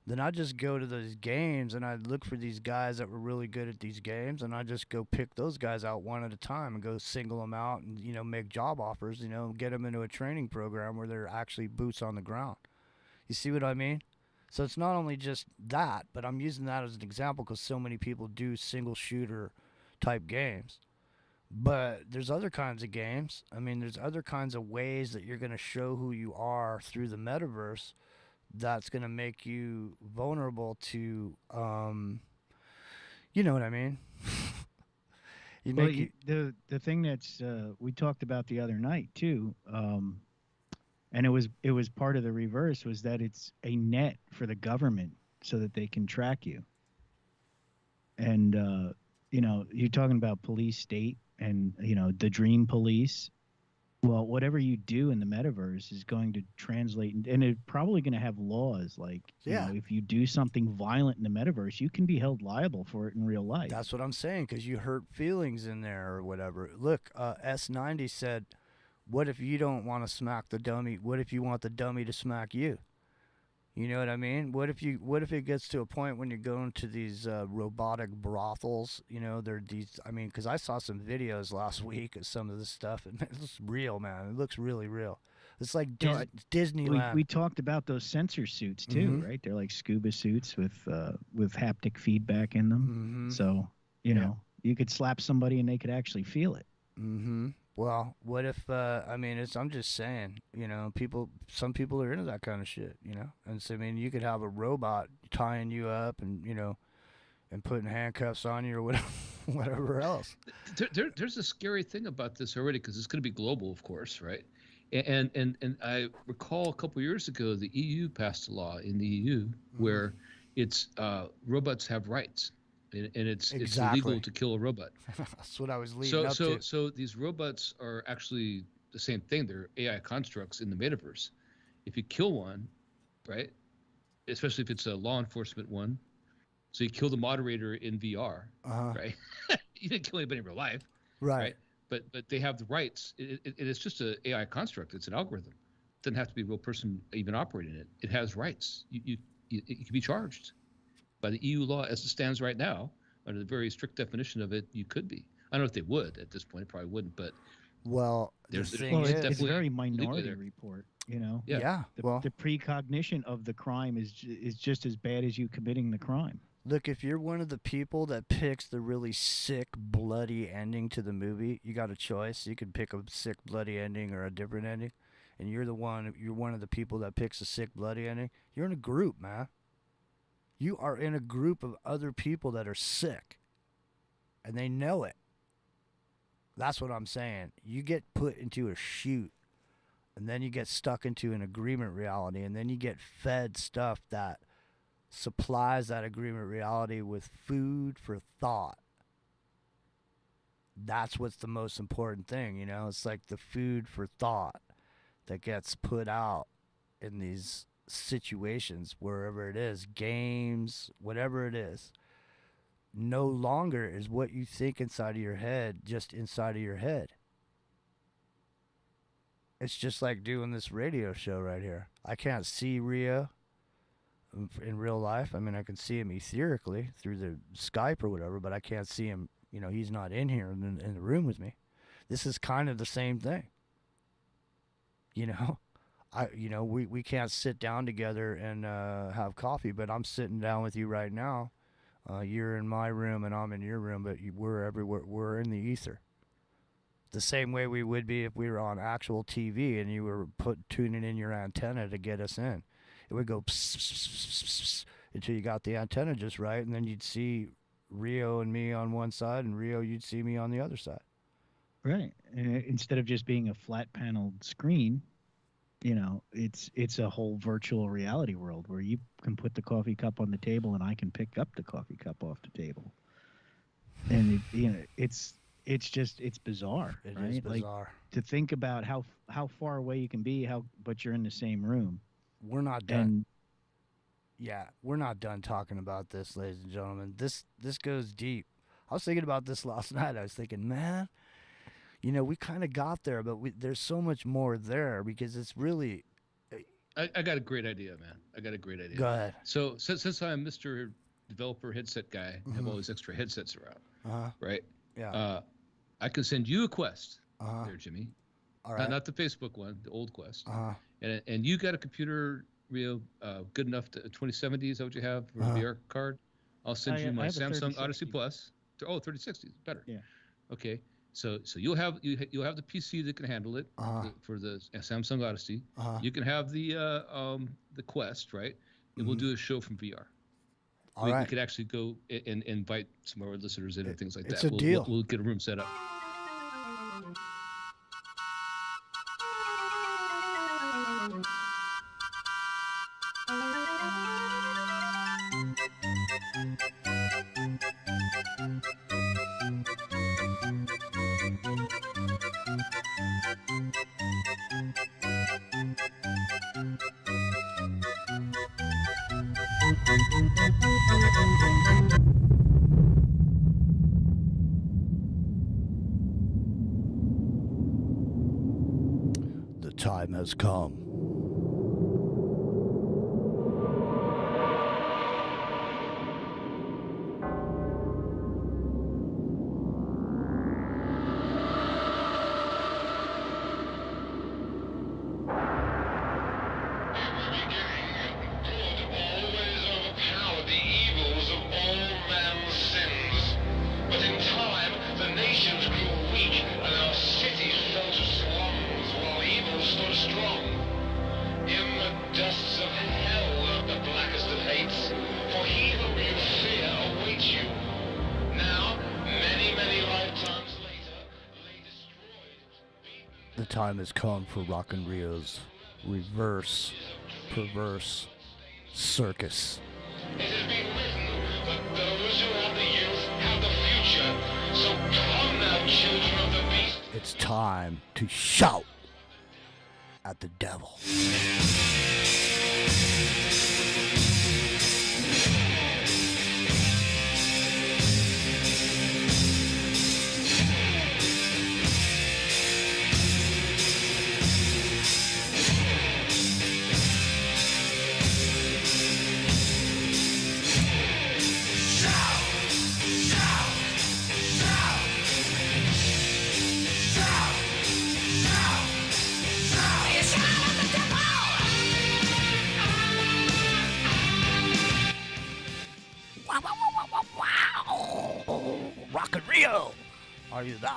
then I'd just go to those games and I'd look for these guys that were really good at these games, and I'd just go pick those guys out one at a time and go single them out and, make job offers, get them into a training program where they're actually boots on the ground. You see what I mean? So it's not only just that, but I'm using that as an example because so many people do single shooter type games. But there's other kinds of games. I mean, there's other kinds of ways that you're going to show who you are through the metaverse that's going to make you vulnerable to, you know what I mean? The thing that's we talked about the other night too, and it was part of the reverse, was that it's a net for the government so that they can track you. And you're talking about police state and the dream police. Well, whatever you do in the metaverse is going to translate, and it's probably going to have laws like, if you do something violent in the metaverse, you can be held liable for it in real life. That's what I'm saying, because you hurt feelings in there or whatever. Look, S90 said, what if you don't want to smack the dummy? What if you want the dummy to smack you? You know what I mean? What if it gets to a point when you're going to these robotic brothels? They're these. I mean, because I saw some videos last week of some of this stuff, and it looks real, man. It looks really real. It's like Disneyland. We talked about those sensor suits too, right? They're like scuba suits with haptic feedback in them. So you could slap somebody and they could actually feel it. Well, what if, I'm just saying, some people are into that kind of shit, And so, I mean, you could have a robot tying you up and, and putting handcuffs on you or whatever else. There's a scary thing about this already, because it's going to be global, of course, right? And I recall a couple years ago, the EU passed a law in the EU where it's robots have rights. And it's illegal to kill a robot. That's what I was leading up to. So these robots are actually the same thing. They're AI constructs in the metaverse. If you kill one, right, especially if it's a law enforcement one, so you kill the moderator in VR, right? You didn't kill anybody in real life, right? But they have the rights. It's just an AI construct. It's an algorithm. It doesn't have to be a real person even operating it. It has rights. You can be charged. By the EU law as it stands right now, under the very strict definition of it, you could be. I don't know if they would at this point. It probably wouldn't, but it's a very minority report. Yeah. The precognition of the crime is just as bad as you committing the crime. Look, if you're one of the people that picks the really sick, bloody ending to the movie, you got a choice. You can pick a sick, bloody ending or a different ending, and you're one of the people that picks a sick, bloody ending. You're in a group, man. You are in a group of other people that are sick, and they know it. That's what I'm saying. You get put into a shoot, and then you get stuck into an agreement reality, and then you get fed stuff that supplies that agreement reality with food for thought. That's what's the most important thing, It's like the food for thought that gets put out in these situations, wherever it is, games, whatever it is. No longer is what you think inside of your head just inside of your head. It's just like doing this radio show right here. I can't see Rio in real life. I mean, I can see him etherically through the Skype or whatever, but I can't see him You know, he's not in here in the room with me. This is kind of the same thing. You know, we can't sit down together and have coffee, but I'm sitting down with you right now. You're in my room and I'm in your room, but we're everywhere. We're in the ether. The same way we would be if we were on actual TV and you were tuning in your antenna to get us in. It would go pss, pss, pss, pss, pss, until you got the antenna just right, and then you'd see Rio and me on one side, and Rio, you'd see me on the other side. Right. Instead of just being a flat paneled screen, you know, it's a whole virtual reality world where you can put the coffee cup on the table and I can pick up the coffee cup off the table. And it's bizarre. It right? is bizarre. Like, to think about how far away you can be, but you're in the same room. We're not done. Yeah, we're not done talking about this, ladies and gentlemen. This goes deep. I was thinking about this last night. I was thinking, man, you know, we kind of got there, but there's so much more there because it's really. I got a great idea, man. I got a great idea. Go ahead. So since I'm Mr. Developer headset guy, I have all these extra headsets around, right? Yeah. I can send you a quest there, Jimmy. All right. Not the Facebook one, the old quest. And you got a computer, Rio, good enough to 2070, is that what you have for a VR card? I'll send you my Samsung Odyssey Plus. 3060 is better. Yeah. Okay. So you'll have the PC that can handle it for the Samsung Odyssey. You can have the Quest, right? And we'll do a show from VR. We could actually go and invite some of our listeners in and things like that. It's a deal. We'll get a room set up. The time has come. The time has come for Rockin Rios reverse perverse circus. It has been written that those who have the youth have the future. So come now, children of the beast. It's time to shout at the devil. Rockin Rio, are you there?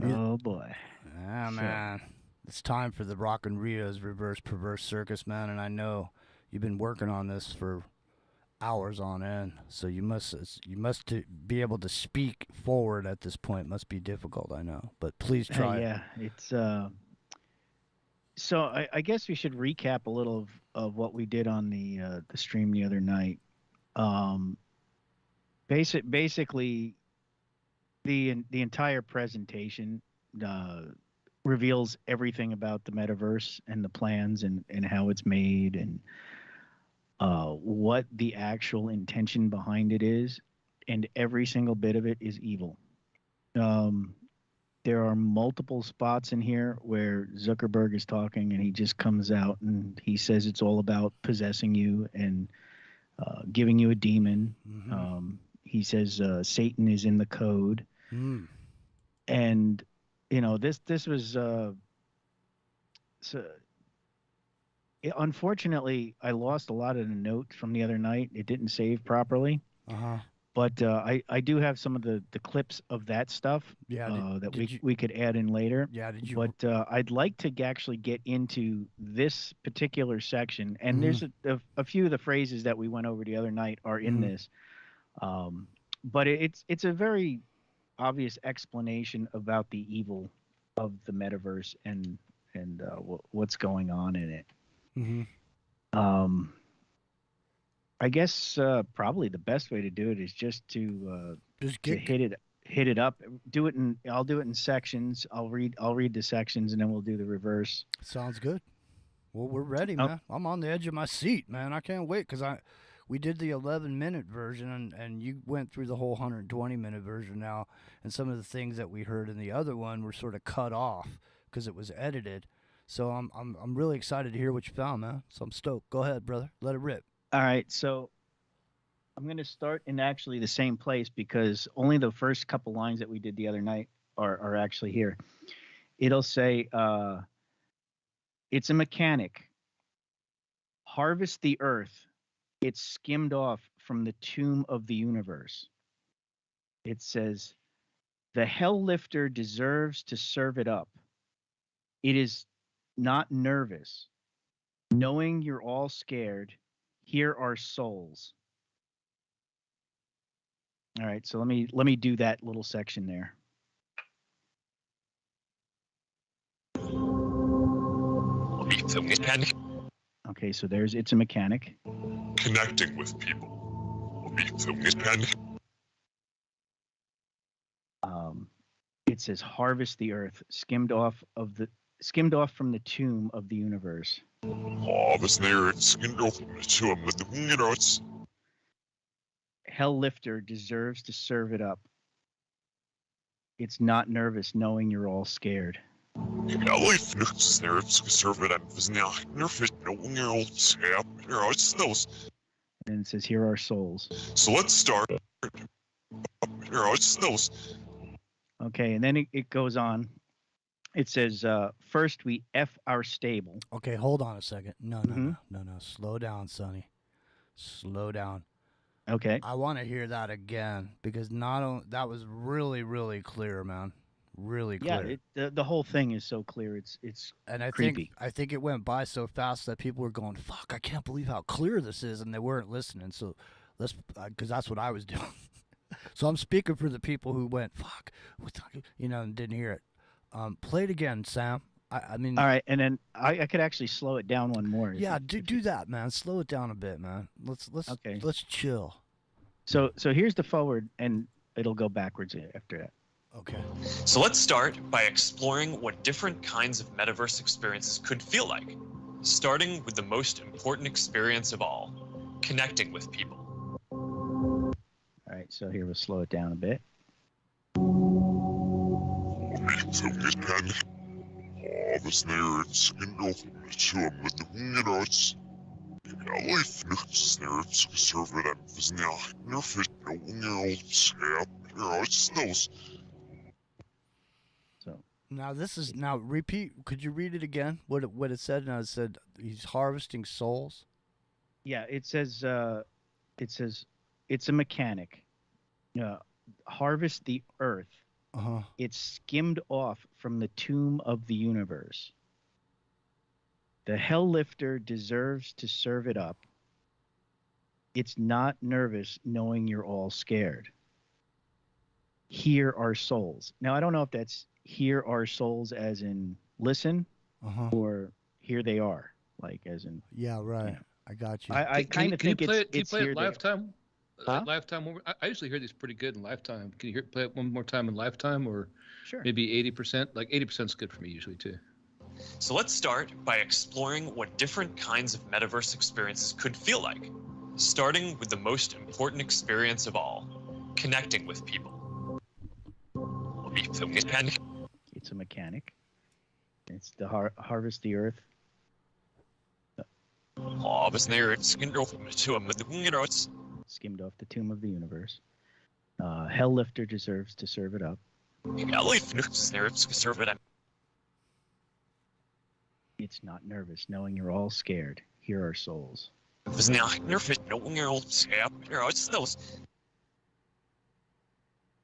Oh boy. Yeah, man. It's time for the Rockin Rios reverse perverse circus, man, and I know you've been working on this for hours on end, so you must be able to speak forward at this point. Must be difficult, I know, but please try. Yeah, it's so I guess we should recap a little of what we did on the stream the other night. Basically, the entire presentation reveals everything about the metaverse and the plans and how it's made and what the actual intention behind it is, and every single bit of it is evil. There are multiple spots in here where Zuckerberg is talking and he just comes out and he says it's all about possessing you and giving you a demon. Mm-hmm. He says Satan is in the code. Mm. And this was unfortunately I lost a lot of the notes from the other night. It didn't save properly. Uh-huh. But I do have some of the clips of that stuff that we could add in later. Yeah, did you? But I'd like to actually get into this particular section, and there's a few of the phrases that we went over the other night are in this. But it's a very obvious explanation about the evil of the metaverse and what's going on in it. Mm-hmm. I guess probably the best way to do it is just to hit it up. I'll do it in sections. I'll read the sections, and then we'll do the reverse. Sounds good. Well, we're ready, man. I'm on the edge of my seat, man. I can't wait because we did the 11-minute version, and you went through the whole 120-minute version now, and some of the things that we heard in the other one were sort of cut off because it was edited. So I'm really excited to hear what you found, man. So I'm stoked. Go ahead, brother. Let it rip. All right, so I'm going to start in actually the same place because only the first couple lines that we did the other night are actually here. It'll say, it's a mechanic. Harvest the earth. It's skimmed off from the tomb of the universe. It says, the hell lifter deserves to serve it up. It is not nervous. Knowing you're all scared, here are souls. All right, so let me do that little section there. It's a mechanic. Okay, so there's it's a mechanic. Connecting with people. It's a mechanic. It says harvest the earth, skimmed off from the tomb of the universe. Harvest the earth, skimmed off from the tomb of the universe. Hell lifter deserves to serve it up. It's not nervous knowing you're all scared. Hell lifter deserves to serve it up. It's not nervous knowing you're all scared. And it says here are souls. So let's start. Here are souls. Okay, and then it goes on. It says, first we F our stable. Okay, hold on a second. No. Slow down, Sonny. Slow down. Okay. I want to hear that again because that was really, really clear, man. Really clear. Yeah, the whole thing is so clear. It's and creepy. I think it went by so fast that people were going, "Fuck! I can't believe how clear this is," and they weren't listening. So let's, because that's what I was doing. So I'm speaking for the people who went, "Fuck," and didn't hear it. Play it again, Sam. I mean, all right, and then I could actually slow it down one more. Yeah, do that, man. Slow it down a bit, man. Let's chill. So here's the forward, and it'll go backwards after that. Okay. So let's start by exploring what different kinds of metaverse experiences could feel like, starting with the most important experience of all, connecting with people. All right, so here we'll slow it down a bit. Now repeat. Could you read it again? What it said? Now it said he's harvesting souls. Yeah, it says it's a mechanic. Harvest the earth. It's skimmed off from the tomb of the universe. The hell lifter deserves to serve it up. It's not nervous knowing you're all scared. Here are souls. Now I don't know if that's here are souls as in listen, or here they are, like as in. Yeah, right. I got you. I kind of think it's play here. it lifetime? Huh? Lifetime. I usually hear these pretty good in lifetime. Can you play it one more time in lifetime, or sure. Maybe 80%? Like 80% is good for me usually too. So let's start by exploring what different kinds of metaverse experiences could feel like, starting with the most important experience of all, connecting with people. It's a mechanic. It's the harvest the earth. Skimmed off the tomb of the universe. Hell-lifter deserves to serve it up. It's not nervous, knowing you're all scared. Here are souls.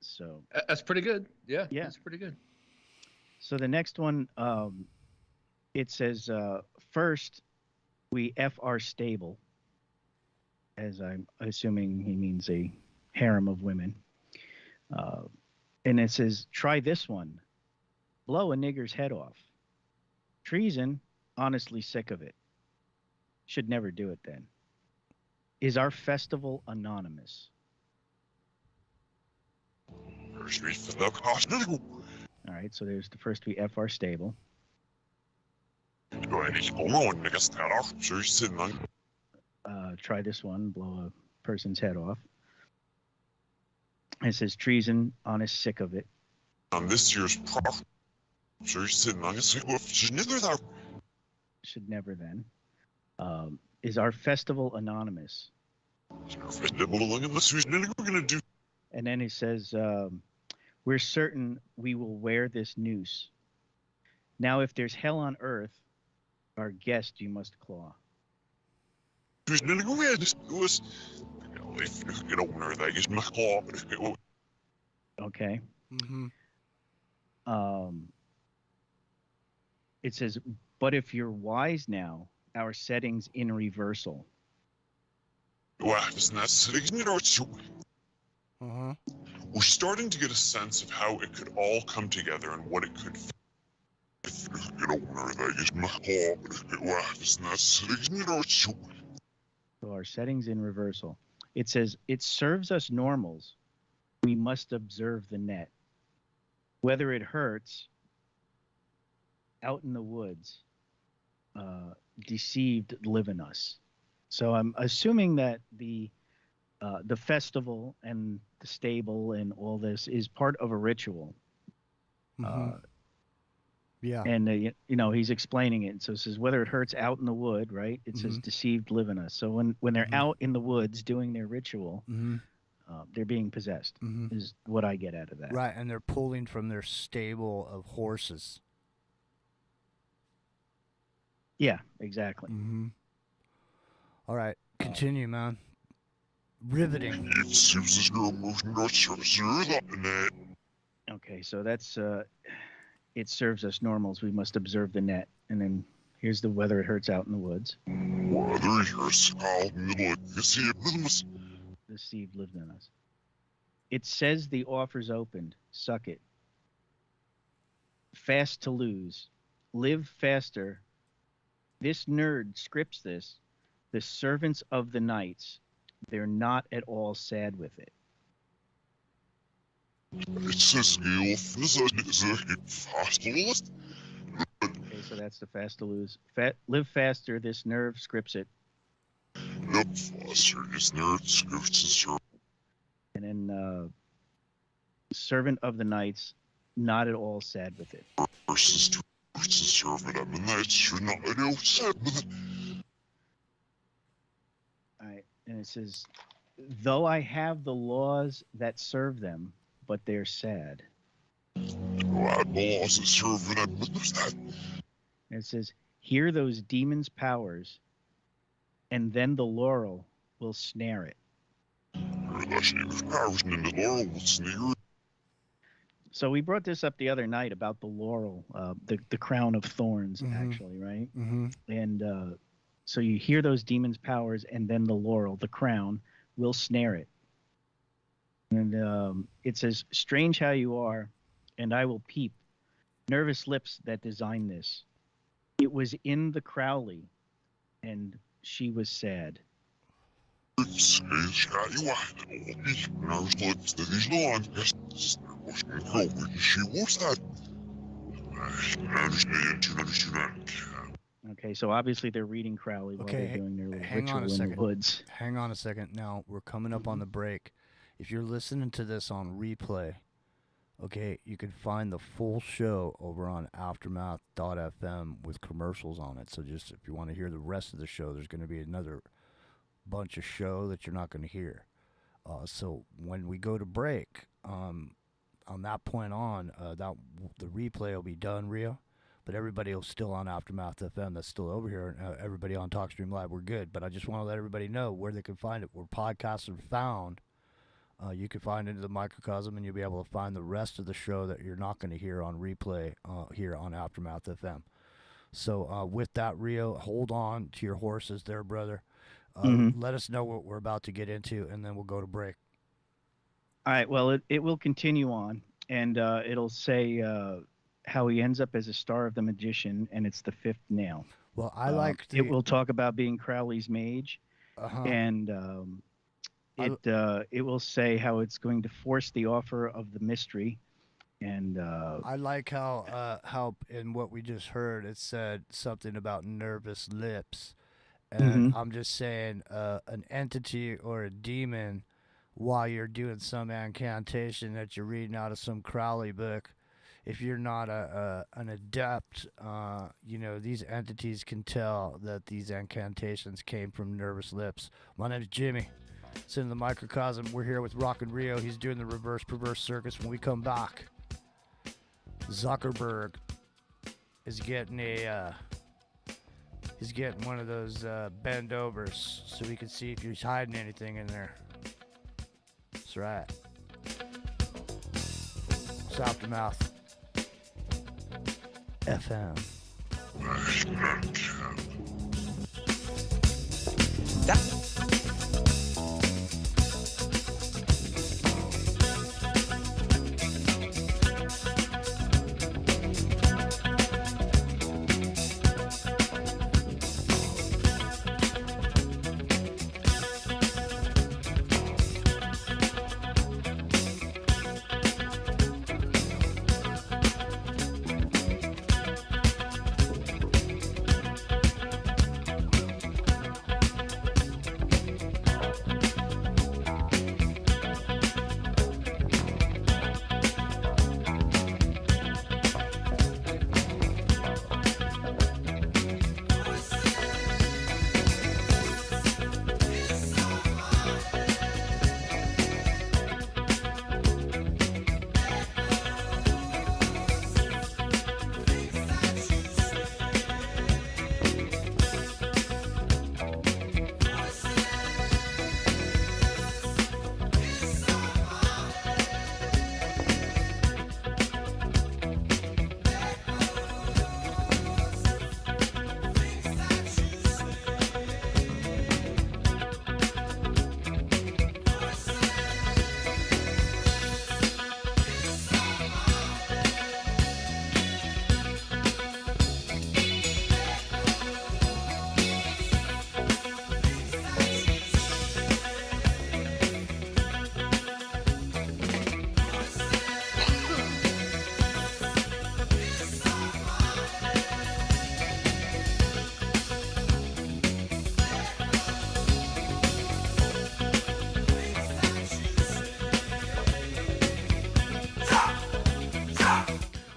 So that's pretty good. Yeah, yeah, that's pretty good. So the next one, it says, first, we F our stable, as I'm assuming he means a harem of women. And it says, try this one. Blow a nigger's head off. Treason, honestly sick of it. Should never do it then. Is our festival anonymous? All right, so there's the first we F our stable. Try this one, blow a person's head off. It says treason, honest sick of it. This year's should never then. Is our festival anonymous? And then it says, we're certain we will wear this noose. Now, if there's hell on earth, our guest you must claw. Okay. It says, but if you're wise now, our settings in reversal. We're starting to get a sense of how it could all come together and what it could. So our settings in reversal. It says, it serves us normals. We must observe the net. Whether it hurts, out in the woods, deceived live in us. So I'm assuming that the festival and the stable and all this is part of a ritual. Yeah. And, he's explaining it. So it says, whether it hurts out in the wood, right? It says deceived live in us. So when they're out in the woods doing their ritual, they're being possessed is what I get out of that. Right. And they're pulling from their stable of horses. Yeah, exactly. All right. Continue, man. Riveting. Okay, so that's it serves us normals. We must observe the net. And then here's the whether it hurts out in the woods. Deceived lived in us. It says the offer's opened. Suck it. Fast to lose. Live faster. This nerd scripts this. The servants of the nights. They're not at all sad with it. It says okay, so that's the fast to lose. Live faster. This nerve scripts it. And then servant of the nights, not at all sad with it. All right, and it says, though I have the laws that serve them, but they're sad. And it says, hear those demons' powers, and then the laurel will snare it. So we brought this up the other night about the laurel, the crown of thorns, actually, right? And so you hear those demons' powers, and then the laurel, the crown, will snare it. And it says, strange how you are, and I will peep. Nervous lips that designed this. It was in the Crowley, and she was sad. Okay, so obviously they're reading Crowley while they're doing their little ritual in the woods. Hang on a second. Now, we're coming up on the break. If you're listening to this on replay, Okay, you can find the full show over on aftermath.fm with commercials on it. So just if you want to hear the rest of the show, there's going to be another bunch of show that you're not going to hear. So when we go to break, on that point on, the replay will be done, Rio. But everybody will still on Aftermath FM that's still over here. And everybody on TalkStream Live, we're good. But I just want to let everybody know where they can find it, where podcasts are found. You can find Into the Microcosm, and you'll be able to find the rest of the show that you're not going to hear on replay here on Aftermath FM. So with that, Rio, hold on to your horses there, brother. Let us know what we're about to get into, and then we'll go to break. All right. Well, it will continue on, and it'll say how he ends up as a star of the magician, and it's the fifth nail. Well, I like it will talk about being Crowley's mage, and it will say how it's going to force the offer of the mystery, and I like how in what we just heard it said something about nervous lips, and I'm just saying an entity or a demon, while you're doing some incantation that you're reading out of some Crowley book. If you're not an adept, these entities can tell that these incantations came from nervous lips. My name's Jimmy. It's in the microcosm. We're here with Rockin Rio. He's doing the reverse perverse circus. When we come back, Zuckerberg is getting he's getting one of those bend overs so we can see if he's hiding anything in there. That's right. It's Aftermath FM.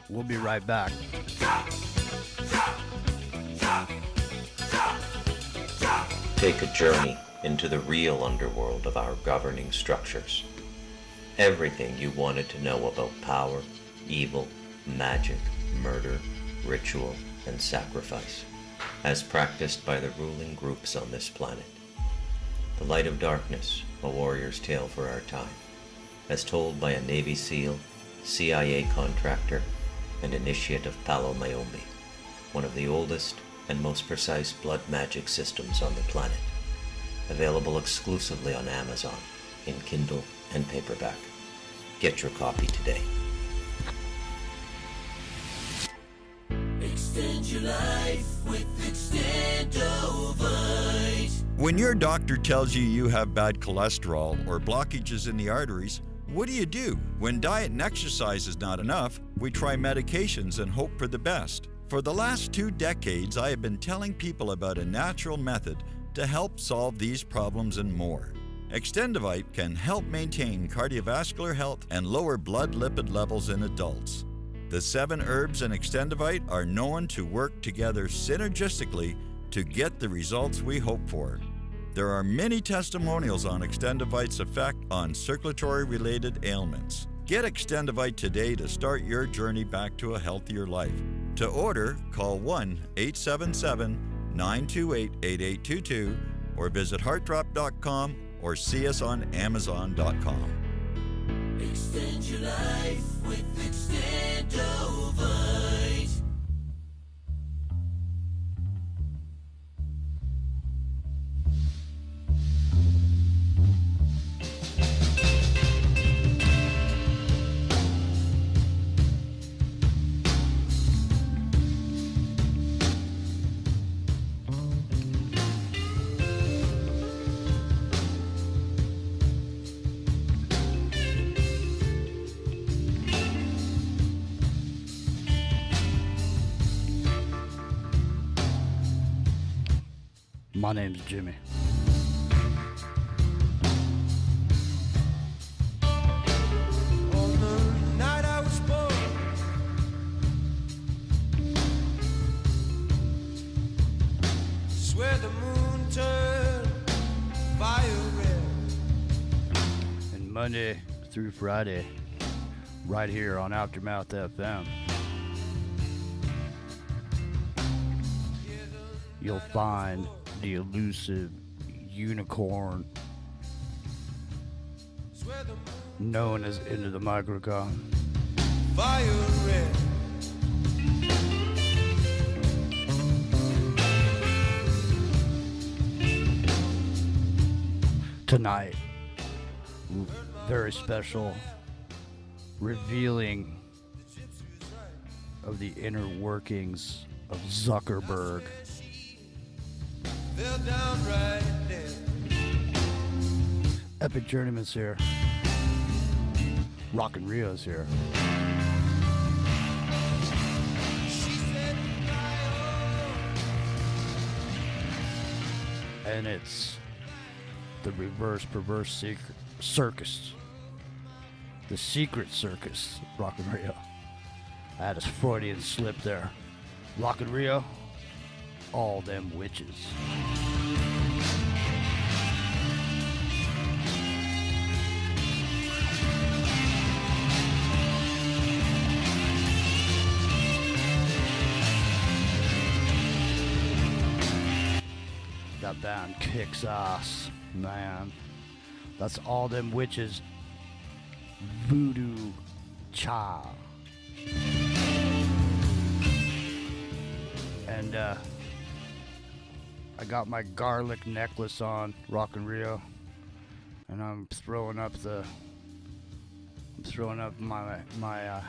We'll be right back. Take a journey into the real underworld of our governing structures. Everything you wanted to know about power, evil, magic, murder, ritual, and sacrifice, as practiced by the ruling groups on this planet. The Light of Darkness, a warrior's tale for our time, as told by a Navy SEAL, CIA contractor, and initiate of Palo Mayombe, one of the oldest and most precise blood magic systems on the planet. Available exclusively on Amazon, in Kindle and paperback. Get your copy today. Extend your life with Extendovite. When your doctor tells you you have bad cholesterol or blockages in the arteries, what do? When diet and exercise is not enough, we try medications and hope for the best. For the last 2 decades, I have been telling people about a natural method to help solve these problems and more. Extendivite can help maintain cardiovascular health and lower blood lipid levels in adults. The 7 herbs in Extendivite are known to work together synergistically to get the results we hope for. There are many testimonials on Extendivite's effect on circulatory-related ailments. Get Extendivite today to start your journey back to a healthier life. To order, call 1-877-928-8822 or visit heartdrop.com or see us on amazon.com. Extend your life with Extendovite. My name's Jimmy. On the night I was born, swear the moon turned fire red. And Monday through Friday, right here on Aftermath FM, you'll find the elusive unicorn known as Into the Microcosm. Fire red. Tonight, very special revealing of the inner workings of Zuckerberg. Fell down right there. Epic Journeyman's here. Rockin Rios here. And it's the reverse perverse circus. The secret circus, Rockin Rio. I had a Freudian slip there. Rockin Rio, all them witches. That band kicks ass, man. That's all them witches. Voodoo Cha. And I got my garlic necklace on, Rockin Rio, and I'm throwing up my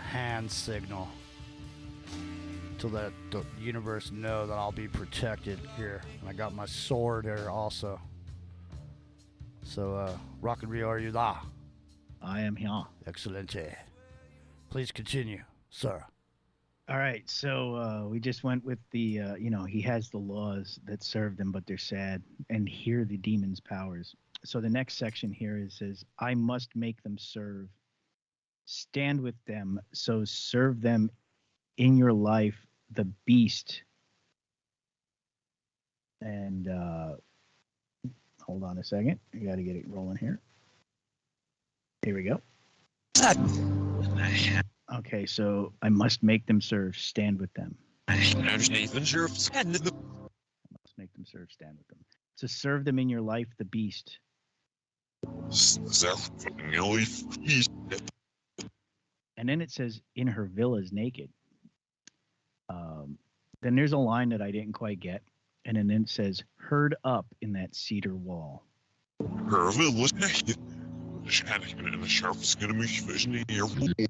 hand signal to let the universe know that I'll be protected here. And I got my sword here also. So, Rockin Rio, are you there? I am here. Excellent. Please continue, sir. All right, so we just went with the, he has the laws that serve them, but they're sad, and hear the demon's powers. So the next section here says, I must make them serve. Stand with them, so serve them in your life, the beast. And hold on a second. I got to get it rolling here. Here we go. Okay, so I must make them serve, stand with them. I must make them serve, stand with them. So serve them in your life, the beast. And then it says, in her villas naked. Then there's a line that I didn't quite get. And then it says, herd up in that cedar wall. Her villas naked. And the sharp's gonna make vision here for the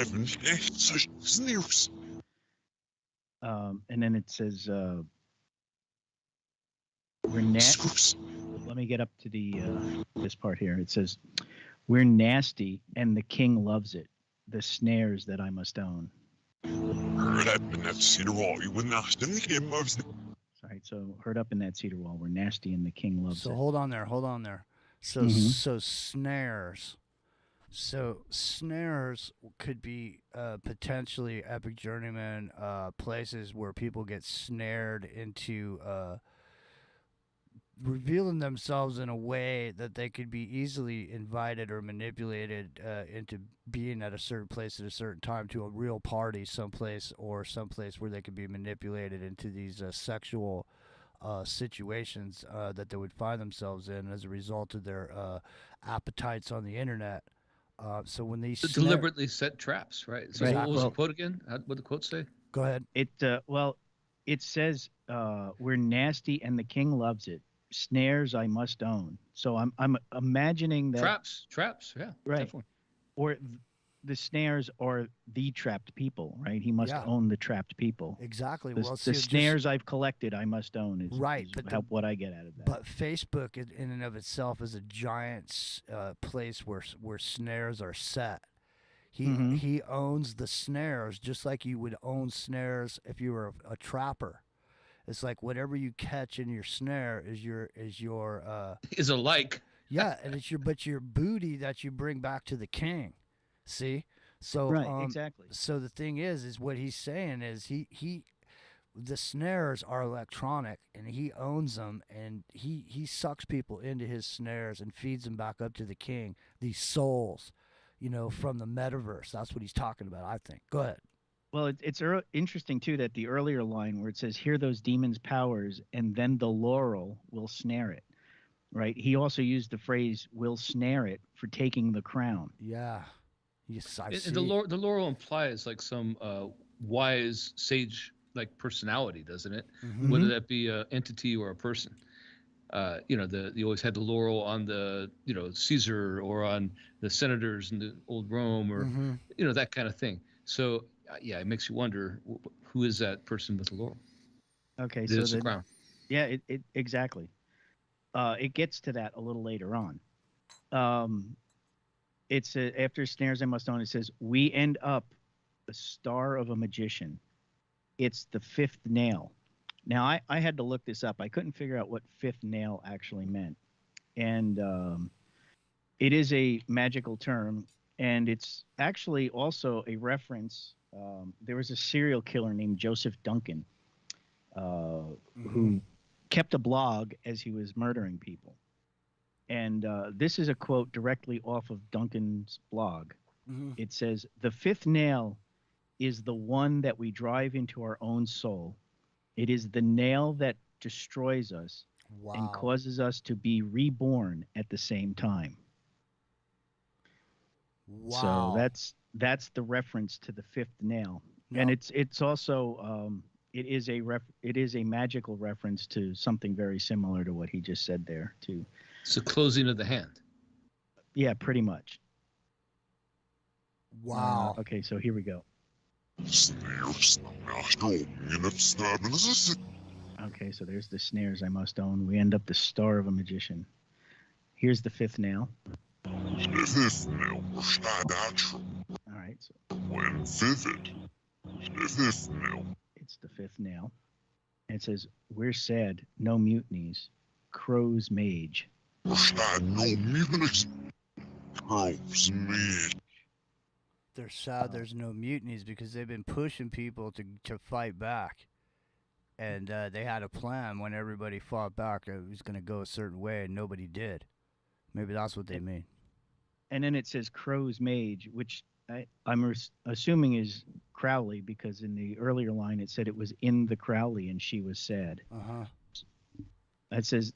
Evans. And then it says, we're nasty. Let me get up to the this part here. It says, we're nasty and the king loves it. The snares that I must own. Heard up in that cedar wall. You would not. The king loves it. Sorry, so heard up in that cedar wall. We're nasty and the king loves it. So hold on there. So so snares. So snares could be potentially epic journeyman places where people get snared into revealing themselves in a way that they could be easily invited or manipulated into being at a certain place at a certain time to a real party someplace or someplace where they could be manipulated into these sexual situations that they would find themselves in as a result of their appetites on the internet. So when these deliberately set traps, right? So what was the quote again? What did the quote say? Go ahead. It it says we're nasty and the king loves it. Snares I must own. So I'm imagining that traps, yeah, right. Definitely. Or the snares are the trapped people, right? He must own the trapped people. Exactly. The, Well, the snares I've collected, I must own. Is, right, is but what I get out of that. But Facebook, in and of itself, is a giant place where snares are set. He owns the snares just like you would own snares if you were a trapper. It's like whatever you catch in your snare is your is a like. Yeah, and it's your booty that you bring back to the king. See? So right, exactly. So the thing is what he's saying is the snares are electronic and he owns them, and he sucks people into his snares and feeds them back up to the king, these souls, from the metaverse. That's what he's talking about, I think. Go ahead. Well, it's interesting, too, that the earlier line where it says, hear those demons' powers, and then the laurel will snare it, right? He also used the phrase, will snare it, for taking the crown. Yeah. Yes, I see. The laurel implies like some wise sage like personality, doesn't it? Mm-hmm. Whether that be an entity or a person. You always had the laurel on the Caesar or on the senators in the old Rome or that kind of thing. So yeah, it makes you wonder who is that person with the laurel. Okay, so the crown. Yeah, it exactly. It gets to that a little later on. It's after snares I must own. It says we end up the star of a magician. It's the fifth nail. Now I had to look this up. I couldn't figure out what fifth nail actually meant, and it is a magical term, and it's actually also a reference. There was a serial killer named Joseph Duncan who kept a blog as he was murdering people. And this is a quote directly off of Duncan's blog. It says, the fifth nail is the one that we drive into our own soul. It is the nail that destroys us and causes us to be reborn at the same time. Wow. So that's the reference to the fifth nail. And it's also it is a magical reference to something very similar to what he just said there too. It's the closing of the hand. Yeah, pretty much. Wow. Okay, so here we go. Okay, so there's the snares I must own. We end up the star of a magician. Here's the fifth nail. All right. So when vivid, the fifth nail. It's the fifth nail. And it says, we're sad, no mutinies. Crow's mage. We're sad, no mutinies. Crow's mage. They're sad there's no mutinies because they've been pushing people to fight back. And they had a plan when everybody fought back. It was going to go a certain way, and nobody did. Maybe that's what they mean. And then it says Crow's mage, which I'm assuming is Crowley, because in the earlier line it said it was in the Crowley and she was sad. It says,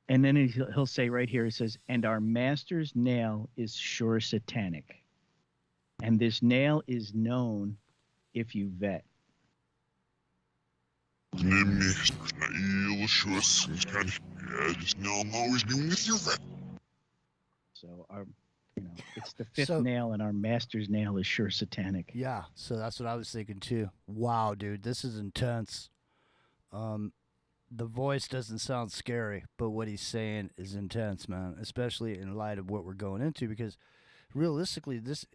and then he'll say right here, it says, and our master's nail is sure satanic. And this nail is known if you vet. So it's the fifth nail, and our master's nail is sure satanic. Yeah, so that's what I was thinking too. Wow, dude, this is intense. The voice doesn't sound scary, but what he's saying is intense, man, especially in light of what we're going into, because realistically, this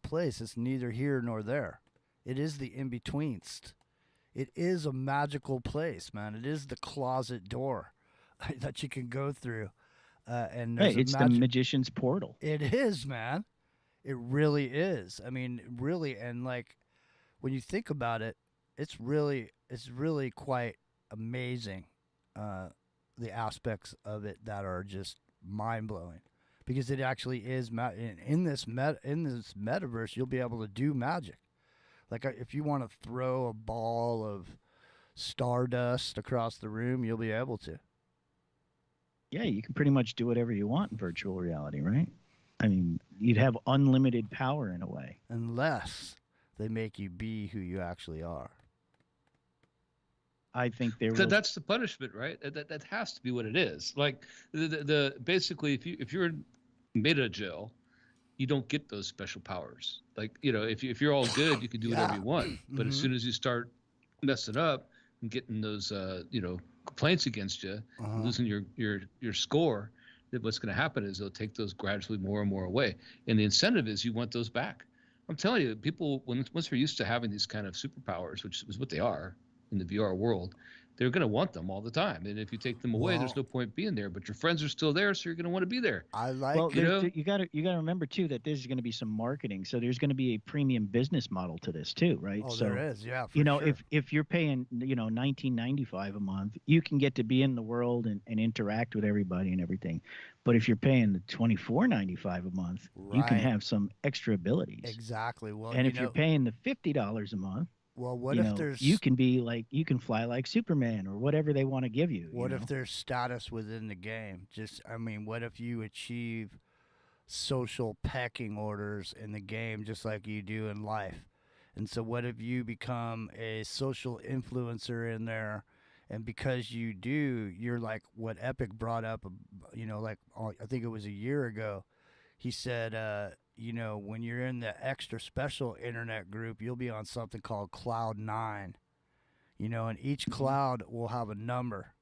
place. It's neither here nor there. It is the in-betweenst. It is a magical place, man. It is the closet door that you can go through. And Hey, there's it's the magician's portal. It is, man. It really is. I mean, really, and like when you think about it, it's really quite amazing. The aspects of it that are just mind blowing, because it actually is in this metaverse. You'll be able to do magic. Like if you want to throw a ball of stardust across the room, you'll be able to. Yeah, you can pretty much do whatever you want in virtual reality, right? I mean, you'd have unlimited power in a way. Unless they make you be who you actually are. I think that's the punishment, right? That has to be what it is. Like the basically, if you're made of jail, you don't get those special powers. Like, you know, if you're all good, you can do whatever you want. But as soon as you start messing up and getting those complaints against you, losing your score, then what's going to happen is they'll take those gradually more and more away. And the incentive is you want those back. I'm telling you, people once they're used to having these kind of superpowers, which is what they are in the VR world, they're going to want them all the time. And if you take them away, there's no point being there. But your friends are still there, so you're going to want to be there. Well, you got to remember too that there's going to be some marketing. So there's going to be a premium business model to this too, right? Oh, so, there is, yeah. For sure. sure. if you're paying $19.95 a month, you can get to be in the world and interact with everybody and everything. But if you're paying the $24.95 a month, you can have some extra abilities. Exactly. Well, and if you're paying the $50 a month, well, what if there's you can fly like Superman or whatever they want to give you. What if there's status within the game? What if you achieve social pecking orders in the game just like you do in life? And so what if you become a social influencer in there, and because you do, you're like what Epic brought up, I think it was a year ago. He said, when you're in the extra special internet group, you'll be on something called Cloud 9. And each cloud will have a number.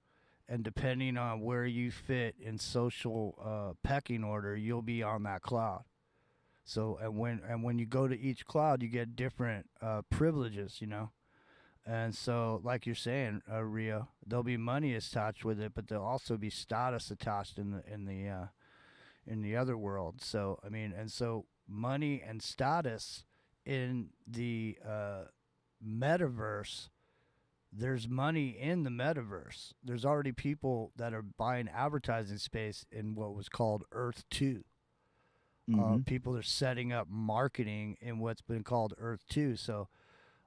And depending on where you fit in social pecking order, you'll be on that cloud. So, and when you go to each cloud, you get different privileges, And so, like you're saying, Rio, there'll be money attached with it, but there'll also be status attached in the other world. So so money and status in the metaverse, there's money in the metaverse. There's already people that are buying advertising space in what was called Earth 2. People are setting up marketing in what's been called Earth 2. So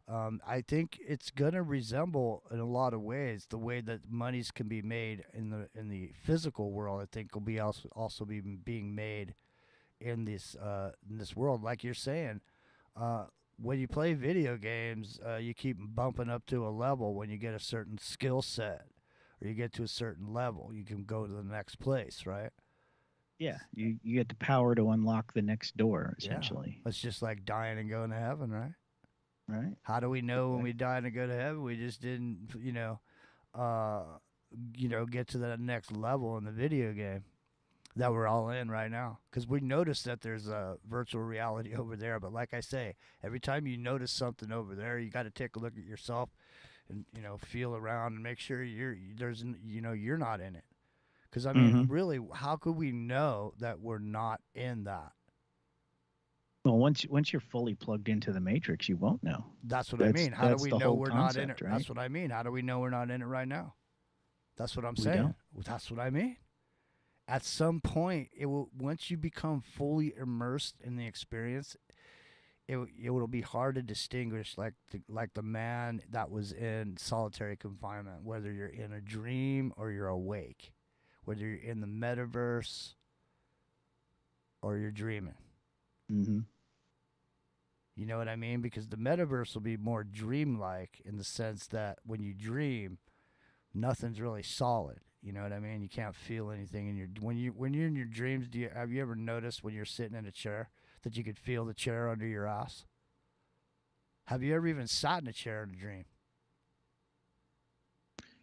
I think it's going to resemble in a lot of ways the way that monies can be made in the physical world. I think will be also be being made in this world. Like you're saying, when you play video games, you keep bumping up to a level. When you get a certain skill set or you get to a certain level, you can go to the next place, right? Yeah, you get the power to unlock the next door, essentially. Yeah. It's just like dying and going to heaven, right? Right. How do we know when we die and go to heaven? We just didn't, get to that next level in the video game that we're all in right now. Because we notice that there's a virtual reality over there. But like I say, every time you notice something over there, you got to take a look at yourself and, feel around and make sure you're not in it. Because, really, how could we know that we're not in that? Well, once you're fully plugged into the matrix, you won't know. That's what I mean. How do we know we're not in it? Right? That's what I mean. How do we know we're not in it right now? That's what I'm saying. That's what I mean. At some point, once you become fully immersed in the experience, it will be hard to distinguish like the man that was in solitary confinement, whether you're in a dream or you're awake, whether you're in the metaverse or you're dreaming. Mm-hmm. You know what I mean? Because the metaverse will be more dreamlike in the sense that when you dream, nothing's really solid. You know what I mean? You can't feel anything in your when you're in your dreams. Have you ever noticed when you're sitting in a chair that you could feel the chair under your ass? Have you ever even sat in a chair in a dream?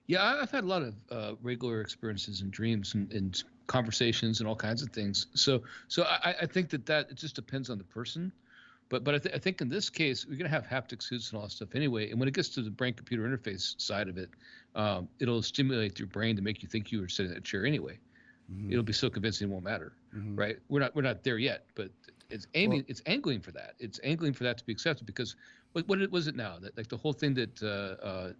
Yeah, I've had a lot of regular experiences and dreams and conversations and all kinds of things. So I think that it just depends on the person. But I think in this case, we're going to have haptic suits and all that stuff anyway. And when it gets to the brain-computer interface side of it, it'll stimulate your brain to make you think you were sitting in a chair anyway. it'll be so convincing it won't matter, right? We're not there yet, but it's angling for that. It's angling for that to be accepted because what was it now? That like the whole thing that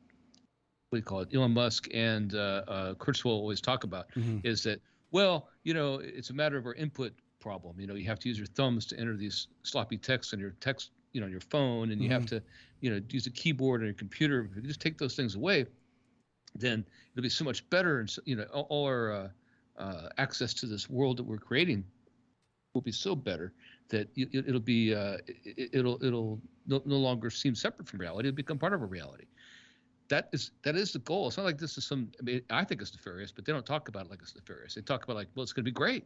what do you call it? Elon Musk and Kurzweil always talk about is that, well, it's a matter of our input problem. You have to use your thumbs to enter these sloppy texts on your text, on your phone, and you have to, use a keyboard on your computer. If you just take those things away, then it'll be so much better. And all our access to this world that we're creating will be so better that it'll be it'll no longer seem separate from reality. It'll become part of a reality. That is the goal. It's not like this is some. I mean, I think it's nefarious, but they don't talk about it like it's nefarious. They talk about like, well, it's going to be great,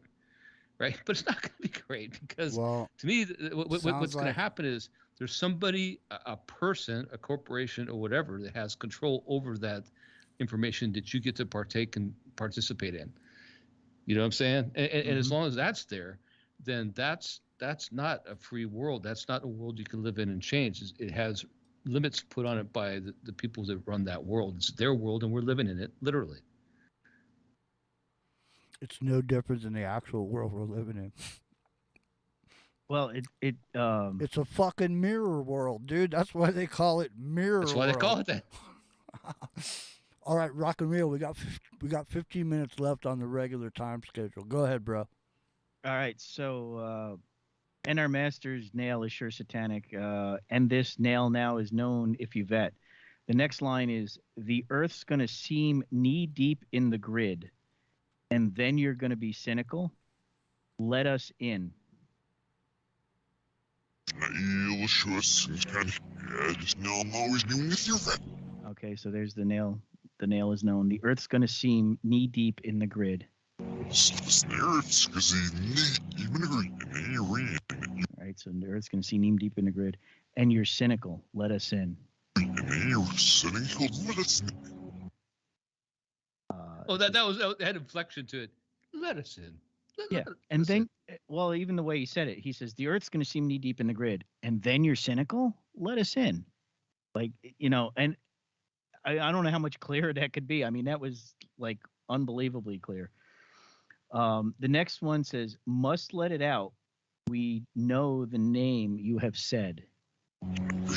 right? But it's not going to be great because to me, what's going to happen is there's somebody, a person, a corporation, or whatever that has control over that information that you get to partake and participate in. You know what I'm saying? And as long as that's there, then that's not a free world. That's not a world you can live in and change. It has limits put on it by the people that run that world. It's their world, and we're living in it, literally. It's no different than the actual world we're living in. Well, it's a fucking mirror world, dude. That's why they call it mirror. That's why they call it that. All right, Rockin Rio, we got 15 minutes left on the regular time schedule. Go ahead, bro. All right, so and our master's nail is sure satanic, and this nail now is known if you vet. The next line is, the Earth's going to seem knee-deep in the grid, and then you're going to be cynical. Let us in. Okay, so there's the nail. The nail is known. The Earth's going to seem knee-deep in the grid. All right, so the Earth's going to see knee-deep in the grid, and you're cynical. Let us in. That had inflection to it. Let us in. And then, well, even the way he said it, he says the Earth's going to seem knee-deep in the grid, and then you're cynical. Let us in. Like, and I don't know how much clearer that could be. I mean, that was like unbelievably clear. The next one says, must let it out. We know the name you have said. And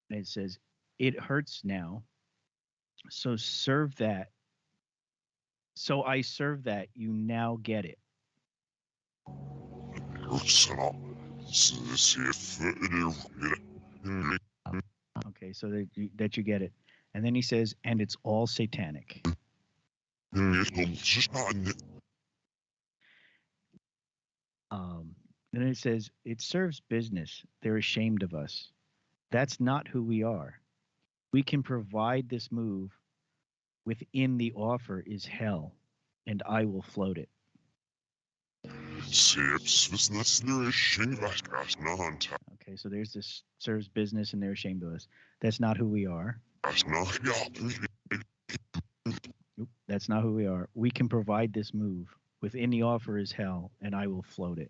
it says, it hurts now. So serve that. So I serve that. You now get it. Okay, so that you get it. And then he says, and it's all satanic. Then it says, it serves business. They're ashamed of us. That's not who we are. We can provide this move. Within the offer is hell, and I will float it. Okay, so there's this serves business, and they're ashamed of us. That's not who we are. Nope, that's not who we are. We can provide this move. Within the offer is hell, and I will float it.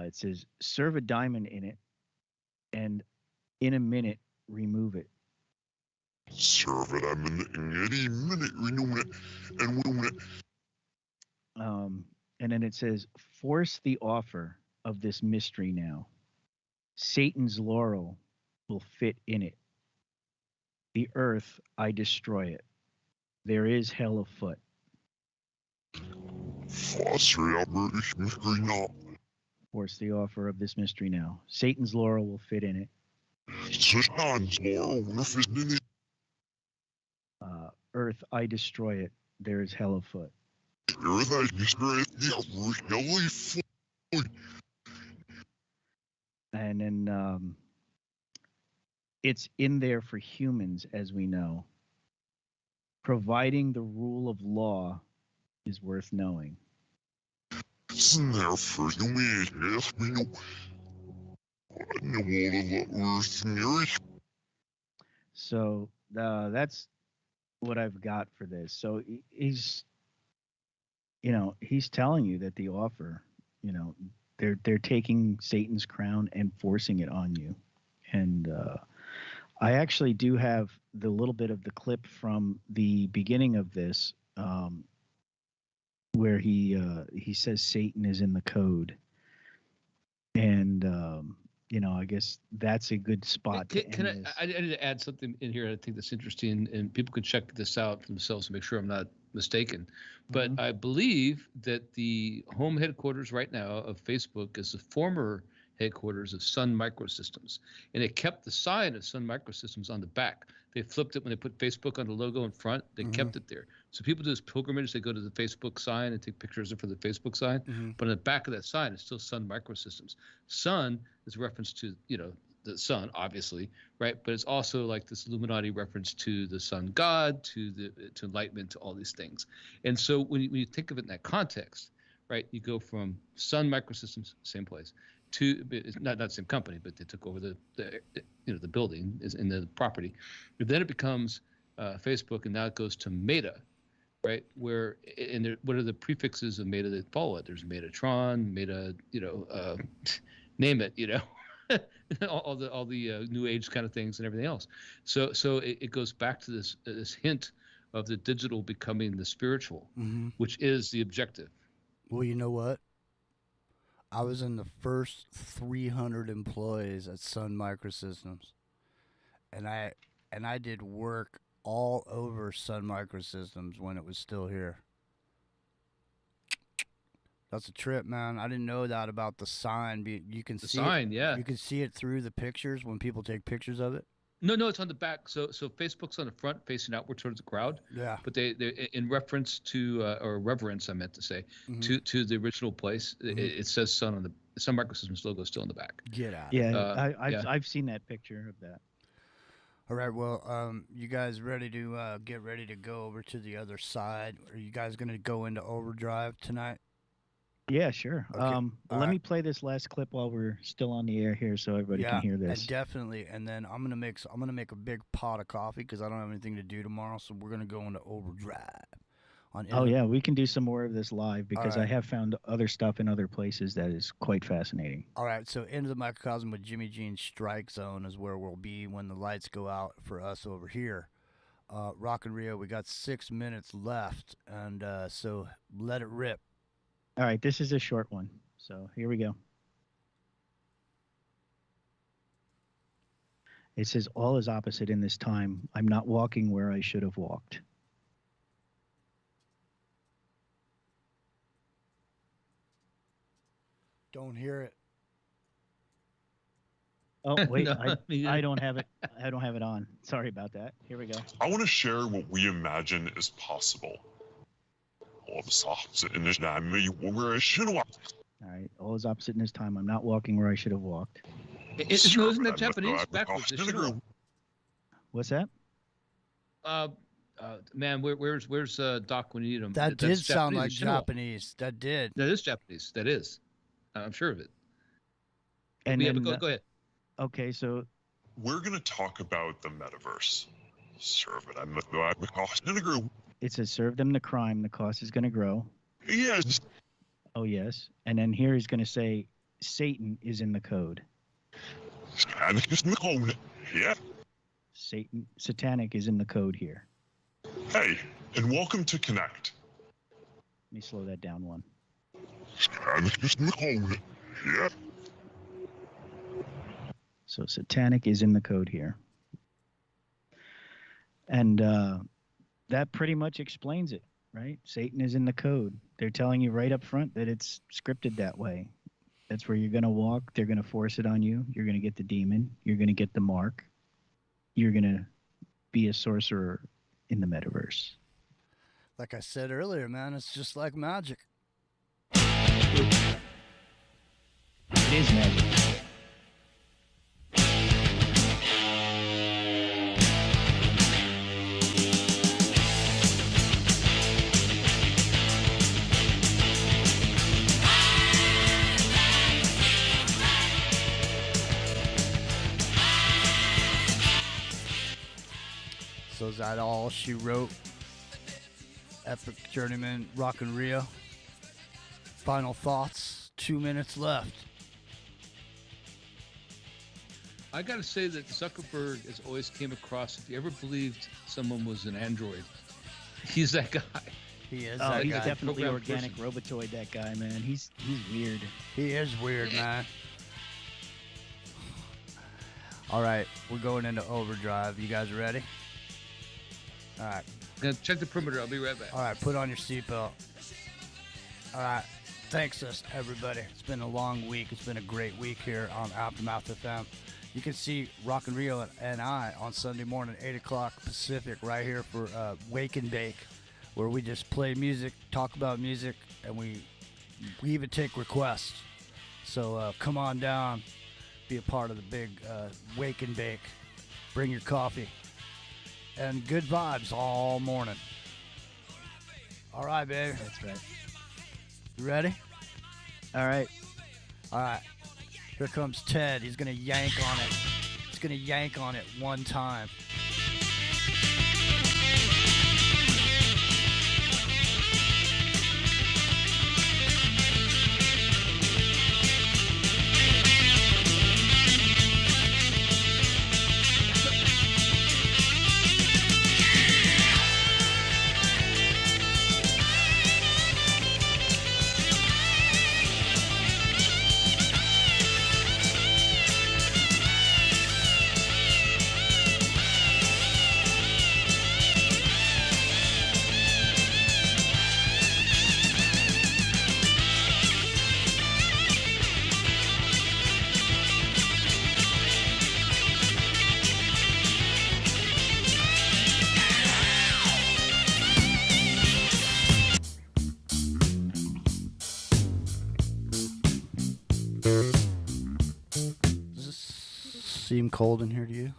It says, serve a diamond in it, and in a minute, remove it. Serve it, I'm in any minute, remove it, and remove it. And then it says, force the offer of this mystery now. Satan's laurel will fit in it. The earth, I destroy it. There is hell afoot. Force the offer of this mystery now. Satan's laurel will fit in it. Earth, I destroy it. There is hell afoot. Earth, I destroy it. There is hell afoot. And then it's in there for humans, as we know. Providing the rule of law is worth knowing. It's in there for humans, yes, we know. So that's what I've got for this. So he's telling you that the offer, They're taking Satan's crown and forcing it on you. And I actually do have the little bit of the clip from the beginning of this, where he says Satan is in the code, and I guess that's a good spot. I need to add something in here. I think that's interesting, and people can check this out for themselves to make sure I'm not mistaken. But I believe that the home headquarters right now of Facebook is the former headquarters of Sun Microsystems, and it kept the sign of Sun Microsystems on the back. They flipped it when they put Facebook on the logo in front. They kept it there. So people do this pilgrimage. They go to the Facebook sign and take pictures for the Facebook sign. But on the back of that sign is still Sun Microsystems. Sun is a reference to, the sun, obviously, right? But it's also like this Illuminati reference to the sun god, to enlightenment, to all these things. And so when you think of it in that context, right, you go from Sun Microsystems, same place, to not the same company, but they took over the building is in the property. But then it becomes Facebook, and now it goes to Meta, right? Where what are the prefixes of Meta that follow it? There's Metatron, Meta, name it, all the new age kind of things and everything else. So it goes back to this hint of the digital becoming the spiritual, which is the objective. Well, you know what? I was in the first 300 employees at Sun Microsystems, and I did work all over Sun Microsystems when it was still here. That's a trip, man. I didn't know that about the sign. You can see sign, it, yeah. You can see it through the pictures when people take pictures of it. No, it's on the back. So Facebook's on the front, facing outward towards the crowd. Yeah. But they in reference to or reverence, I meant to say, to the original place. It says Sun on the Sun Microsystems logo still in the back. Get out. Yeah, I've seen that picture of that. All right. Well, you guys ready to get ready to go over to the other side? Are you guys gonna go into overdrive tonight? Yeah, sure. Okay. Let me play this last clip while we're still on the air here, so everybody can hear this. Definitely. And then I'm gonna make a big pot of coffee because I don't have anything to do tomorrow, so we're gonna go into overdrive. We can do some more of this live because I have found other stuff in other places that is quite fascinating. All right, so Into the Microcosm with Jimmy Jean's Strike Zone is where we'll be when the lights go out for us over here. Rockin Rio, we got 6 minutes left, and so let it rip. All right, this is a short one, so here we go. It says, all is opposite in this time. I'm not walking where I should have walked. Don't hear it. Oh, wait, I don't have it. I don't have it on. Sorry about that. Here we go. I want to share what we imagine is possible. All the opposite in this time, where I should walk. All right, all is opposite in this time. I'm not walking where I should have walked. It goes in the Japanese backwards. What's that? Man, where's Doc when you need him? That did sound like Japanese. That did. That is Japanese. That is. I'm sure of it. And yeah, then, go ahead. Okay, so we're going to talk about the metaverse. Serve it. It says, serve them the crime. The cost is going to grow. Yes. Oh, yes. And then here he's going to say, Satan is in the code. Yeah. Satanic is in the code here. Hey, and welcome to Connect. Let me slow that down one. Yeah. So satanic is in the code here. And that pretty much explains it, right? Satan is in the code. They're telling you right up front that it's scripted that way. That's where you're going to walk. They're going to force it on you. You're going to get the demon. You're going to get the mark. You're going to be a sorcerer in the metaverse. Like I said earlier, man, it's just like magic. It is magic. So is that all she wrote? Epic Journeyman, Rockin Rio. Final thoughts 2 minutes left. I got to say that Zuckerberg has always came across, if you ever believed someone was an android, he's that guy. He is Oh, that he's guy. definitely Programmed organic person. robotoid, that guy, man. He's weird. He is weird, man. All right, we're going into overdrive. You guys ready? All right. Gonna check the perimeter. I'll be right back. All right, put on your seatbelt. All right. Thanks, everybody. It's been a long week. It's been a great week here on Aftermath FM. You can see Rockin Rio and I on Sunday morning, 8 o'clock Pacific, right here for Wake and Bake, where we just play music, talk about music, and we even take requests. So come on down, be a part of the big Wake and Bake. Bring your coffee. And good vibes all morning. All right, baby. That's right. You ready? All right. All right. Here comes Ted. He's going to yank on it. He's going to yank on it one time. Seem cold in here to you?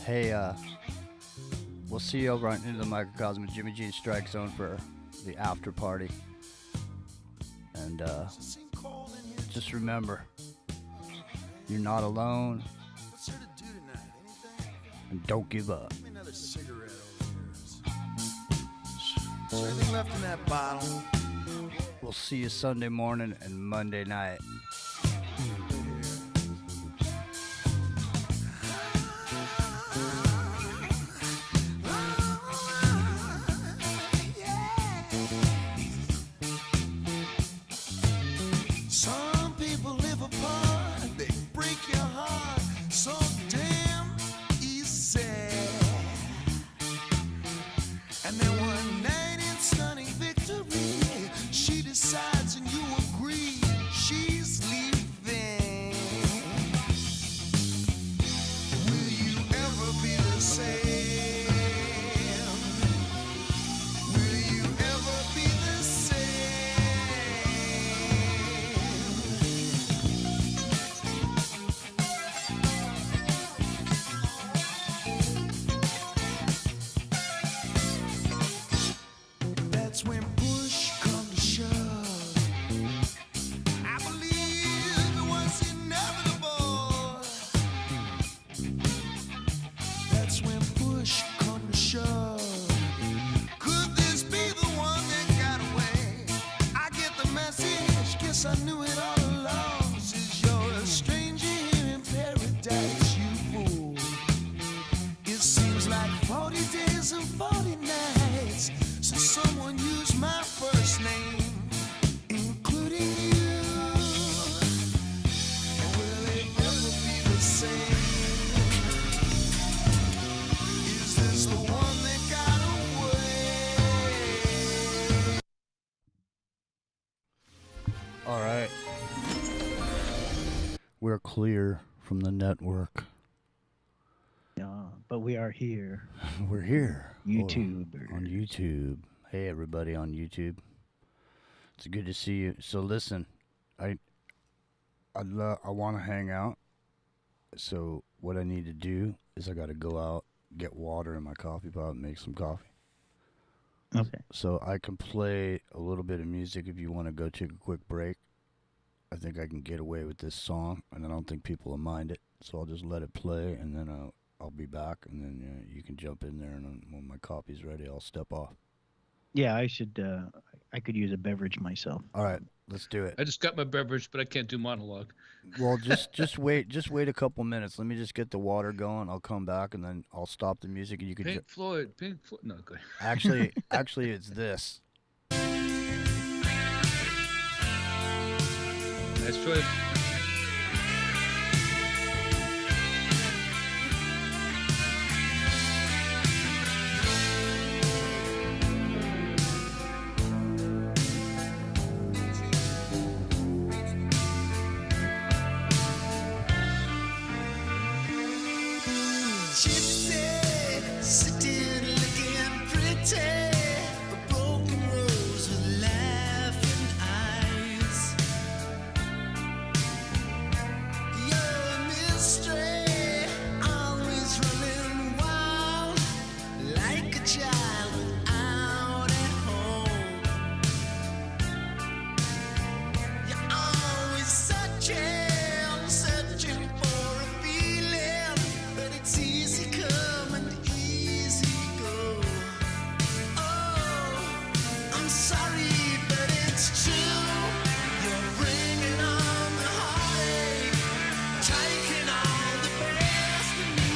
Hey, we'll see you over into the microcosm of Jimmy G's Strike Zone for the after party. And just remember, you're not alone. And don't give up. Another cigarette over here. Is there anything left in that bottle? We'll see you Sunday morning and Monday night. Some people live apart, they break your heart so damn easy. And then one night in stunning victory, she decides and you agree she's leaving. Will you ever be the same? Will you ever be the same? That's when push comes to shove. I believe it was inevitable. That's when push comes to shove. Could this be the one that got away? I get the message, guess I knew it all along. Says you're a stranger here in paradise, you fool. It seems like 40 days and 40 nights since someone used my first name, including you. And will it ever be the same? Is this the one that got away? All right. We're clear from the network. Yeah, but we are here. We're here. YouTube. On YouTube. Hey, everybody on YouTube. It's good to see you. So listen, I want to hang out. So what I need to do is I got to go out, get water in my coffee pot, and make some coffee. Okay. So I can play a little bit of music if you want to go take a quick break. I think I can get away with this song, and I don't think people will mind it. So I'll just let it play, and then I'll be back, and then you can jump in there, and when my coffee's ready, I'll step off. Yeah, I should. I could use a beverage myself. All right, let's do it. I just got my beverage, but I can't do monologue. Well, just wait a couple minutes. Let me just get the water going. I'll come back and then I'll stop the music and you can. Pink Floyd. No, go ahead. Actually, it's this. Nice choice. Sitting looking pretty, a broken rose with laughing eyes. You're a mystery, always running wild, like a child without a home. You're always searching for a feeling, but it's easy come and easy go. Oh, I'm sorry, but it's true. You're bringing on the heartache, taking all the best of me.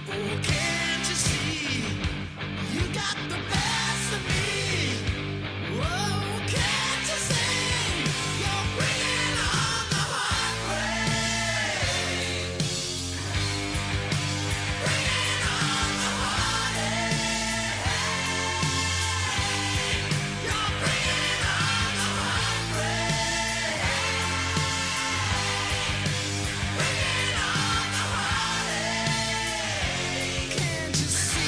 Oh, can't you see? You got the best of me. Oh, can't you see? You're bringing on the heartbreak. Bringing on the heartache. You're bringing on the heartbreak. Bringing on the heartache. Can't you see?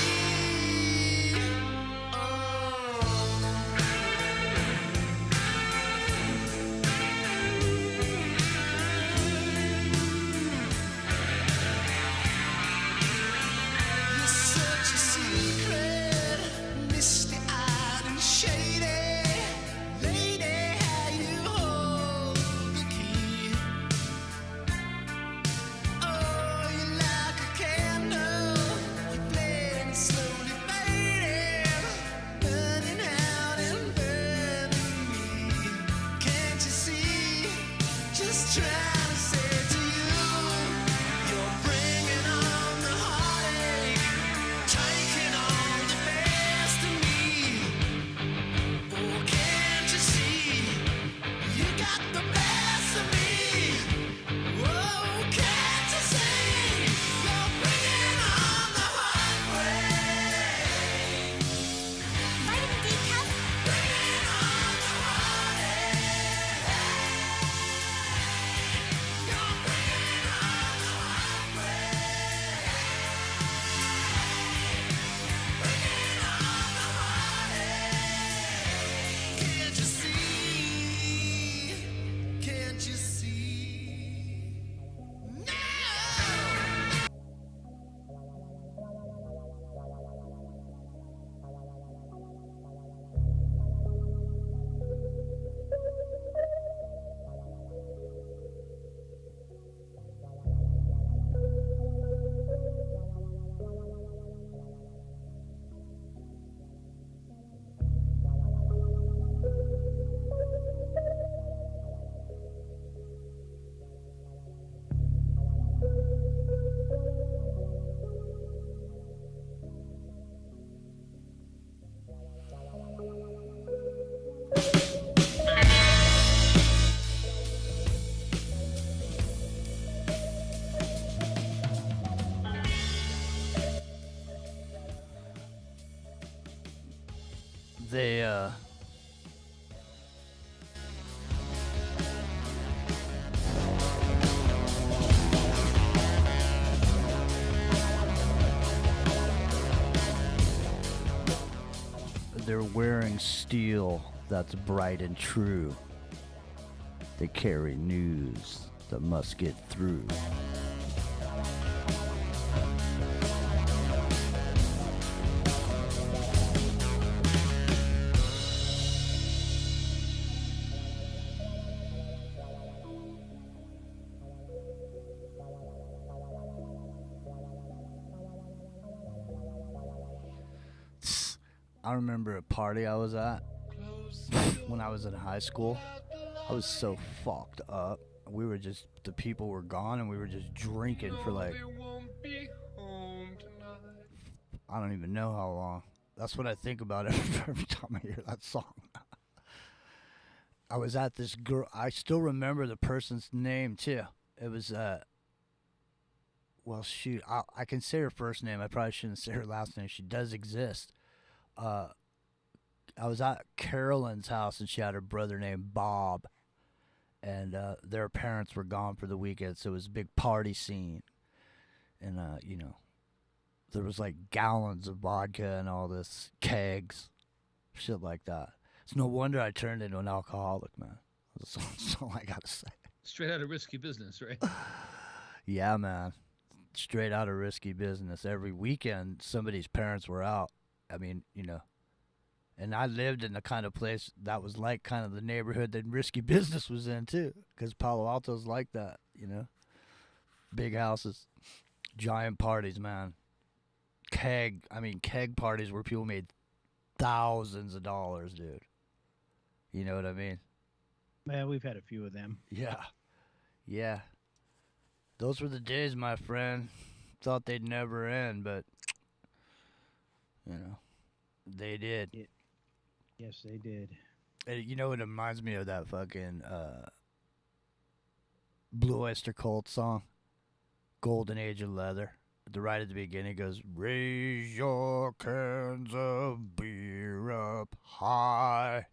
You're such a secret, misty-eyed and shady. Lady, how you hold the key. Oh, you're like a candle, you're playing slowly fading, burning out and burning me. Can't you see? Just trying to say to you, you're bringing on the heartache, taking all the best of me. Oh, can't you see? You got the best of me. Oh, can't you see? You're bringing on the heartbreak. Vitamin D cup. Bringing on the heartache. You're bringing on the heartbreak. Bringing on the heartache. Can't you see? Can't you see? No! They they're wearing steel that's bright and true. They carry news that must get through. I remember a party I was at, when I was in high school, I was so fucked up. We were just, the people were gone and we were just drinking for like, I don't even know how long. That's what I think about every time I hear that song. I was at this girl, I still remember the person's name too. It was, well, shoot, I can say her first name. I probably shouldn't say her last name. She does exist. I was at Carolyn's house and she had her brother named Bob. And their parents were gone for the weekend, so it was a big party scene. And, you know, there was like gallons of vodka and all this, kegs, shit like that. It's no wonder I turned into an alcoholic, man. That's all I gotta say. Straight out of risky business, right? Yeah, man. Straight out of risky business. Every weekend, somebody's parents were out. I mean, you know. And I lived in the kind of place that was like kind of the neighborhood that risky business was in, too. Because Palo Alto's like that, you know. Big houses. Giant parties, man. Keg parties where people made thousands of dollars, dude. You know what I mean? Man, we've had a few of them. Yeah. Yeah. Those were the days, my friend. Thought they'd never end, but, you know, they did. Yes, they did. You know, it reminds me of that fucking Blue Oyster Cult song, Golden Age of Leather. Right at the beginning, it goes, raise your cans of beer up high.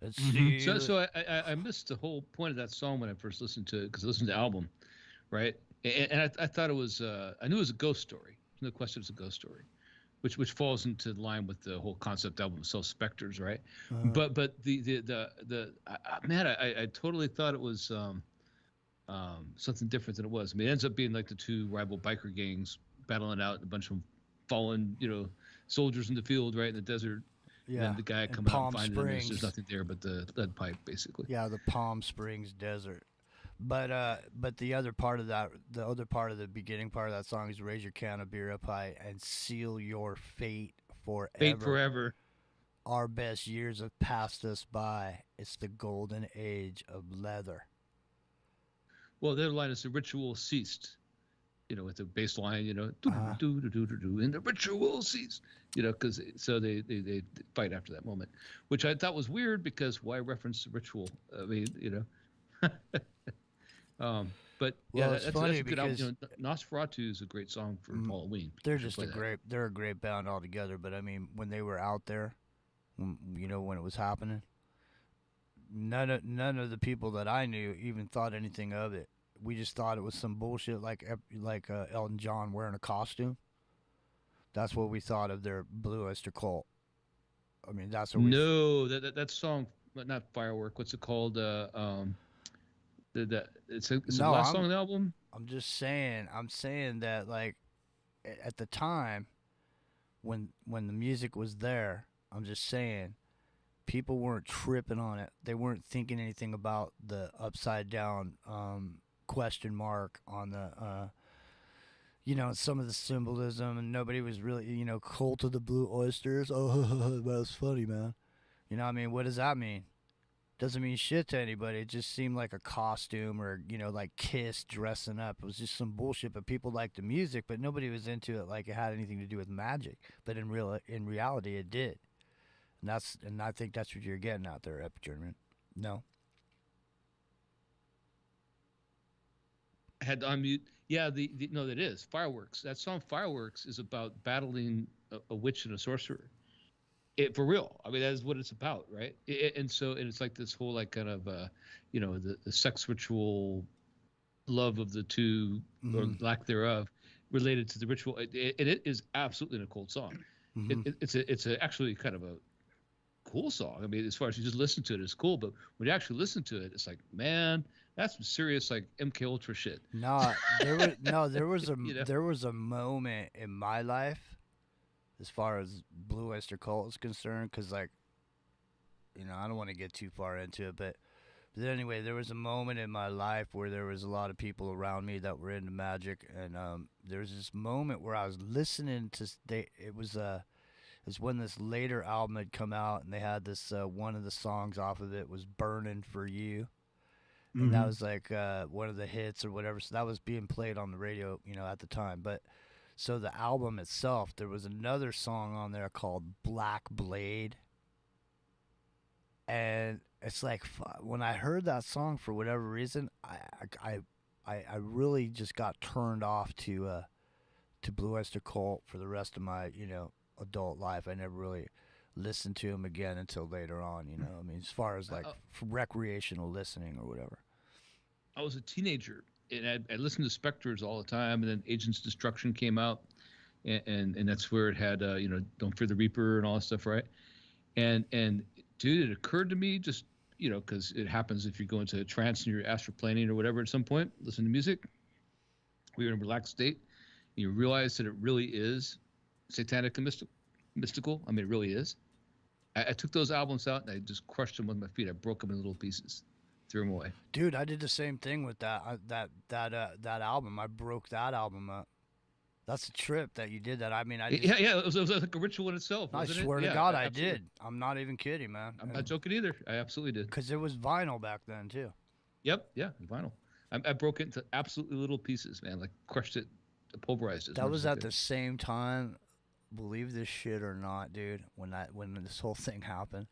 Let's see. So I missed the whole point of that song when I first listened to it, because I listened to the album, right? And I thought it was, I knew it was a ghost story. No question it was a ghost story, which falls into line with the whole concept album of Self Spectres, right? But man, I totally thought it was something different than it was. I mean, it ends up being like the two rival biker gangs battling out, a bunch of fallen, you know, soldiers in the field, right, in the desert. Yeah. And the guy coming out and finding them, there's nothing there but the lead pipe, basically. Yeah, the Palm Springs desert. But the other part of that, the beginning part of that song is raise your can of beer up high and seal your fate forever. Fate forever. Our best years have passed us by. It's the golden age of leather. Well, their line is the ritual ceased. You know, with the bass line, you know, and the ritual ceased. You know, because so they fight after that moment, which I thought was weird, because why reference the ritual? I mean, you know. But yeah, that's a good album. You know, Nosferatu is a great song for Halloween. They're just they're a great band altogether. But I mean, when they were out there, you know, when it was happening, none of the people that I knew even thought anything of it. We just thought it was some bullshit, like Elton John wearing a costume. That's what we thought of their Blue Oyster Cult. I mean, that's what we... No, that song, not Firework. What's it called? It's the last song on the album. I'm just saying. I'm saying that, like, at the time, when the music was there, I'm just saying, people weren't tripping on it. They weren't thinking anything about the upside down question mark on the, you know, some of the symbolism, and nobody was really, you know, Cult of the Blue Oysters. Oh, that was funny, man. You know what I mean? What does that mean? Doesn't mean shit to anybody. It just seemed like a costume, or, you know, like Kiss dressing up. It was just some bullshit, but people liked the music, but nobody was into it like it had anything to do with magic. But in reality, it did. And I think that's what you're getting out there, Epigerman. No? I had to unmute. Yeah, no, that is Fireworks. That song Fireworks is about battling a witch and a sorcerer. For real. I mean, that is what it's about, right? And it's like this whole, like, kind of you know, the sex ritual love of the two, or lack thereof, related to the ritual. It is absolutely an occult song. It's actually kind of a cool song. I mean, as far as you just listen to it, it's cool. But when you actually listen to it, it's like, man, that's some serious, like, MK Ultra shit. There was a moment in my life, as far as Blue Oyster Cult is concerned, because, like, you know, I don't want to get too far into it, but anyway, there was a moment in my life where there was a lot of people around me that were into magic, and there was this moment where I was listening to, it was is when this later album had come out, and they had this one of the songs off of it was "Burning for You," and that was like one of the hits or whatever. So that was being played on the radio, you know, at the time. But so the album itself, there was another song on there called "Black Blade," and it's like when I heard that song, for whatever reason, I really just got turned off to Blue Oyster Cult for the rest of my, you know, adult life. I never really listened to him again until later on, you know. I mean, as far as like for recreational listening or whatever. I was a teenager, and I listened to Spectres all the time, and then Agents of Destruction came out, and that's where it had, you know, Don't Fear the Reaper and all that stuff, right? And dude, it occurred to me just, you know, because it happens if you go into a trance and you're astral planing or whatever at some point, listen to music, we were in a relaxed state, and you realize that it really is satanic and mystical. I mean, it really is. I took those albums out and I just crushed them with my feet. I broke them in little pieces, threw them away. Dude, I did the same thing with that album. I broke that album up. That's a trip that you did that. I mean, it was like a ritual in itself. I swear to God, I did. I'm not even kidding, man. I'm not joking either. I absolutely did. Because it was vinyl back then too. Yep, yeah, vinyl. I broke it into absolutely little pieces, man. Like crushed it, pulverized it. That was at the same time. Believe this shit or not, dude. When this whole thing happened,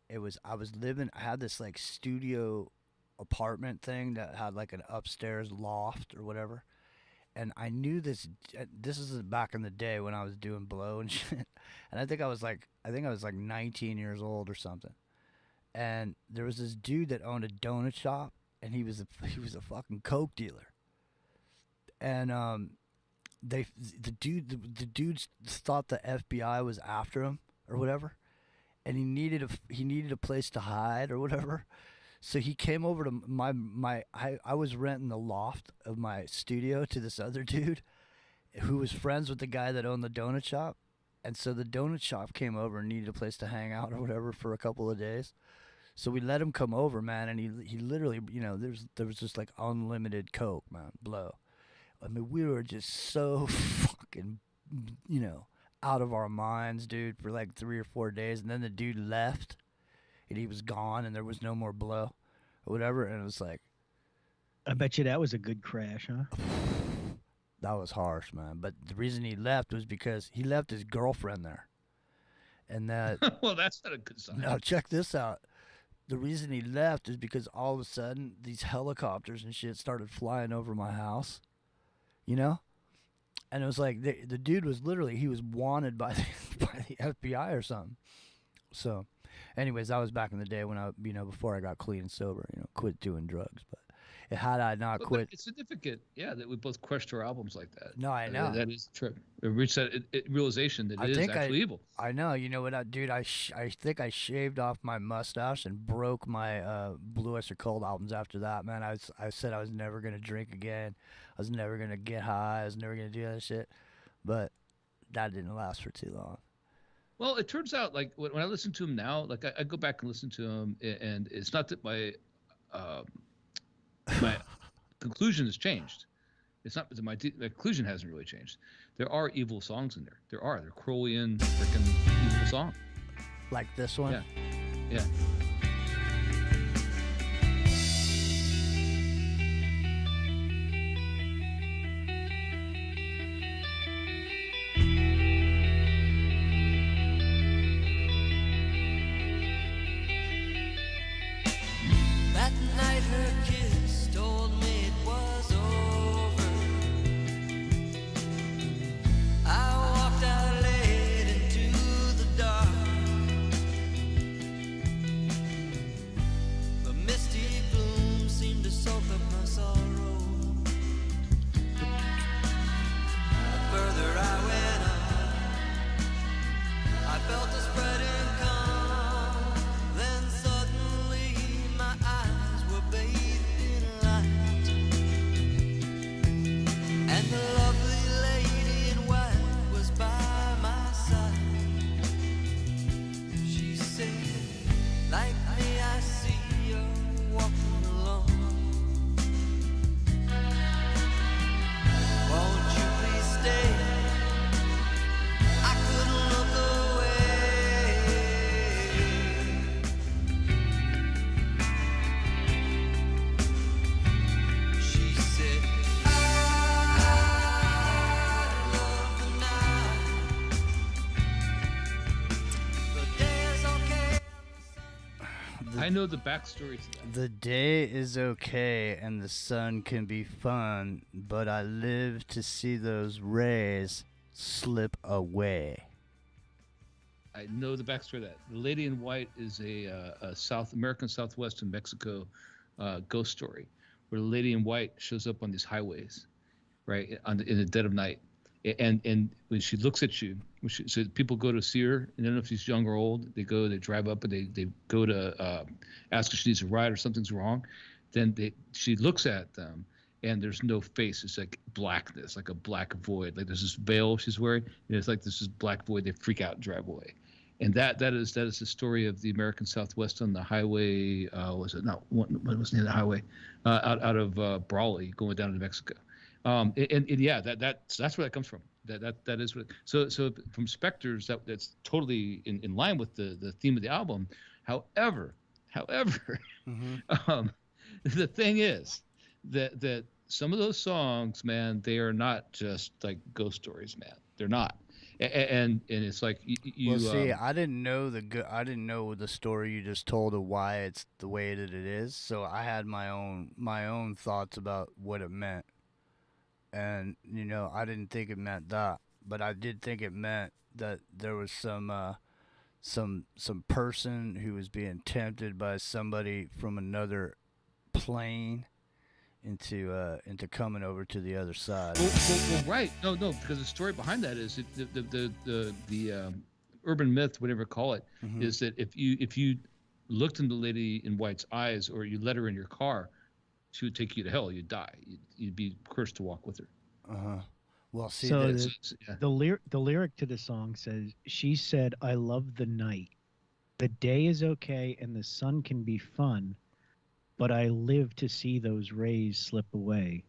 I had this like studio apartment thing that had like an upstairs loft or whatever. And I knew this is back in the day when I was doing blow and shit. And I think I was like 19 years old or something. And there was this dude that owned a donut shop, and he was a fucking coke dealer. And the dudes thought the FBI was after him or whatever, and he needed a place to hide or whatever. So he came over to I was renting the loft of my studio to this other dude who was friends with the guy that owned the donut shop. And so the donut shop came over and needed a place to hang out or whatever for a couple of days. So we let him come over, man, and he literally, you know, there was just like unlimited coke, man, blow. I mean, we were just so fucking, you know, out of our minds, dude, for like 3 or 4 days. And then the dude left, and he was gone, and there was no more blow or whatever. And it was like, I bet you that was a good crash, huh? That was harsh, man. But the reason he left was because he left his girlfriend there. And that... Well, that's not a good sign. Now, check this out. The reason he left is because all of a sudden, these helicopters and shit started flying over my house. You know? And it was like, the dude was literally, he was wanted by the FBI or something. So, anyways, that was back in the day when I, you know, before I got clean and sober, you know, quit doing drugs. But had I not quit. It's significant, yeah, that we both crushed our albums like that. No, I know. That is true. We reached that realization that it is actually evil. I know. You know what, dude? I think I shaved off my mustache and broke my Blue Oyster Cult albums after that, man. I said I was never going to drink again. I was never going to get high. I was never going to do that shit. But that didn't last for too long. Well, it turns out, like, when I listen to him now, like, I go back and listen to him, and it's not that my conclusion has changed. It's not that my conclusion hasn't really changed. There are evil songs in there. They're Crowleyan freaking evil songs. Like this one? Yeah. Yeah. That night her kiss told me it was over. I walked out late into the dark. The misty gloom seemed to soak up my sorrow. The further I went on, I felt a spreading calm. Then suddenly my eyes were bathed in light, and the lovely lady in white was by my side. She said, like me, I see you're walking alone. Won't you please stay? I couldn't look away. know the backstory to that. The day is okay and the sun can be fun, but I live to see those rays slip away. I know the backstory of that. The Lady in White is a South American Southwest in Mexico ghost story, where the Lady in White shows up on these highways, right, in the dead of night, and when she looks at you, so people go to see her, and I don't know if she's young or old. They drive up, and they go to ask if she needs a ride or something's wrong. Then she looks at them, and there's no face. It's like blackness, like a black void. Like there's this veil she's wearing, and it's like this black void. They freak out and drive away. And that is the story of the American Southwest on the highway. Was it not? What was near the highway? Out of Brawley, going down to Mexico. And yeah, that's where that comes from. That is what. So from Spectres, that's totally in line with the theme of the album. However, the thing is that some of those songs, man, they are not just like ghost stories, man. They're not. And it's like you. Well, see, I didn't know the story you just told of why it's the way that it is. So I had my own thoughts about what it meant, and I didn't think it meant that, but I did think it meant that there was some person who was being tempted by somebody from another plane into coming over to the other side. Well, right. No, because the story behind that is the urban myth, whatever you call it, is that if you looked into the Lady in White's eyes or you let her in your car, she would take you to hell. You'd die. You'd be cursed to walk with her. Well, see, so the lyric to the song says, "She said, I love the night. The day is okay and the sun can be fun, but I live to see those rays slip away.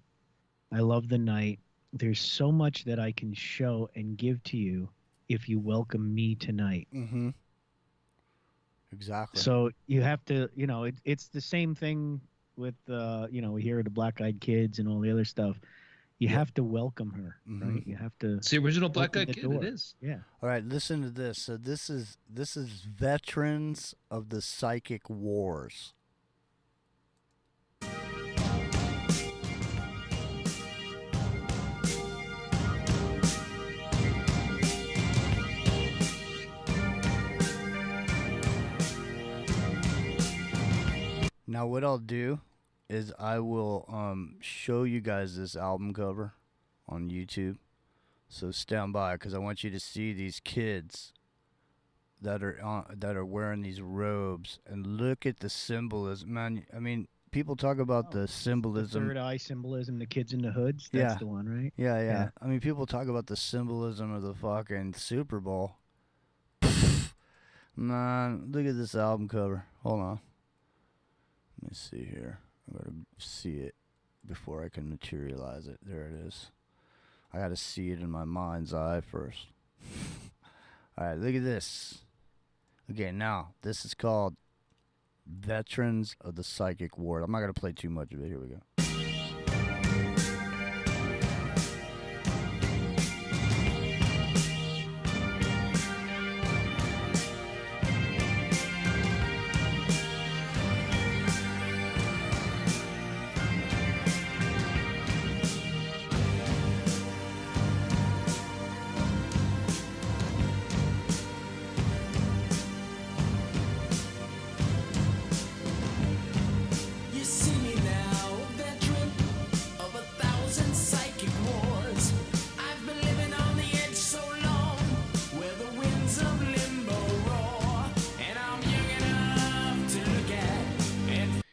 I love the night. There's so much that I can show and give to you if you welcome me tonight." Mm-hmm. Exactly. So you have to, it's the same thing with, we hear the Black Eyed Kids and all the other stuff. You have to welcome her, right? You have to. It's the original Black Eyed Kid. It is. Yeah. All right, listen to this. So this is Veterans of the Psychic Wars. Now what I'll do is I will show you guys this album cover on YouTube. So stand by, because I want you to see these kids that are wearing these robes and look at the symbolism. Man, I mean, people talk about the symbolism. The third eye symbolism, the kids in the hoods. That's the one, right? Yeah. I mean, people talk about the symbolism of the fucking Super Bowl. Man, look at this album cover. Hold on. Let me see here. I gotta see it before I can materialize it. There it is. I gotta see it in my mind's eye first. Alright, look at this. Okay, now, this is called Veterans of the Psychic Ward. I'm not gonna play too much of it. Here we go. You see me now, veteran of 1,000 psychic wars. I've been living on the edge so long, where the winds of limbo roar, and I'm young enough to look at. And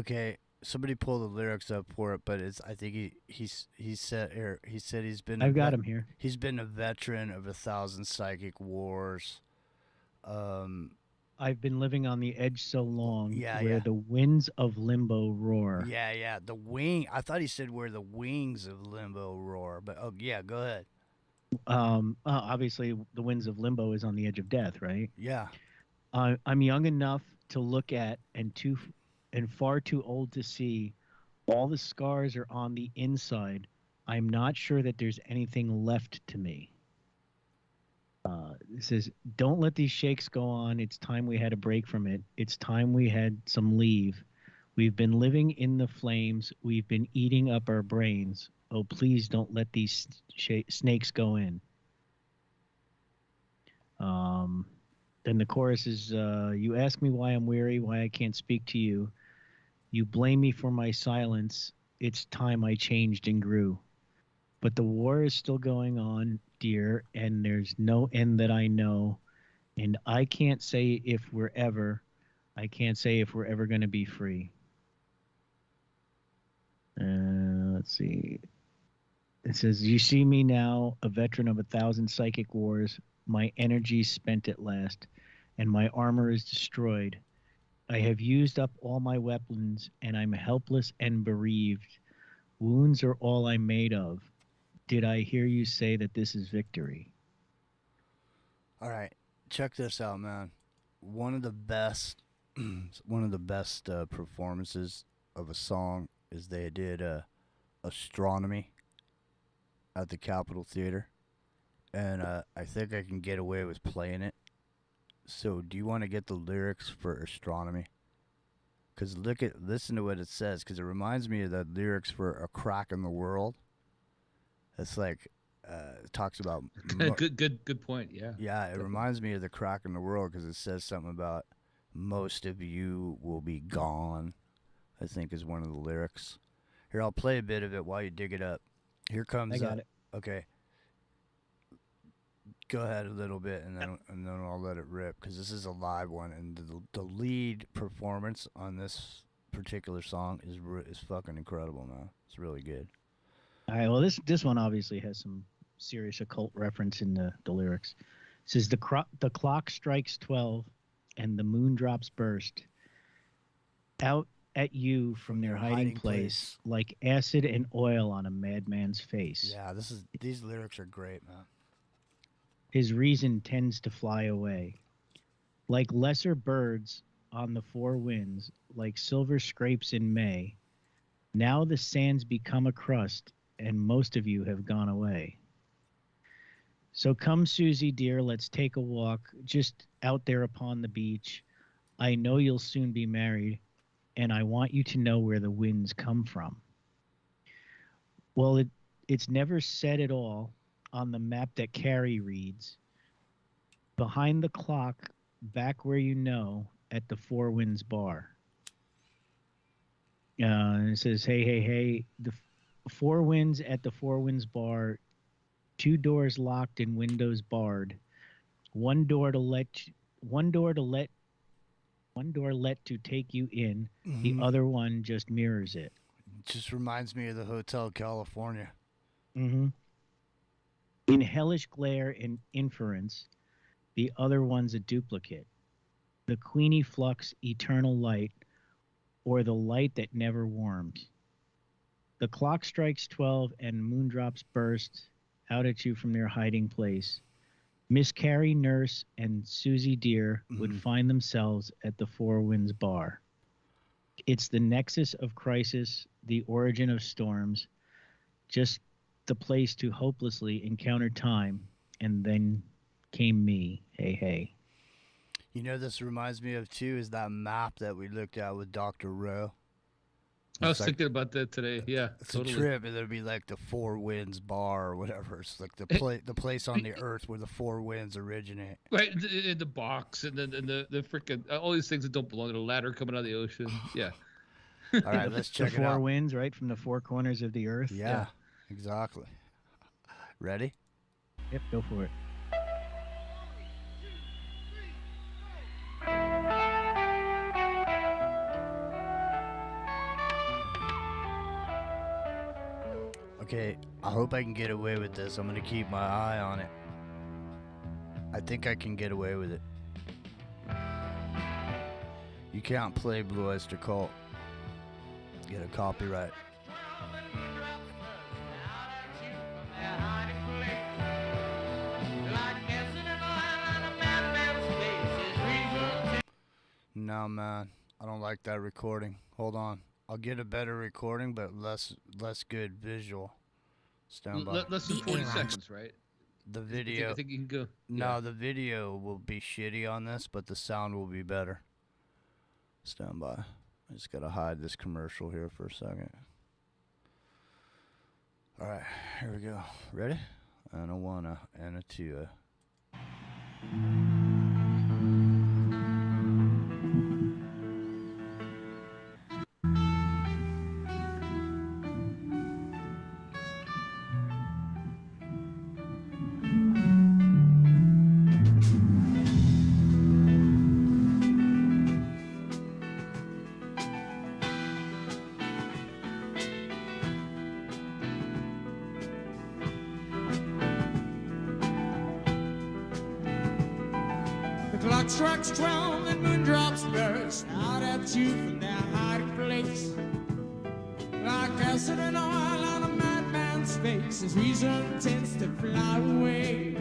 Okay, somebody pull the lyrics up for it, but I think he said he's been. I've got him here. He's been a veteran of 1,000 psychic wars. I've been living on the edge so long, Yeah, where yeah. the winds of limbo roar. Yeah. The wing. I thought he said where the wings of limbo roar, but yeah, go ahead. Obviously, the winds of limbo is on the edge of death, right? Yeah. I'm young enough to look at and far too old to see. All the scars are on the inside. I'm not sure that there's anything left to me. It says, "Don't let these shakes go on. It's time we had a break from it. It's time we had some leave. We've been living in the flames. We've been eating up our brains. Oh, please don't let these snakes go in." Then the chorus is, "You ask me why I'm weary, why I can't speak to you. You blame me for my silence. It's time I changed and grew. But the war is still going on, dear, and there's no end that I know. And I can't say if we're ever going to be free." Let's see. It says, "You see me now, a veteran of 1,000 psychic wars. My energy's spent at last, and my armor is destroyed. I have used up all my weapons, and I'm helpless and bereaved. Wounds are all I'm made of. Did I hear you say that this is victory?" All right, check this out, man. One of the best, performances of a song is they did astronomy at the Capitol Theater, and I think I can get away with playing it. So, do you want to get the lyrics for astronomy? Because listen to what it says, because it reminds me of the lyrics for "A Crack in the World." It's like, it talks about... Good point, yeah. Yeah, it reminds me of "The Crack in the World" because it says something about "most of you will be gone," I think is one of the lyrics. Here, I'll play a bit of it while you dig it up. Here comes... I got it. Okay. Go ahead a little bit, and then I'll let it rip, because this is a live one, and the lead performance on this particular song is fucking incredible, man. It's really good. All right, well, this one obviously has some serious occult reference in the lyrics. It says, the clock strikes 12 and the moon drops burst out at you from their hiding place like acid and oil on a madman's face. Yeah, these lyrics are great, man. His reason tends to fly away. Like lesser birds on the four winds, like silver scrapes in May. Now the sands become a crust, and most of you have gone away. So come, Susie, dear, let's take a walk just out there upon the beach. I know you'll soon be married, and I want you to know where the winds come from. Well, it's never said at all on the map that Carrie reads. Behind the clock, back where you know, at the Four Winds Bar. It says, hey, the Four Winds at the Four Winds Bar, 2 doors locked and windows barred, one door let to take you in, the other one just mirrors it. It just reminds me of the Hotel California. Mm-hmm. In hellish glare and inference, the other one's a duplicate. The Queenie Flux eternal light, or the light that never warmed. The clock strikes 12 and moondrops burst out at you from their hiding place. Miss Carrie Nurse and Susie Deer would find themselves at the Four Winds Bar. It's the nexus of crisis, the origin of storms, just the place to hopelessly encounter time, and then came me. Hey. You know, this reminds me of, too, is that map that we looked at with Dr. Rowe. I was thinking about that today. Yeah, it's totally a trip, and it'd be like the Four Winds Bar or whatever. It's like the place on the earth where the four winds originate. Right, in the box, and then the freaking all these things that don't belong. The ladder coming out of the ocean. Yeah. All right, let's check it out. The four winds, right, from the four corners of the earth. Yeah, exactly. Ready? Yep, go for it. Okay, I hope I can get away with this. I'm going to keep my eye on it. I think I can get away with it. You can't play Blue Oyster Cult. Get a copyright. No, man. I don't like that recording. Hold on. I'll get a better recording, but less good visual. Stand by. Less than 40 seconds, right? The video. I think you can go. No, the video will be shitty on this, but the sound will be better. Stand by. I just gotta hide this commercial here for a second. All right, here we go. Ready? And a one, and a two. Clock strikes 12 and moondrops burst out at you from their hiding place. Like acid and oil on a madman's face as reason tends to fly away.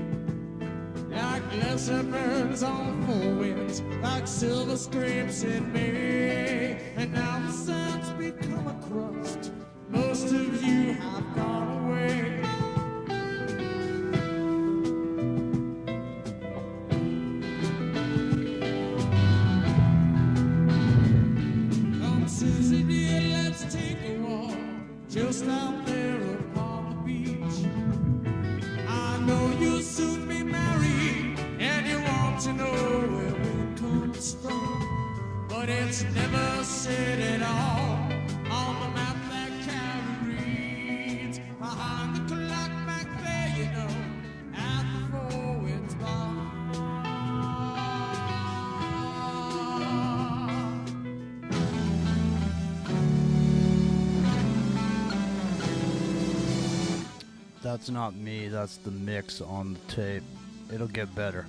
Like lesser birds on the four winds, like silver scrapes in May. And now the sun's become a crust, most of you have gone away. Susie dear, let's take a walk just out there upon the beach. I know you'll soon be married and you want to know where it comes from, but it's never said at all on the map that Carrie reads. Behind the clock back there, you know, at the Four Winds Bar. That's not me, that's the mix on the tape. It'll get better.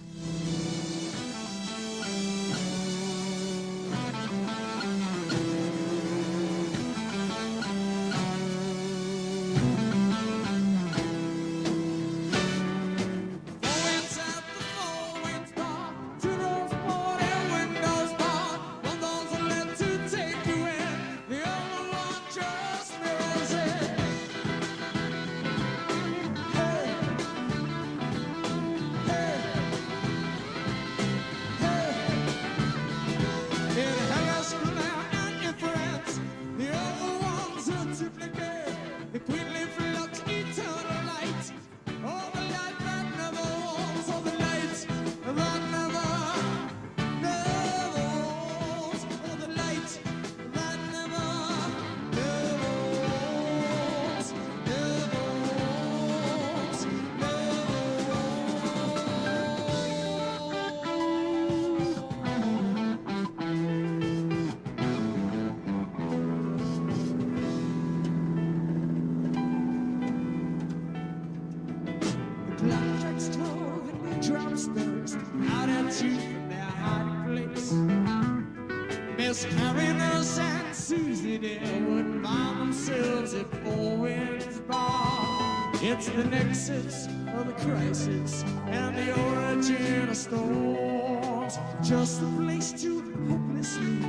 Miss Carrinos and Susie dear would find themselves at Four Winds Bar. It's the nexus of the crisis and the origin of storms. Just a place to hopelessly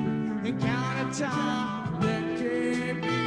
encounter time that can't be.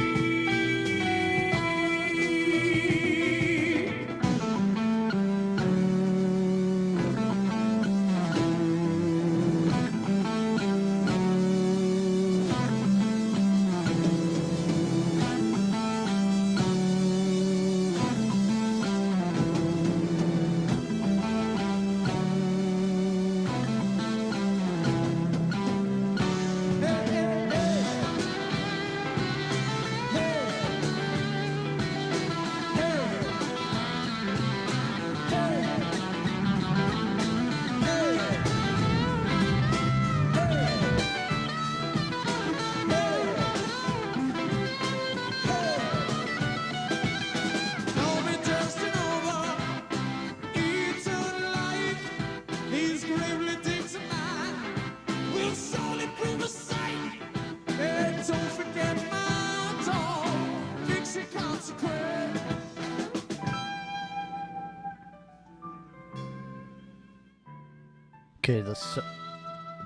Okay,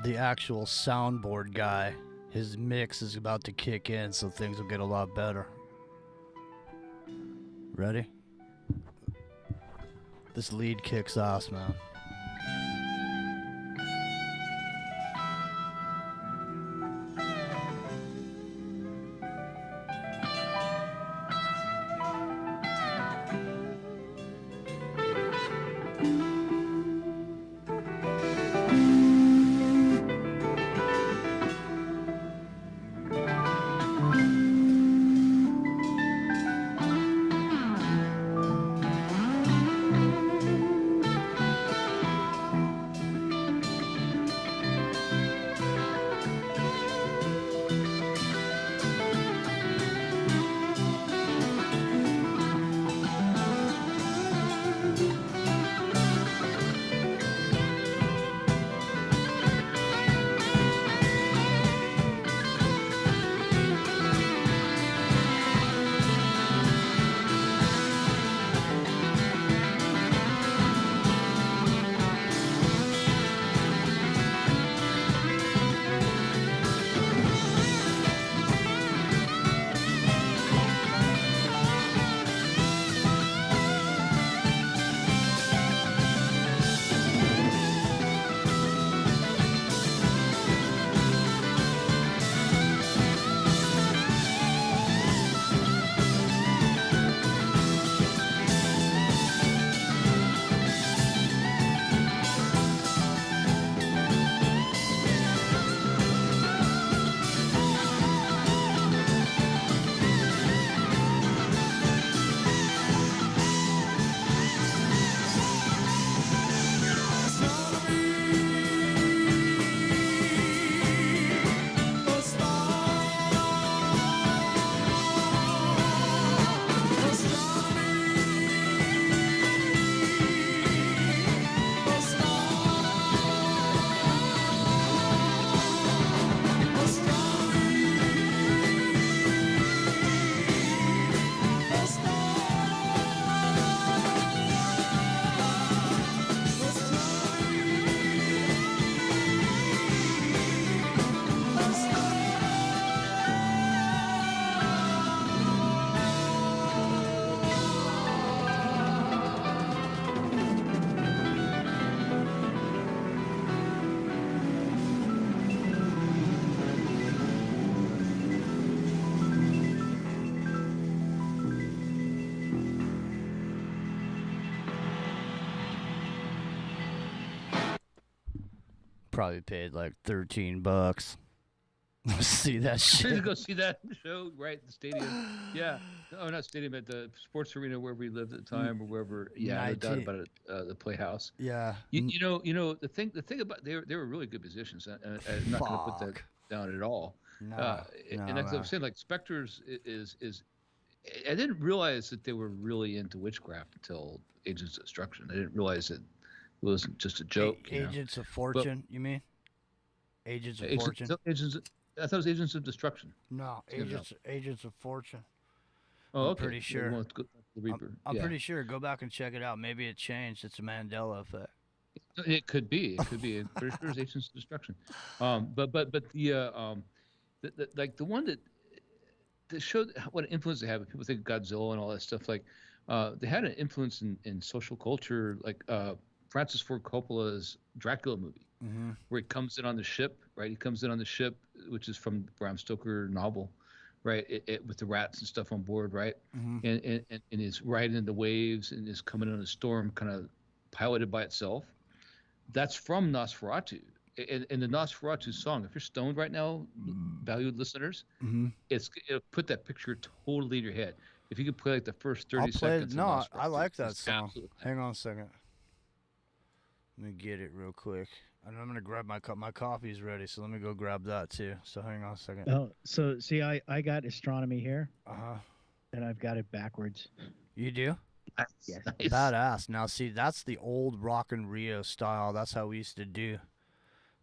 the actual soundboard guy, his mix is about to kick in, so things will get a lot better. Ready? This lead kicks ass, man. Probably paid like $13. See that shit. To go see that show, right? The stadium. Yeah. No, not stadium, at the sports arena wherever we lived at the time, or wherever. Yeah, no doubt about it. The Playhouse. Yeah. You know the thing about they were really good musicians. I'm not going to put that down at all. No, and like I was saying, like Spectres is I didn't realize that they were really into witchcraft until Agents of Destruction. I didn't realize that it wasn't just a joke. Agents of Fortune, you mean? Agents of Fortune? I thought it was Agents of Destruction. No, Agents of Fortune. Oh, I'm okay. pretty sure. The Reaper. I'm Yeah. pretty sure. Go back and check it out. Maybe it changed. It's a Mandela effect. It could be. It could be. I'm pretty sure it's Agents of Destruction. But the like the one that showed what influence they have. People think of Godzilla and all that stuff. Like they had an influence in social culture. Like Francis Ford Coppola's Dracula movie, where he comes in on the ship. Right, he comes in on the ship, which is from the Bram Stoker novel. Right, with the rats and stuff on board, right, and is riding in the waves and is coming in a storm, kind of piloted by itself. That's from Nosferatu, and the Nosferatu song. If you're stoned right now, valued listeners, it'll put that picture totally in your head. If you could play like the first 30 seconds. No, I like that song. Hang on a second. Let me get it real quick. And I'm gonna grab my coffee's ready, so let me go grab that too. So hang on a second. Oh, so see, I got astronomy here. Uh-huh. And I've got it backwards. You do? Yes. Badass. Now see, that's the old Rockin Rios style. That's how we used to do.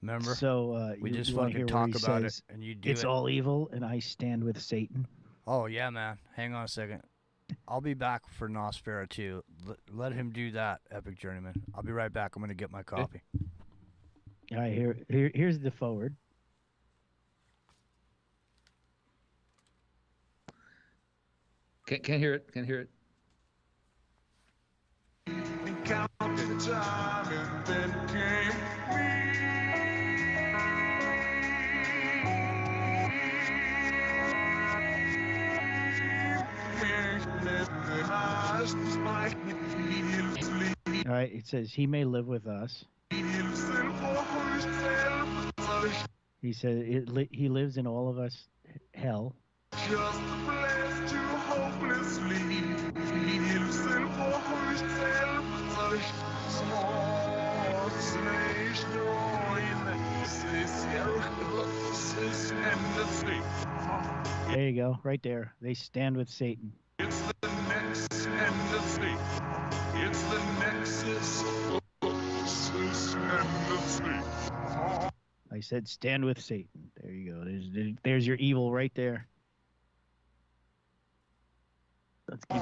Remember? So we just wanna fucking hear talk where he about says, it, and you do It's it. all evil, and I stand with Satan. Oh yeah, man. Hang on a second. I'll be back for Nosferatu. Let him do that, Epic Journeyman. I'll be right back. I'm gonna get my coffee. All right, here's the forward. Can't hear it. Can't hear it. Think I time and then came All right, it says he may live with us. He said he lives in all of us hell. Just blessed to hopelessly lives in for herself. Small slash join CIRCUS endlessly. There you go, right there. They stand with Satan. It's the next endlessly. It's the nexus endlessly. I said stand with Satan. There you go. There's your evil right there. Let's keep.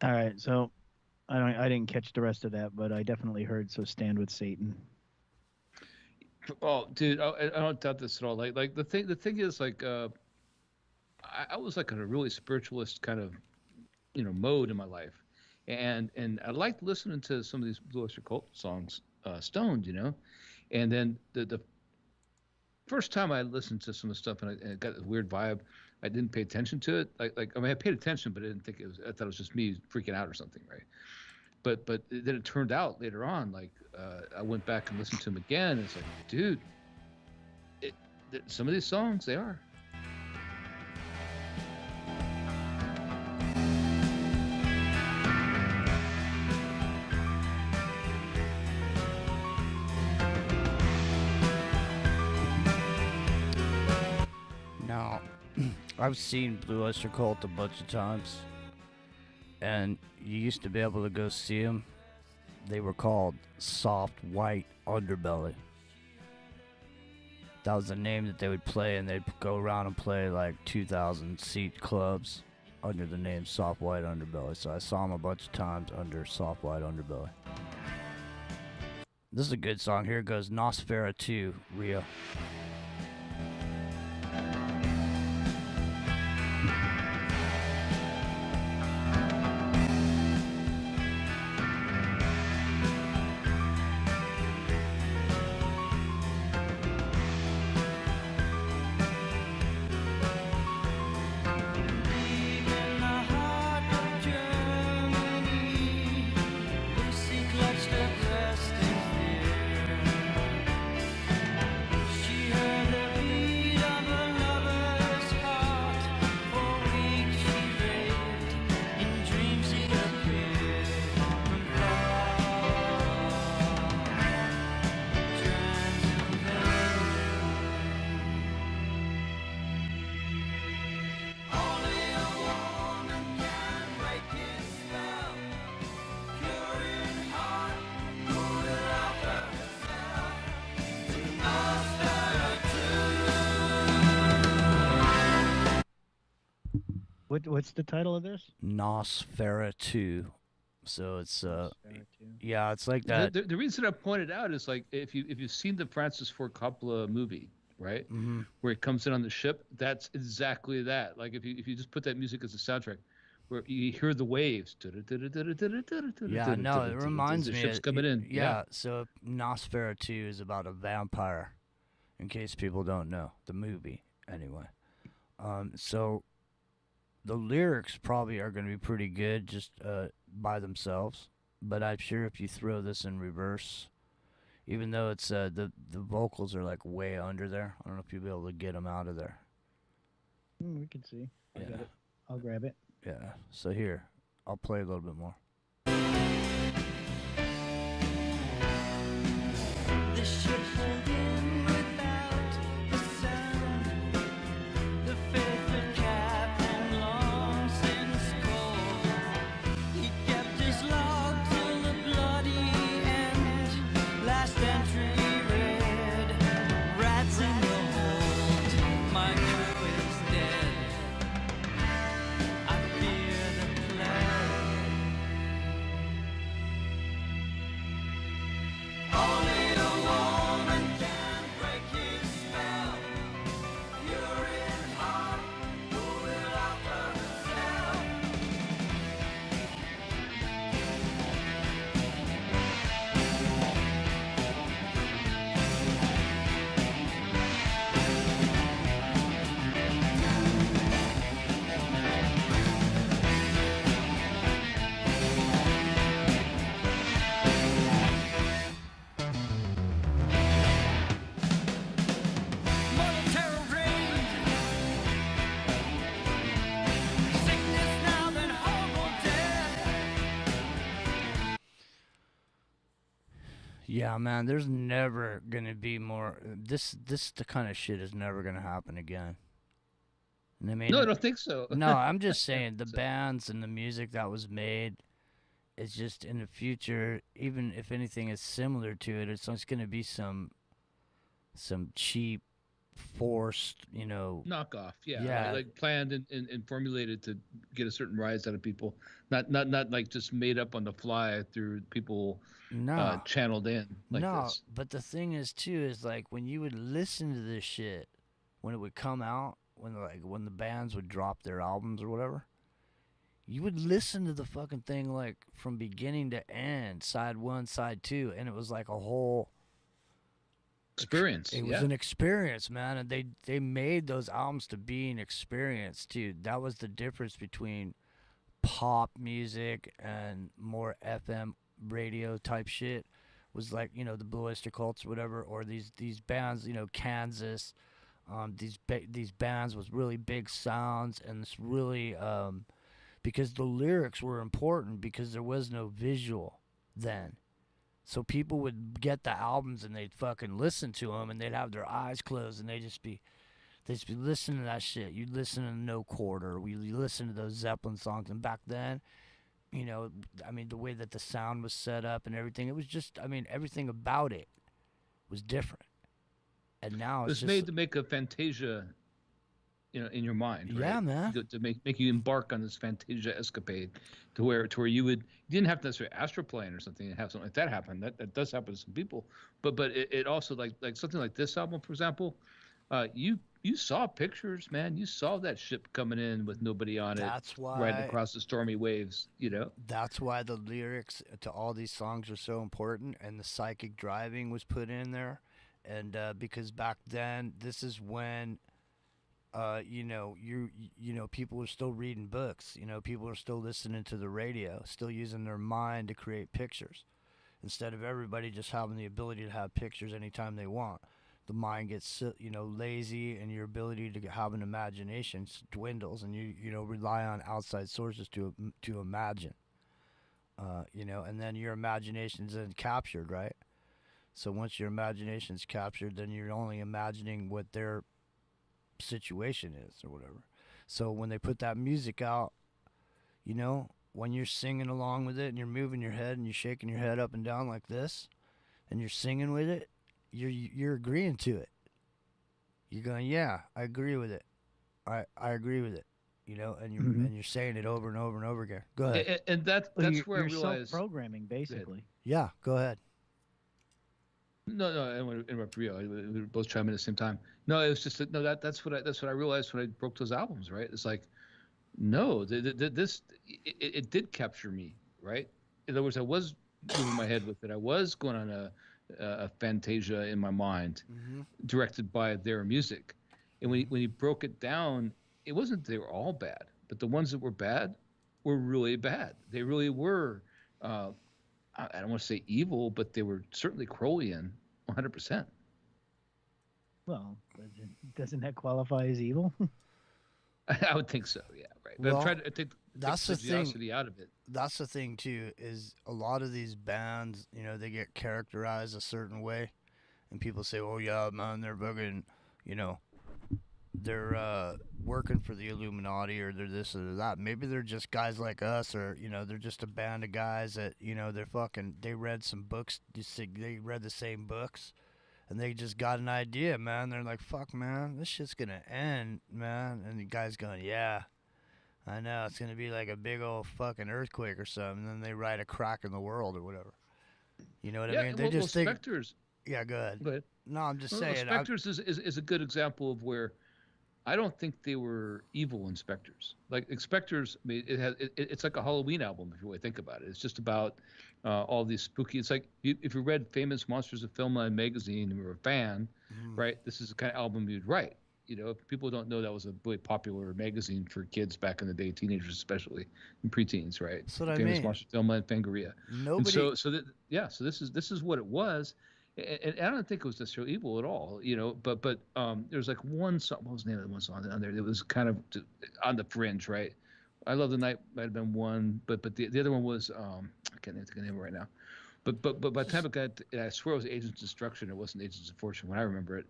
All right, so I didn't catch the rest of that, but I definitely heard "So Stand with Satan." Oh, dude, I don't doubt this at all. Like the thing is, like, I was like in a really spiritualist kind of, mode in my life, and I liked listening to some of these Blue Oyster Cult songs, stoned, and then the first time I listened to some of the stuff and I got this weird vibe, I didn't pay attention to it. I mean, I paid attention, but I didn't think it was. I thought it was just me freaking out or something, right? But then it turned out later on, like, I went back and listened to them again. And it's like, dude, some of these songs, they are. Now, I've seen Blue Oyster Cult a bunch of times, and you used to be able to go see them. They were called Soft White Underbelly. That was the name that they would play, and they'd go around and play like 2,000 seat clubs under the name Soft White Underbelly. So I saw them a bunch of times under Soft White Underbelly. This is a good song. Here it goes, Nosfera 2, Rio. What's the title of this? Nosfera 2. So it's yeah, it's like that. The reason I pointed out is, like, if you've seen the Francis Ford Coppola movie, right, where it comes in on the ship, that's exactly that. Like, if you just put that music as a soundtrack, where you hear the waves. Yeah, no, it reminds me. The ship's coming in. Yeah, so Nosfera 2 is about a vampire, in case people don't know the movie. Anyway, so the lyrics probably are going to be pretty good just by themselves, but I'm sure if you throw this in reverse, even though it's the vocals are like way under there, I don't know if you'll be able to get them out of there. We can see. I got it. I'll grab it. Yeah. So here, I'll play a little bit more. The ship pulled in without a sound. The faithful captain long since cold. He kept his log till the bloody end. Last entry read, rats in the hold. My crew is dead. I fear the plague. Yeah, man. There's never gonna be more. This the kind of shit is never gonna happen again. And I mean, No, I don't think so. no, I'm just saying the bands and the music that was made. It's just in the future, even if anything is similar to it, it's going to be some cheap, forced, knockoff. Yeah, Yeah. like planned and formulated to get a certain rise out of people, not like just made up on the fly through people No. channeled in like no, this. but the thing is too is like when you would listen to this shit, when it would come out, when the bands would drop their albums or whatever, you would listen to the fucking thing like from beginning to end, side one, side two, and it was like a whole experience. It was an experience, man, and they made those albums to be an experience too. That was the difference between pop music and more FM radio type shit. Was like the Blue Oyster Cults or whatever, or these bands, Kansas, these bands with really big sounds and this really because the lyrics were important because there was no visual then. So people would get the albums and they'd fucking listen to them and they'd have their eyes closed and they'd just be listening to that shit. You'd listen to No Quarter. You listen to those Zeppelin songs. And back then, the way that the sound was set up and everything, it was just, everything about it was different. And now it's made to make a fantasia in your mind, right? Yeah, man. To make you embark on this fantasia escapade, to where you didn't have to necessarily astral plane or something and have something like that happen. That does happen to some people, but it also like something like this album, for example, you saw pictures, man. You saw that ship coming in with nobody on it. That's why riding across the stormy waves. That's why the lyrics to all these songs are so important, and the psychic driving was put in there, and because back then, this is when. People were still reading books. People were still listening to the radio, still using their mind to create pictures. Instead of everybody just having the ability to have pictures anytime they want, the mind gets lazy, and your ability to have an imagination dwindles, and you rely on outside sources to imagine. And then your imagination's then captured, right? So once your imagination's captured, then you're only imagining what their situation is or whatever. So when they put that music out, when you're singing along with it and you're moving your head and you're shaking your head up and down like this and you're singing with it, you're agreeing to it. You're going, yeah, I agree with it. I agree with it. And you're saying it over and over and over again. Go ahead. And that's where I realized self-programming, basically. Yeah, go ahead. No, I don't want to interrupt Rio. We were both chiming in at the same time. No, it was just that's what I realized when I broke those albums. Right? It's like, no, it did capture me. Right? In other words, I was moving my head with it. I was going on a fantasia in my mind, directed by their music. And when he broke it down, it wasn't they were all bad, but the ones that were bad were really bad. They really were. I don't want to say evil, but they were certainly Crowleyan, 100%. Well, doesn't that qualify as evil? I would think so, yeah, right. But I'm trying to take that's the thing out of it. That's the thing too, is a lot of these bands, they get characterized a certain way, and people say, "Oh yeah, man, they're fucking, they're working for the Illuminati, or they're this or that." Maybe they're just guys like us, or they're just a band of guys that they read some books, they read the same books, and they just got an idea, man. They're like, "Fuck, man, this shit's gonna end, man," and the guy's going, "Yeah, I know, it's gonna be like a big old fucking earthquake or something," and then they write a crack in the world or whatever. You know what I mean? They just think. Spectres. Yeah, go ahead. Go ahead. No, I'm just saying. Spectres is a good example of where I don't think they were evil inspectors. Like Spectres, I mean, it's like a Halloween album if you really think about it. It's just about all these spooky. It's like if you read Famous Monsters of Film magazine and you were a fan, right? This is the kind of album you'd write. If people don't know, that was a really popular magazine for kids back in the day, teenagers especially, and preteens, right? That's what Famous I mean. Monsters of Film and Fangoria. Nobody. And so this is what it was. And I don't think it was necessarily evil at all, but there's like one song. What was the name of the one song on there? It was kind of on the fringe, right? I Love the Night might have been one, but the other one was I can't think of the name right now. But by the time it got, I swear it was Agents of Destruction. It wasn't Agents of Fortune when I remember it.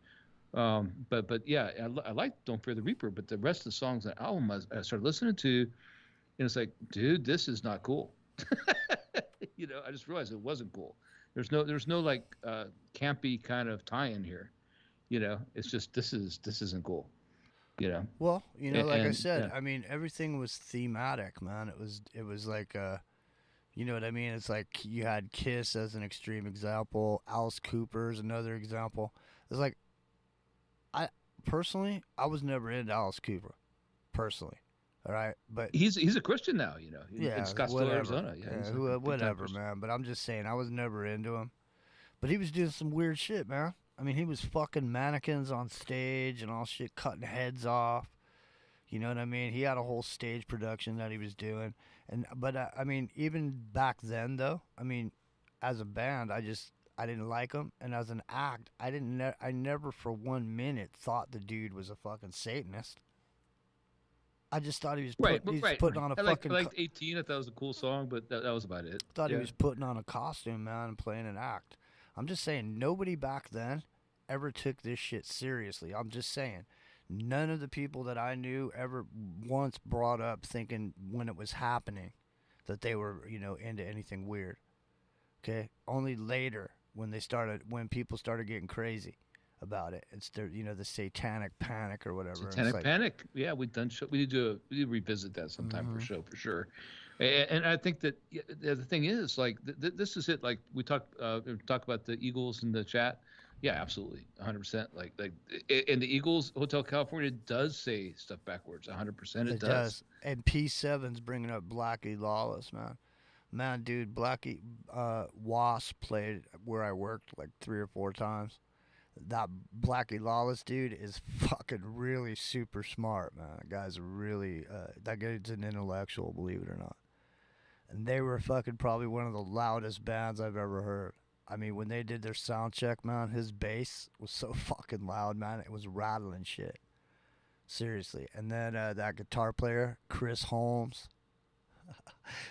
But yeah, I like Don't Fear the Reaper. But the rest of the songs on the album, I started listening to, and it's like, dude, this is not cool. I just realized it wasn't cool. There's no like campy kind of tie-in here. It's just this isn't cool. Well, like I said, I mean, everything was thematic, man. It was like you know what I mean? It's like you had Kiss as an extreme example, Alice Cooper's another example. It's like I was never into Alice Cooper, personally. All right, but he's a Christian now, in Scottsdale, Arizona. Whatever, man. But I'm just saying, I was never into him. But he was doing some weird shit, man. I mean, he was fucking mannequins on stage and all shit, cutting heads off. You know what I mean? He had a whole stage production that he was doing. But I mean, even back then, though, I mean, as a band, I didn't like him, and as an act, I never for 1 minute thought the dude was a fucking Satanist. I just thought he was putting on a fucking. I liked 18. I thought it was a cool song, but that was about it. Thought he was putting on a costume, man, and playing an act. I'm just saying, nobody back then ever took this shit seriously. I'm just saying, none of the people that I knew ever once brought up thinking when it was happening that they were, into anything weird. Okay, only later when people started getting crazy about it. It's the satanic panic or whatever. Satanic panic. Yeah, we need to revisit that sometime for sure. And I think that the thing is, like, this is it. Like we talk about the Eagles in the chat. Yeah, absolutely, 100%. Like, and the Eagles Hotel California does say stuff backwards. 100%, it does. And P7's bringing up Blackie Lawless, man. Man, dude, Blackie Wasp played where I worked like 3 or 4 times. That Blackie Lawless dude is fucking really super smart, man. That guy's that guy's an intellectual, believe it or not. And they were fucking probably one of the loudest bands I've ever heard. I mean, when they did their sound check, man, his bass was so fucking loud, man. It was rattling shit. Seriously. And then that guitar player, Chris Holmes.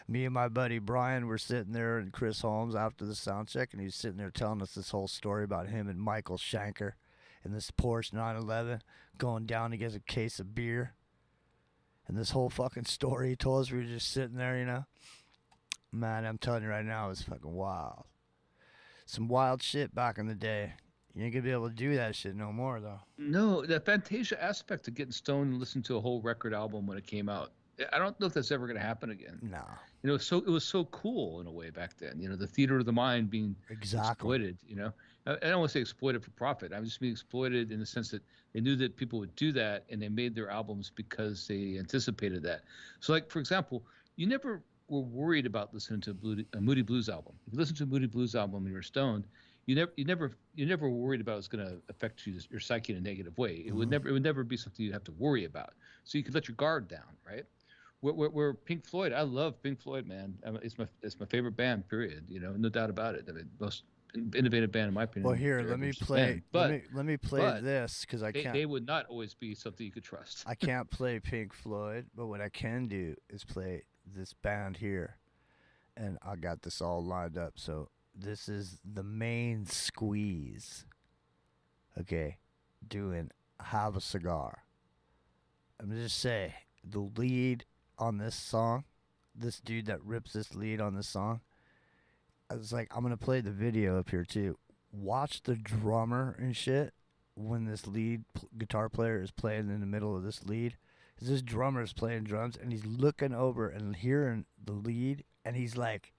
Me and my buddy Brian were sitting there and Chris Holmes after the sound check, and he was sitting there telling us this whole story about him and Michael Shanker in this Porsche 911 going down to get a case of beer. And this whole fucking story he told us, we were just sitting there, Man, I'm telling you right now, it was fucking wild. Some wild shit back in the day. You ain't gonna be able to do that shit no more, though. No, the Fantasia aspect of getting stoned and listening to a whole record album when it came out, I don't know if that's ever going to happen again. No. It was so cool in a way back then. The theater of the mind being exploited. I don't want to say exploited for profit. I just mean exploited in the sense that they knew that people would do that, and they made their albums because they anticipated that. So, like, for example, you never were worried about listening to a Moody Blues album. If you listen to a Moody Blues album and you're stoned, you never were worried about it's going to affect your psyche in a negative way. It would never be something you'd have to worry about. So you could let your guard down, right? Where Pink Floyd, I love Pink Floyd, man. It's my favorite band, period. No doubt about it. I mean, most innovative band in my opinion. Well, here, let me play this because I can't. They would not always be something you could trust. I can't play Pink Floyd, but what I can do is play this band here, and I got this all lined up. So this is the Main Squeeze. Okay, doing Have a Cigar. I'm gonna just say the lead on this song, this dude that rips this lead on this song, I was like, I'm gonna play the video up here too. Watch the drummer and shit when this lead guitar player is playing in the middle of this lead. This drummer is playing drums and he's looking over and hearing the lead, and he's like,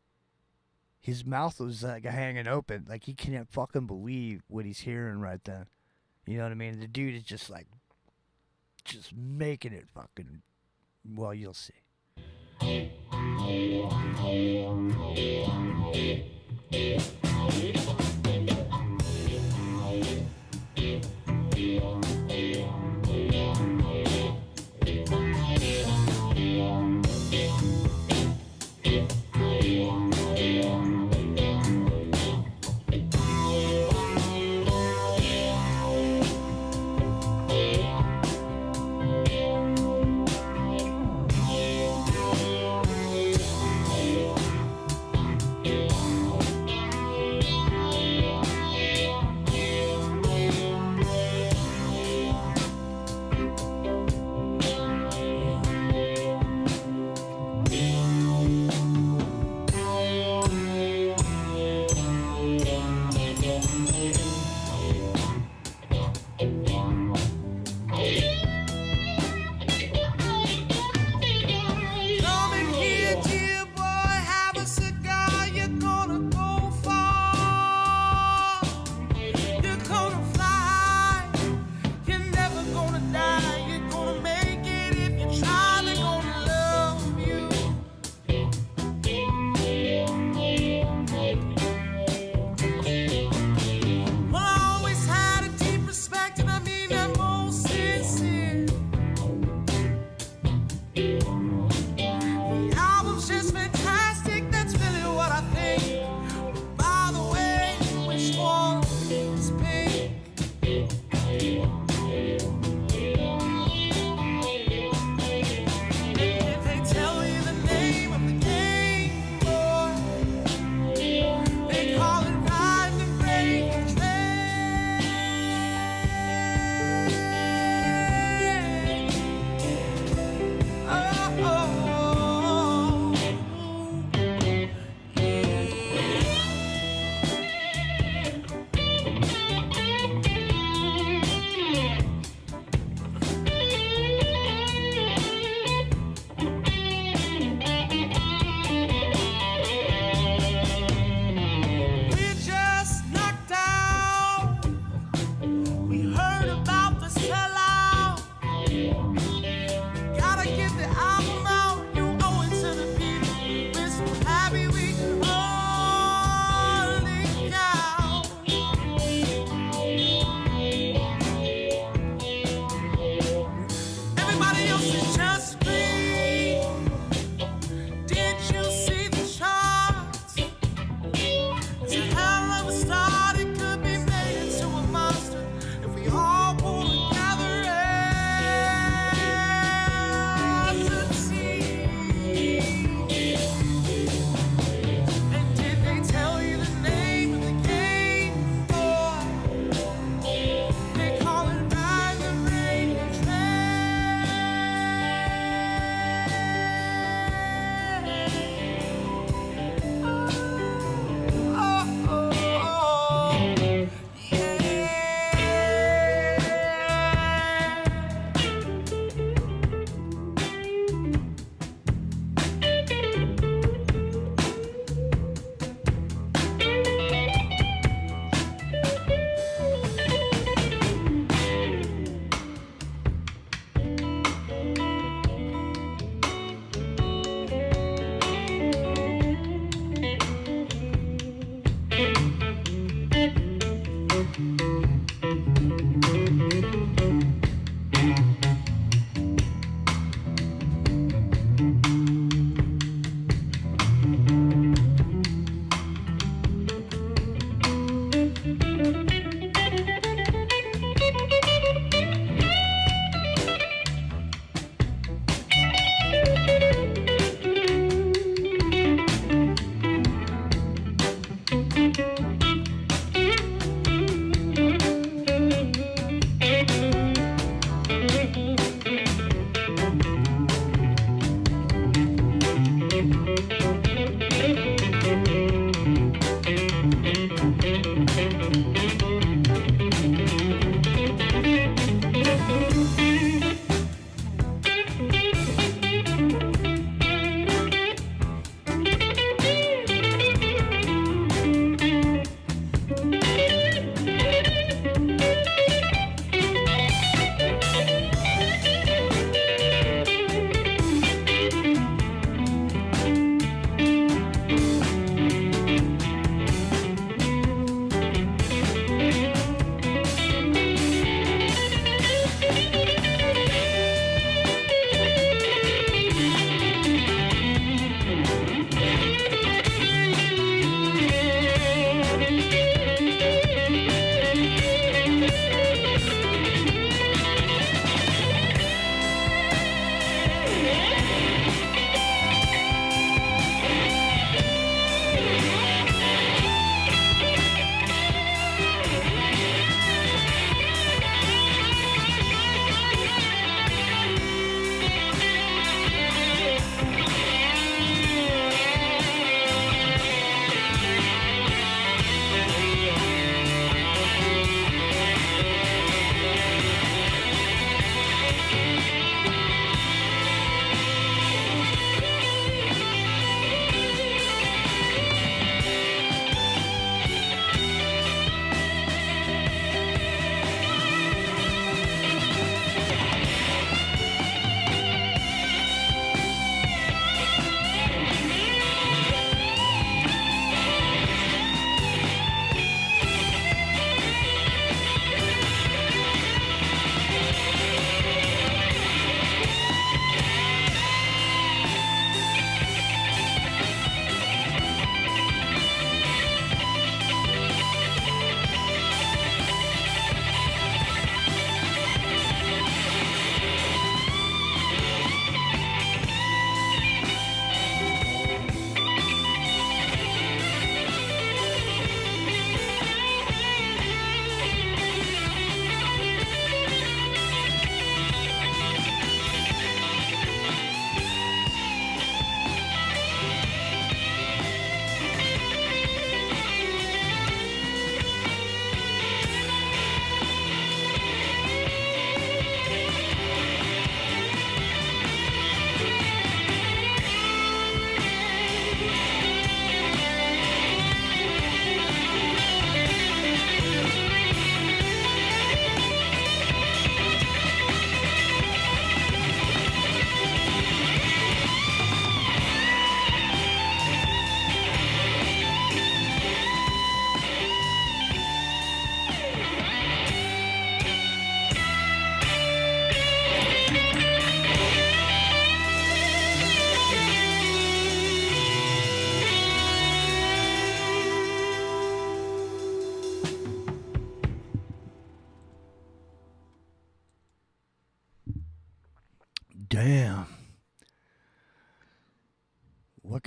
his mouth was like hanging open, like he can't fucking believe what he's hearing right then. You know what I mean? The dude is just like, just making it fucking. Well, you'll see.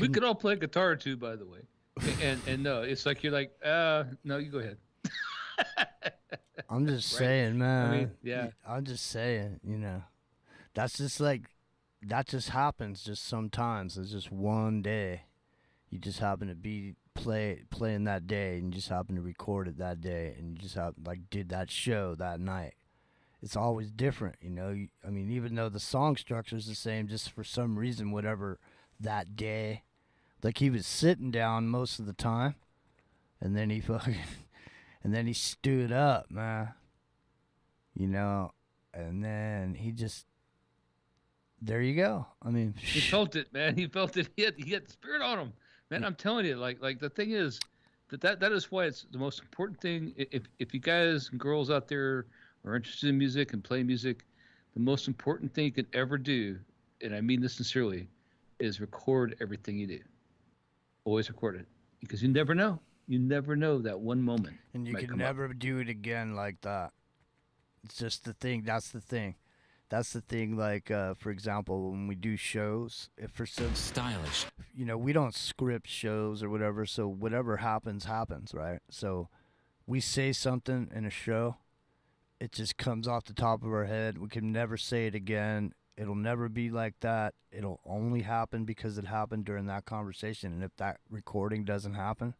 We could all play guitar too, by the way. And no, it's like you're like, no, you go ahead. I'm just Right? saying, man. I mean, yeah. I'm just saying, you know, that's just like, that just happens just sometimes. It's just one day. You just happen to be playing that day, and you just happen to record it that day, and you just did that show that night. It's always different, you know. I mean, even though the song structure is the same, just for some reason, whatever that day, like he was sitting down most of the time, and then he stood up, man. You know, and then he just. There you go. I mean, he felt it, man. He felt it. He had the spirit on him, man. I'm telling you, like the thing is that is why it's the most important thing. If you guys and girls out there are interested in music and play music, the most important thing you can ever do, and I mean this sincerely, is record everything you do. Always record it, because you never know. You never know that one moment. And you can never do it again like that. It's just the thing. That's the thing. That's the thing, like, for example, when we do shows, if for some stylish, you know, we don't script shows or whatever, so whatever happens, right? So we say something in a show, it just comes off the top of our head. We can never say it again. It'll never be like that. It'll only happen because it happened during that conversation, and if that recording doesn't happen,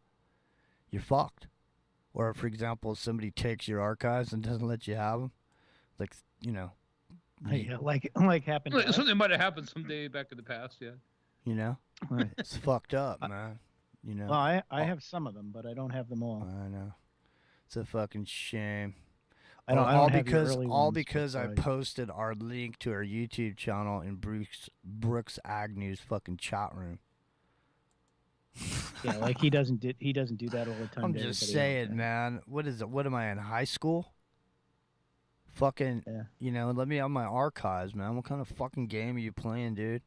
you're fucked. Or, for example, if somebody takes your archives and doesn't let you have them, like, you know, Yeah, like happened. To us. Something might have happened someday back in the past, yeah. You know, it's fucked up, man. You know. Well, I have some of them, but I don't have them all. I know. It's a fucking shame. I don't all have because your early all ones, because I but, posted our link to our YouTube channel in Brooks Agnew's fucking chat room. Yeah, like he doesn't do that all the time. I'm just saying, man. What is it? What am I in high school? Fucking, you know, let me have my archives, man. What kind of fucking game are you playing, dude?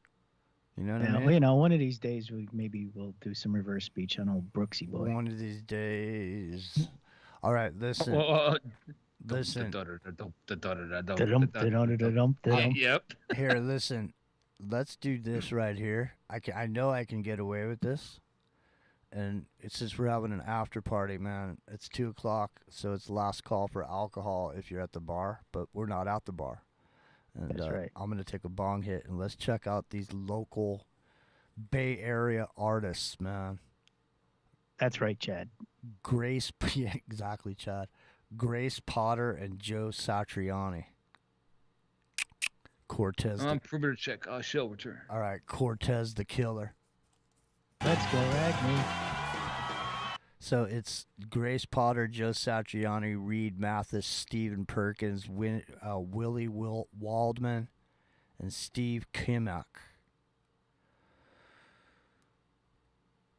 You know what I mean? Well, you know, one of these days we'll do some reverse speech on old Brooksy boy. One of these days. All right, listen. Listen. Yep. Here, listen. Let's do this right here. I know I can get away with this. And it's just we're having an after party, man. It's 2:00, so it's last call for alcohol if you're at the bar, but we're not at the bar. And That's right. I'm gonna take a bong hit and let's check out these local Bay Area artists, man. That's right, Chad. Yeah, exactly, Chad. Grace Potter and Joe Satriani. Cortez. I'm perimeter check. Shell return. All right, Cortez the Killer. Let's go, Agnew. So it's Grace Potter, Joe Satriani, Reed Mathis, Stephen Perkins, Willie Waldman, and Steve Kimmack.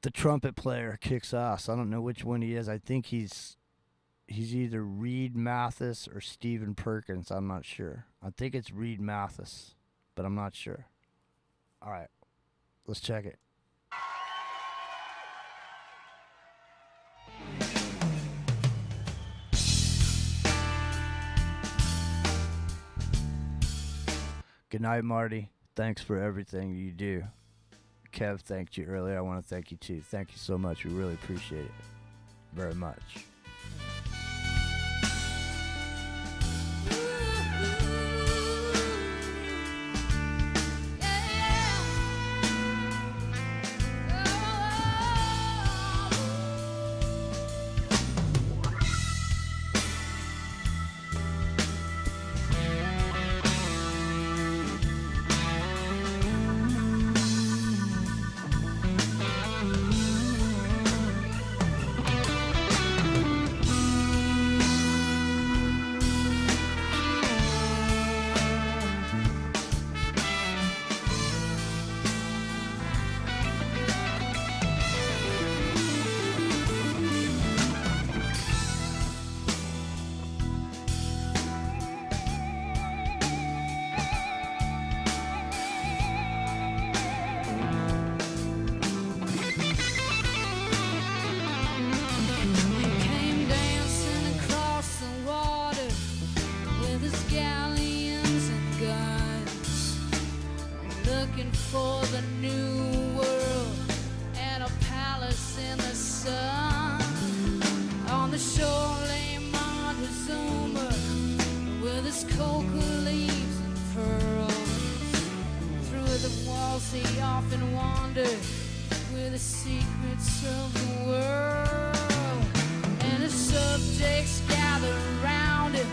The trumpet player kicks ass. I don't know which one he is. I think he's either Reed Mathis or Stephen Perkins. I'm not sure. I think it's Reed Mathis, but I'm not sure. All right, let's check it. Good night, Marty. Thanks for everything you do. Kev thanked you earlier. I want to thank you too. Thank you so much. We really appreciate it very much. secrets of the world, and the subjects gather around it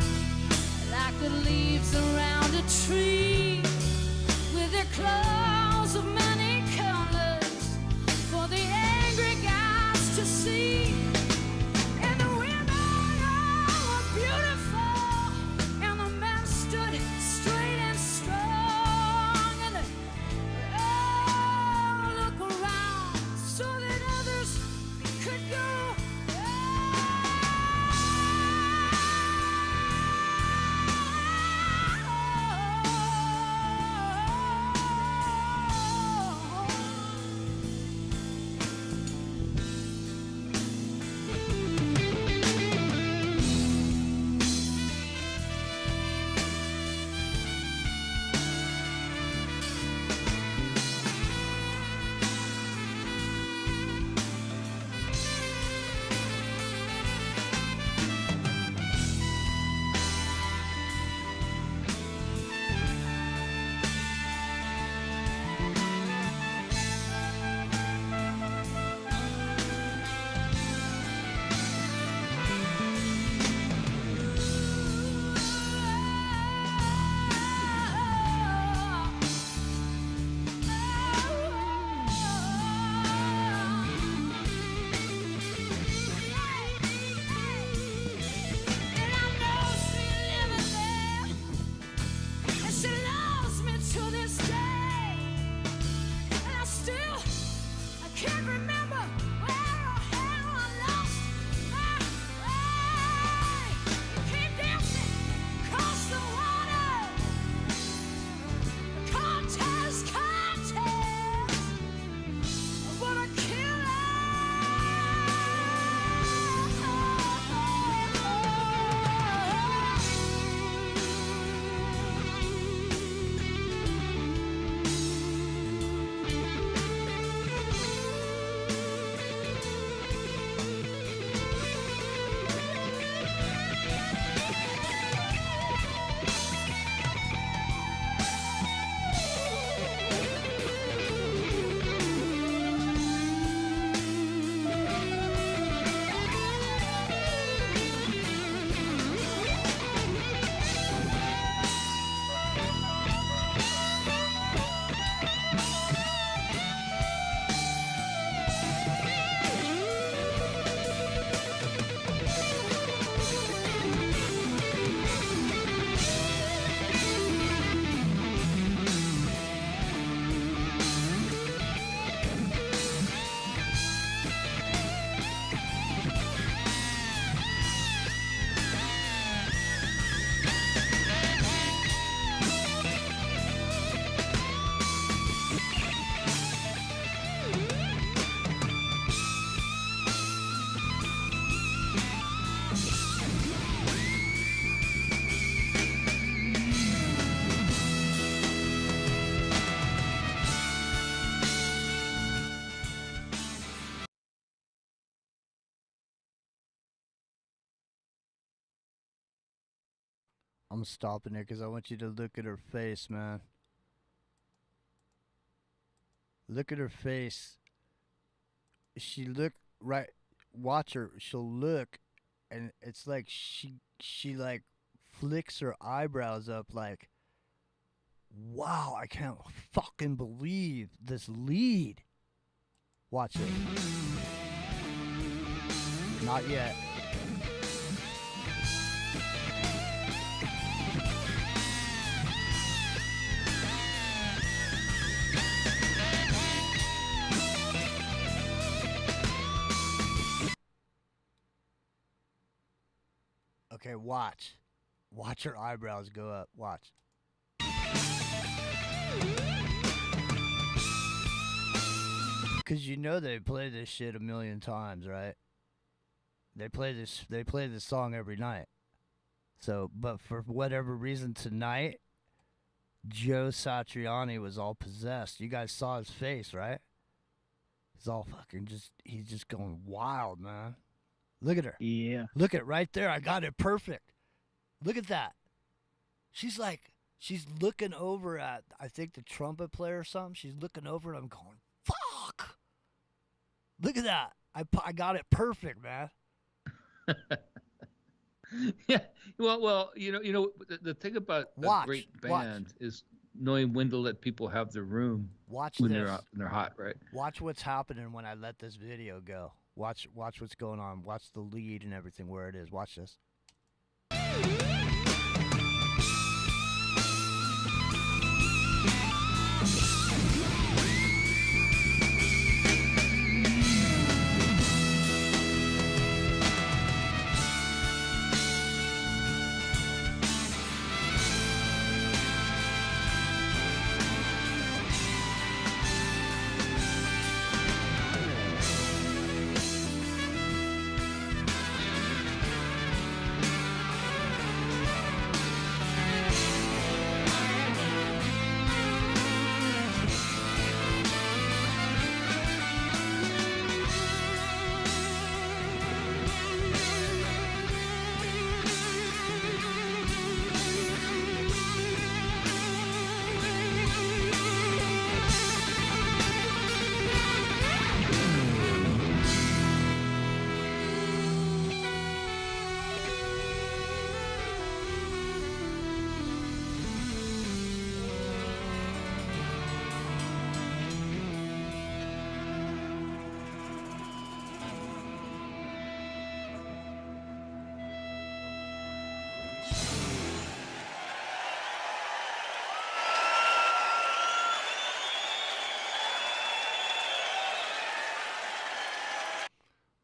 like the leaves around a tree, with their claws of many colors for the angry guys to see. And the women all were beautiful, and the men stood straight and strong. And look around so that others could go. I'm stopping it because I want you to look at her face, man. Look at her face. She look right. Watch her. She'll look, and it's like she like flicks her eyebrows up like, wow, I can't fucking believe this lead. Watch it. Not yet. Okay, watch. Watch her eyebrows go up. Watch. Cause you know they play this shit a million times, right? They play this song every night. So, but for whatever reason tonight, Joe Satriani was all possessed. You guys saw his face, right? He's all fucking he's just going wild, man. Look at her. Yeah. Look at right there. I got it perfect. Look at that. She's looking over at, I think, the trumpet player or something. She's looking over and I'm going, fuck. Look at that. I got it perfect, man. Yeah. Well, the thing about a great band is knowing when to let people have their room Watch when this. they're hot, right? Watch what's happening when I let this video go. Watch what's going on. Watch the lead and everything where it is. Watch this.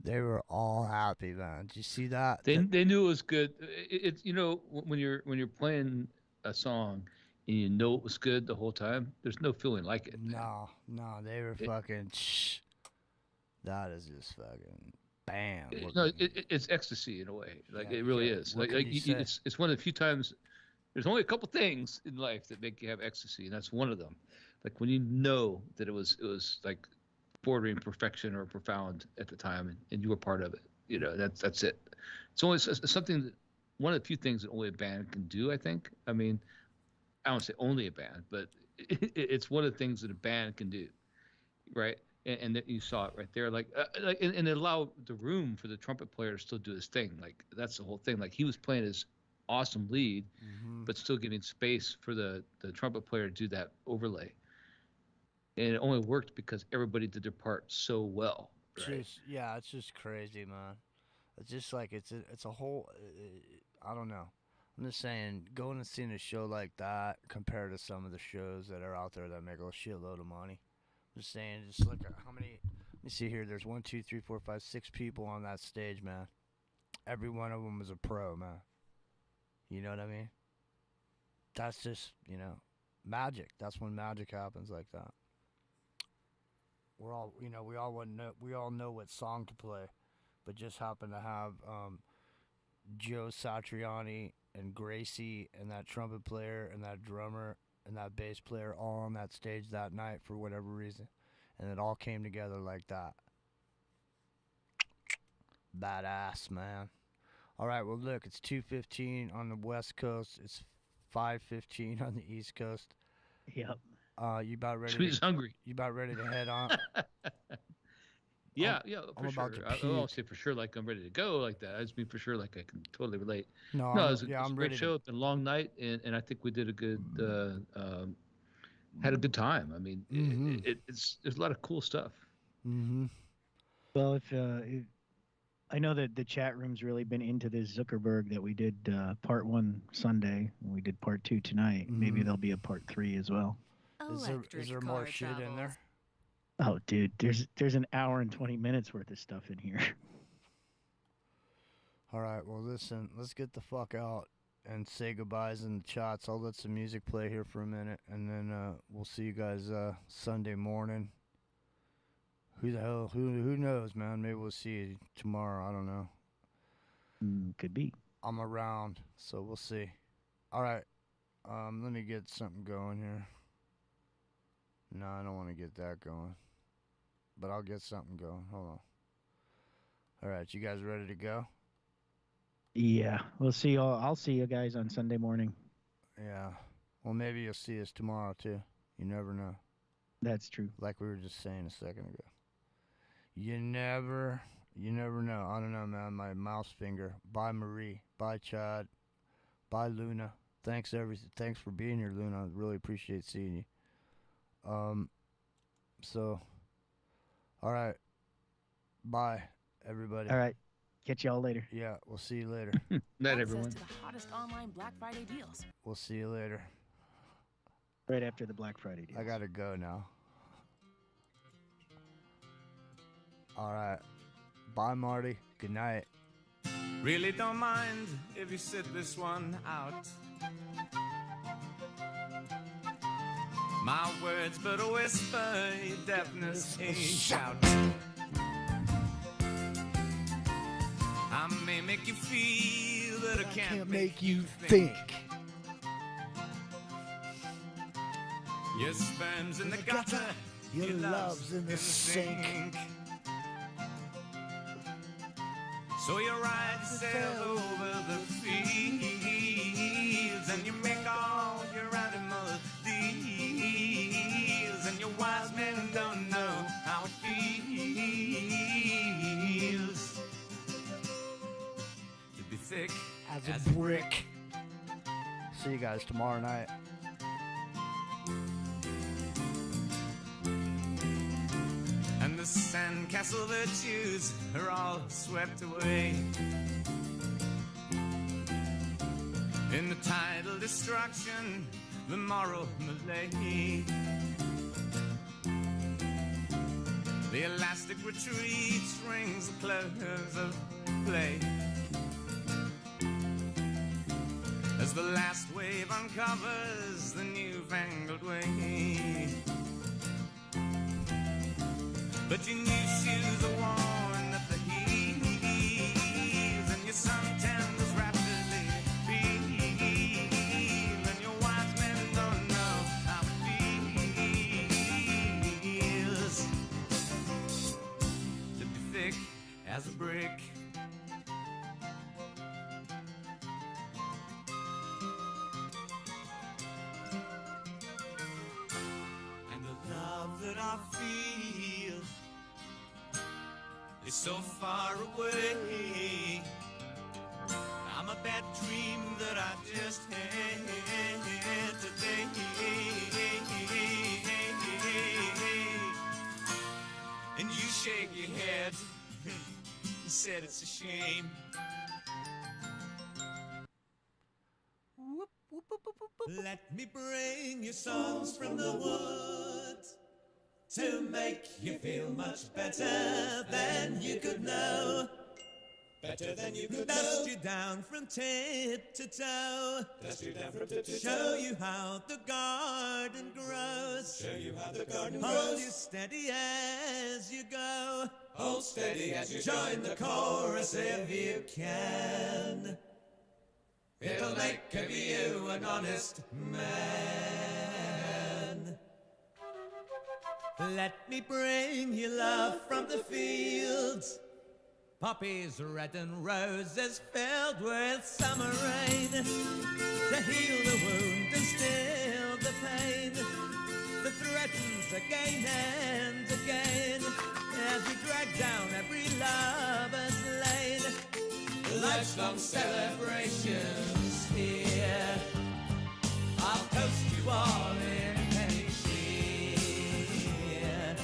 They were all happy, man. Did you see that? They knew it was good. It's when you're playing a song and you know it was good the whole time. There's no feeling like it. No, they were fucking. Shh. That is just fucking bam. It's ecstasy in a way. Like Yeah, it really yeah. is. What Like can you say? it's one of the few times. There's only a couple things in life that make you have ecstasy, and that's one of them. Like when you know that it was like bordering perfection or profound at the time, and you were part of it. That's it. It's only something that one of the few things that only a band can do. I think. I mean, I don't say only a band, but it's one of the things that a band can do, right? And that you saw it right there, and it allowed the room for the trumpet player to still do his thing. Like that's the whole thing. Like he was playing his awesome lead, but still giving space for the trumpet player to do that overlay. And it only worked because everybody did their part so well. Right? It's just crazy, man. It's just like it's a whole. I don't know. I'm just saying, going and seeing a show like that compared to some of the shows that are out there that make a shitload of money. I'm just saying, just look at how many. Let me see here. There's 1, 2, 3, 4, 5, 6 people on that stage, man. Every one of them is a pro, man. You know what I mean? That's just magic. That's when magic happens like that. We all know what song to play, but just happen to have Joe Satriani and Gracie and that trumpet player and that drummer and that bass player all on that stage that night for whatever reason, and it all came together like that. Badass, man. All right, well look, it's 2:15 on the West Coast. It's 5:15 on the East Coast. Yep. You about ready? He's hungry. You about ready to head on? Yeah, I'm for about sure. to I won't puke. say for sure like I'm ready to go like that. I just mean for sure like I can totally relate. No, it was a I'm great ready show. It's been a long night, and I think we did a good, had a good time. I mean, there's a lot of cool stuff. Mm-hmm. Well, if I know that the chat room's really been into this Zuckerberg that we did part 1 Sunday, and we did part 2 tonight. Maybe there'll be a part 3 as well. Is there more shit in there? Oh, dude, there's an hour and 20 minutes worth of stuff in here. All right, well, listen, let's get the fuck out and say goodbyes in the chats. I'll let some music play here for a minute, and then we'll see you guys Sunday morning. Who the hell? Who knows, man? Maybe we'll see you tomorrow. I don't know. Could be. I'm around, so we'll see. All right, let me get something going here. No, I don't want to get that going, but I'll get something going. Hold on. All right, you guys ready to go? Yeah, we'll see. I'll see you guys on Sunday morning. Yeah. Well, maybe you'll see us tomorrow, too. You never know. That's true. Like we were just saying a second ago. You never know. I don't know, man. My mouse finger. Bye, Marie. Bye, Chad. Bye, Luna. Thanks for being here, Luna. I really appreciate seeing you. So, all right. Bye, everybody. All right. Catch y'all later. Yeah, we'll see you later. Night, everyone. Access to the hottest online Black Friday deals. We'll see you later. Right after the Black Friday deals. I gotta go now. All right. Bye, Marty. Good night. Really don't mind if you sit this one out. My words but a whisper, your deafness a shout. I may make you feel, but I can't make you think. Your sperm's in the gutter, your love's in the sink. So you ride yourself over the fields, and you make all your animal deals, and your wise men don't know how it feels to be thick as a brick. See you guys tomorrow night. And the sandcastle virtues are all swept away in the tidal destruction, the moral malay. The elastic retreat rings the close of play as the last wave uncovers the newfangled way. But your new shoes are worn at the heels, and your suntan is rapidly peeled, and your wise men don't know how it feels to be thick as a brick. And the love that I feel is so far away. I'm a bad dream that I just had today. And you shake your head and said it's a shame. Let me bring you songs from the woods to make you feel much better than you could know. Better than you could know. Dust you down from tip to toe. Dust you down from tip to toe. Show you how the garden grows. Show you how the garden grows. Hold you steady as you go. Hold steady as you join the chorus if you can. It'll make of you an honest man. Let me bring you love from the fields. Poppies red and roses filled with summer rain to heal the wound and still the pain that threatens again and again as we drag down every lover's lane. Life's long celebrations here. I'll toast you all in penny cheer.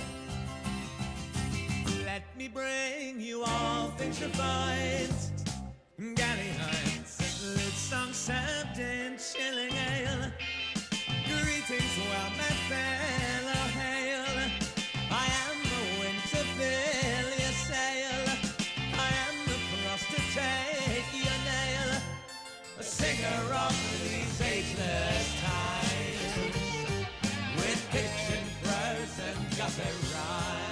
Let me bring you all things refined. Galley Heights, lit song served in chilling ale. Greetings, well met fellow, hail. I am the wind to fill your sail. I am the frost to take your nail. A singer of these ageless times, with pitch and prose and gossip rhymes.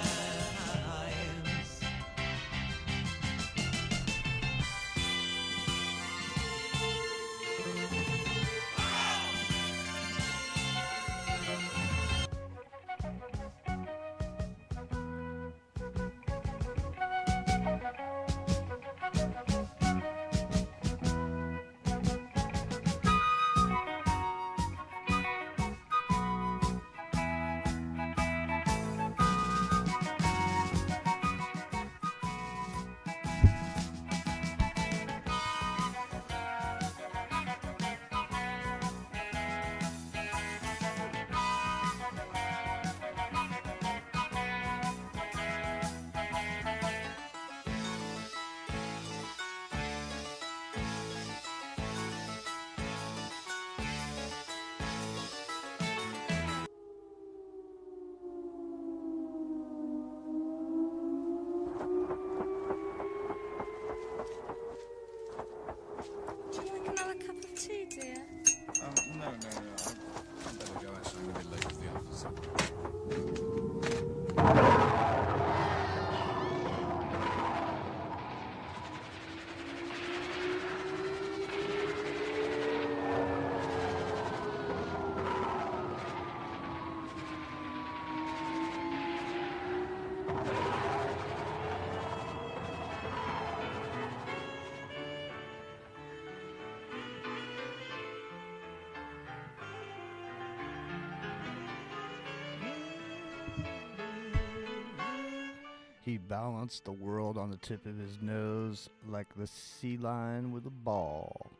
He balanced the world on the tip of his nose like the sea lion with a ball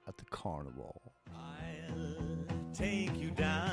at the carnival. I'll take you down